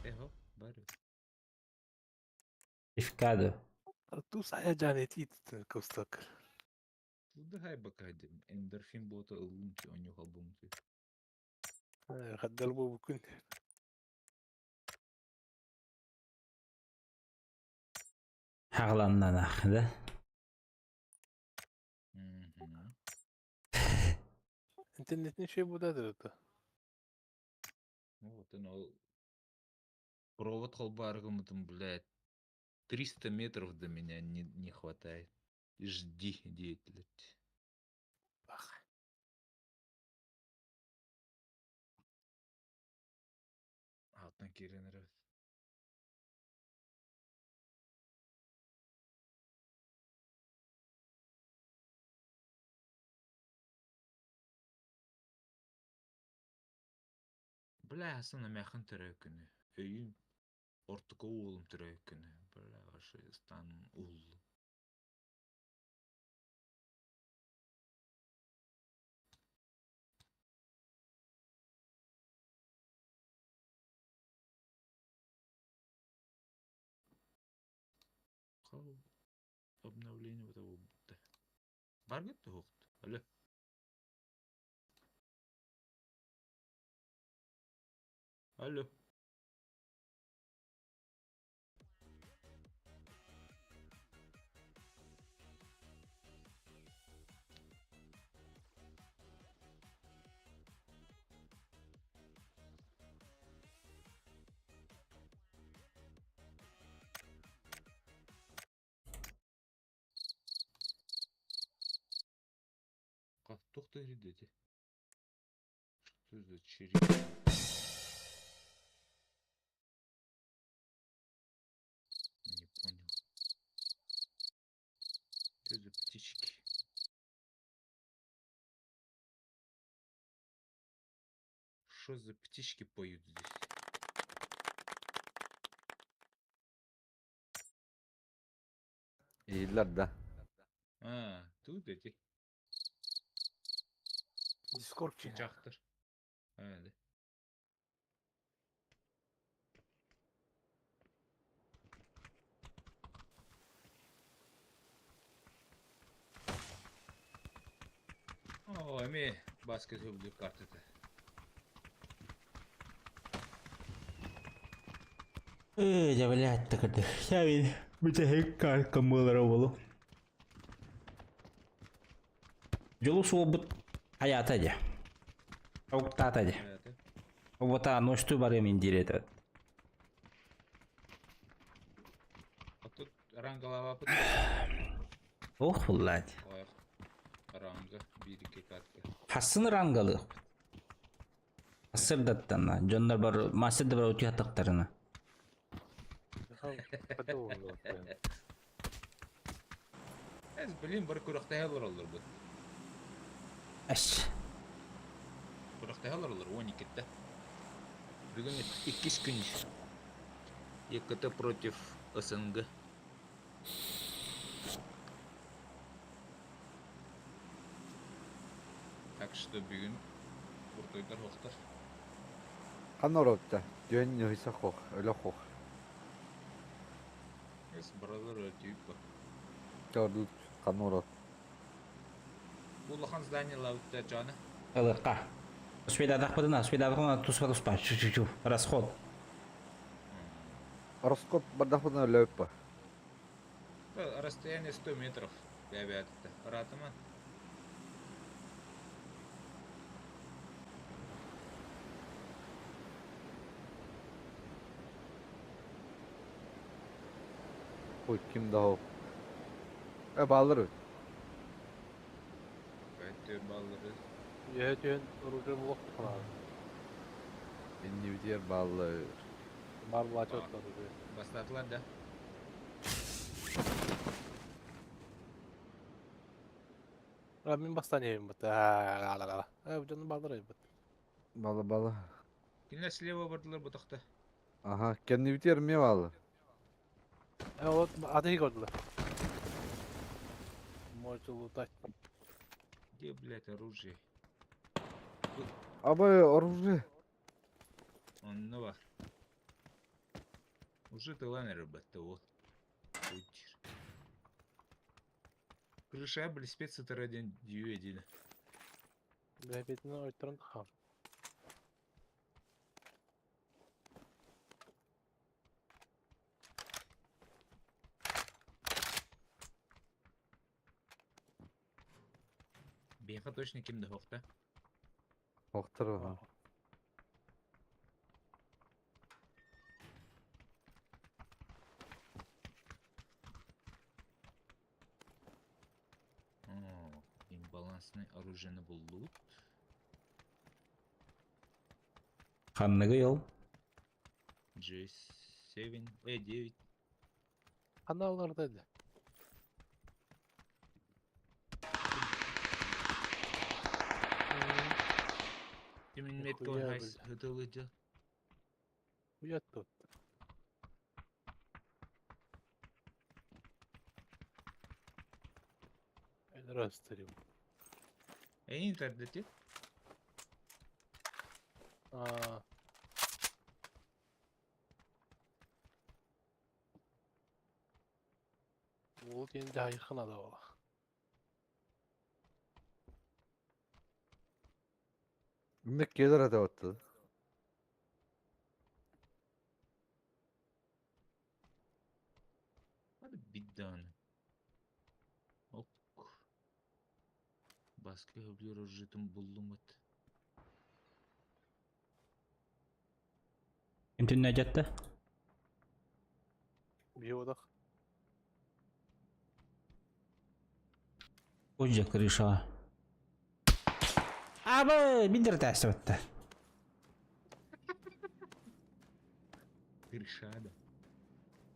Эго, бару. Ифкадо. Tu saya can eti tu kustak. Туда хай бакадим. Эндорфин бота ылынчы онюха бумчы. Haddal bu bugün. Haqlandan axda. İnternetin şey bu da. Вот оно. Провод холбаргумутом, блядь. 300 метров до меня не хватает. Жди деятельности. Alttan Kirin Бля, асына мяхын төрөкүнү. Өйүм. Ортуко уулум төрөкүнү. Бля, ошо стан уулу. Хау. Обновление вот того. Бар кетті хоқты. Алло. Алло. Тоқта деді. Что за череп? Не понял. Что за птички? Что за птички поют здесь? İyiler de. Тут эти Discord чи. чахтар. Да. О, эми баскет хөбдү картыты. Я, блядь, так это. Я ведь. Бітеги карка милировало. Жолу суы бұт. Аят әде. Ауқтат әде. Это. Вот ночтой бар емен дирет. А тут рангалава пыт. Ох, блядь. Ой, ранга, бирике катка. Хасын рангалы. Асырдаттан. Жондар бар. Мастерді бар өте атақтарына. Ez bileyim bir kurakta heller olur bu. Әш. Kurakta heller olur 12'de. Bugün 2 gün. ЕКТ против СНГ. Так что bugün Буртойдар хоқтар. Kanor öptü. Düğün nühise hok. Öyle hok. Ez buralar ötüyüp bak. Gördük. Kanor öptü. Улахан здание лаутта жаны. Ылыққа. Спидадақ бұдына. Спидадақ тұспа. Чу-чу-чу. Расход. Роскоп бардахпына öyle öpü. Расстояние 100 метров. Бәбәтті. Ратыма. Oy kim daha o? Bağlar öptü. Бәттер баллары. Yöğün orucum yok falan. Individual bağlar. Barbağa çok tadı. Бастатылар да. Min bastan yiyeyim bu. Bu canım bardır ayı bu. Bağla. Кине слева бардылар бұтақта. Aha. Kendi bitiyor mi bağlı? O ateşi gördüler. Morçulu taş. Где, блядь, оружие? Abi orужие. Он var. Уже тыланер бәтті ол. Өйтер. Крыша біл спецсатыраден дүйе дейді. Bebetini oytturun tıkam. Бейха точно кімді хоқта? Hoktur o. Имбалансный оружиені бұллуыт. Қанныгы ел. J7, E9. Kanallardaydı. Тимин метка Нихуя, ойхайс блядь. хытылыды. Uyat tut. Ben rastırayım. интернете? Aa. Bul yeni daha yakın ada ola. Ümmek gelir hadi attı. Hadi bir tane. Ok. Başka bir rejim buldum et. Kim Necat'ta? Bir odak. Koca kırışa. Abi bindir testi bitti. Kırşada.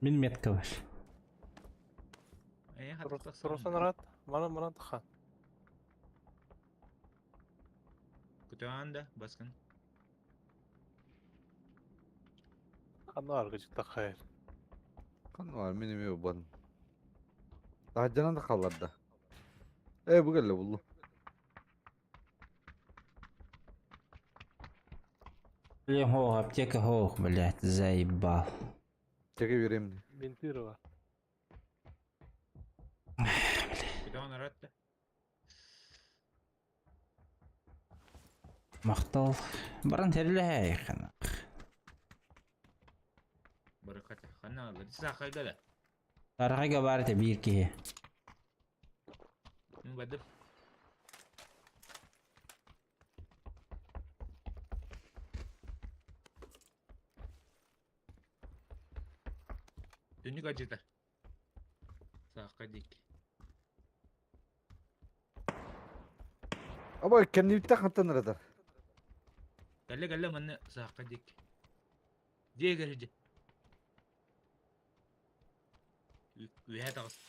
Min metka var. Hatta Turusan rahat. Bana tıkan. Kutuğunda baskın. Kanı var gıcıkta hayır. Kan var benim ev ban. Daha canan da kalırdı. Bu gelle buldum. Блин, ho, аптека ho, блядь, заебал. Çeke vereyim. Bintiri var. Kutuğuna rahat. Мақтал. Баран терелей қана. Barakat. Xana gadi sakay gada. Тарғайға бар те bir ке. Badab. Dünük acıdır. Sakay dik. Ama kendi bir tak hatta nerede? Galle manne sakay dik. Diye gerici. Üye tağız.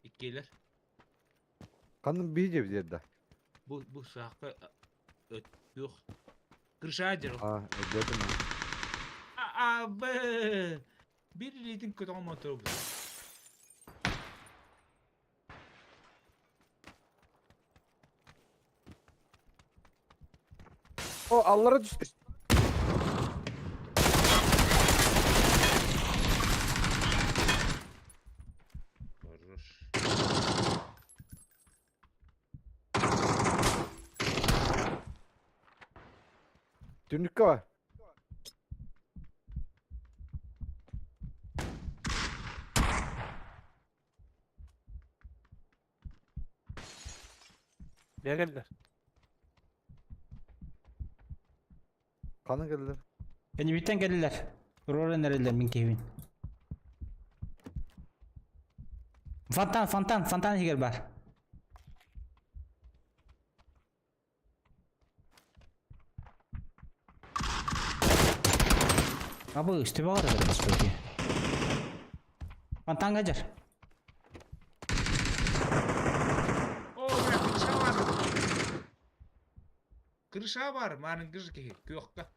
İkiler. Kanın bir cebi yerde. Bu sakay yok. Kırşadır o. Dedim. Abi. Bir ritin kötü motoru bu. O Allah'a düştü. Хорош. Dünlük var. Niye geldiler? Kanın geldiler. Beni bitten geldiler. Rora nereliler min kevin. Fantan higer var. Abi üstüme var da bas bölge. Fantan gacar. Oo, bırak kırşa var. Kırşa var. Marın kırşı ki. Yok da.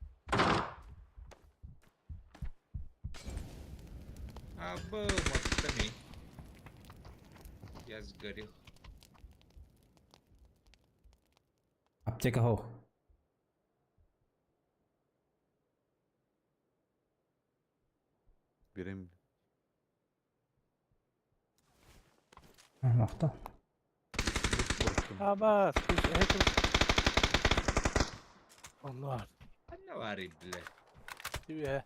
Abi matta ne? Yaz garip. Аптека ho. Vereyim. Maqtal. Bas. Allah. Ne var ibile? Diye.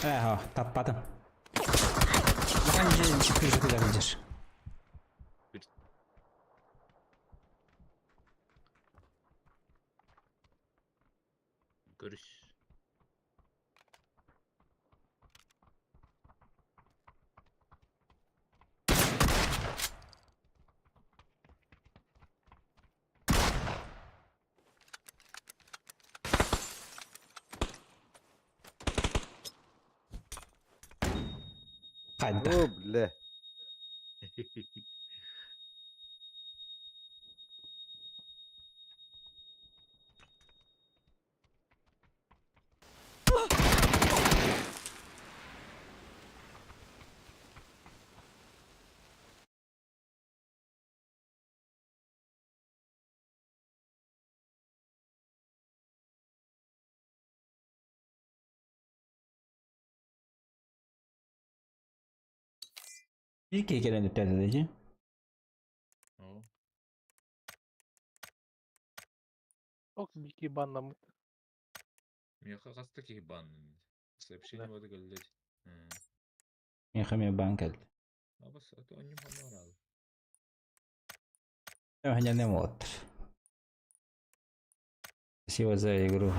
Ha, tappadım. Bence çıkıyor olabilir. Görüş. Qayda. Oble. Bir kere gelen ötesi. Oo. Ок, бики баннамыт. Меха кас таких бан. Сообщение вот глядеть. Ben kamera bank А бас а то они понравилось. Я не мод. Спасибо за игру.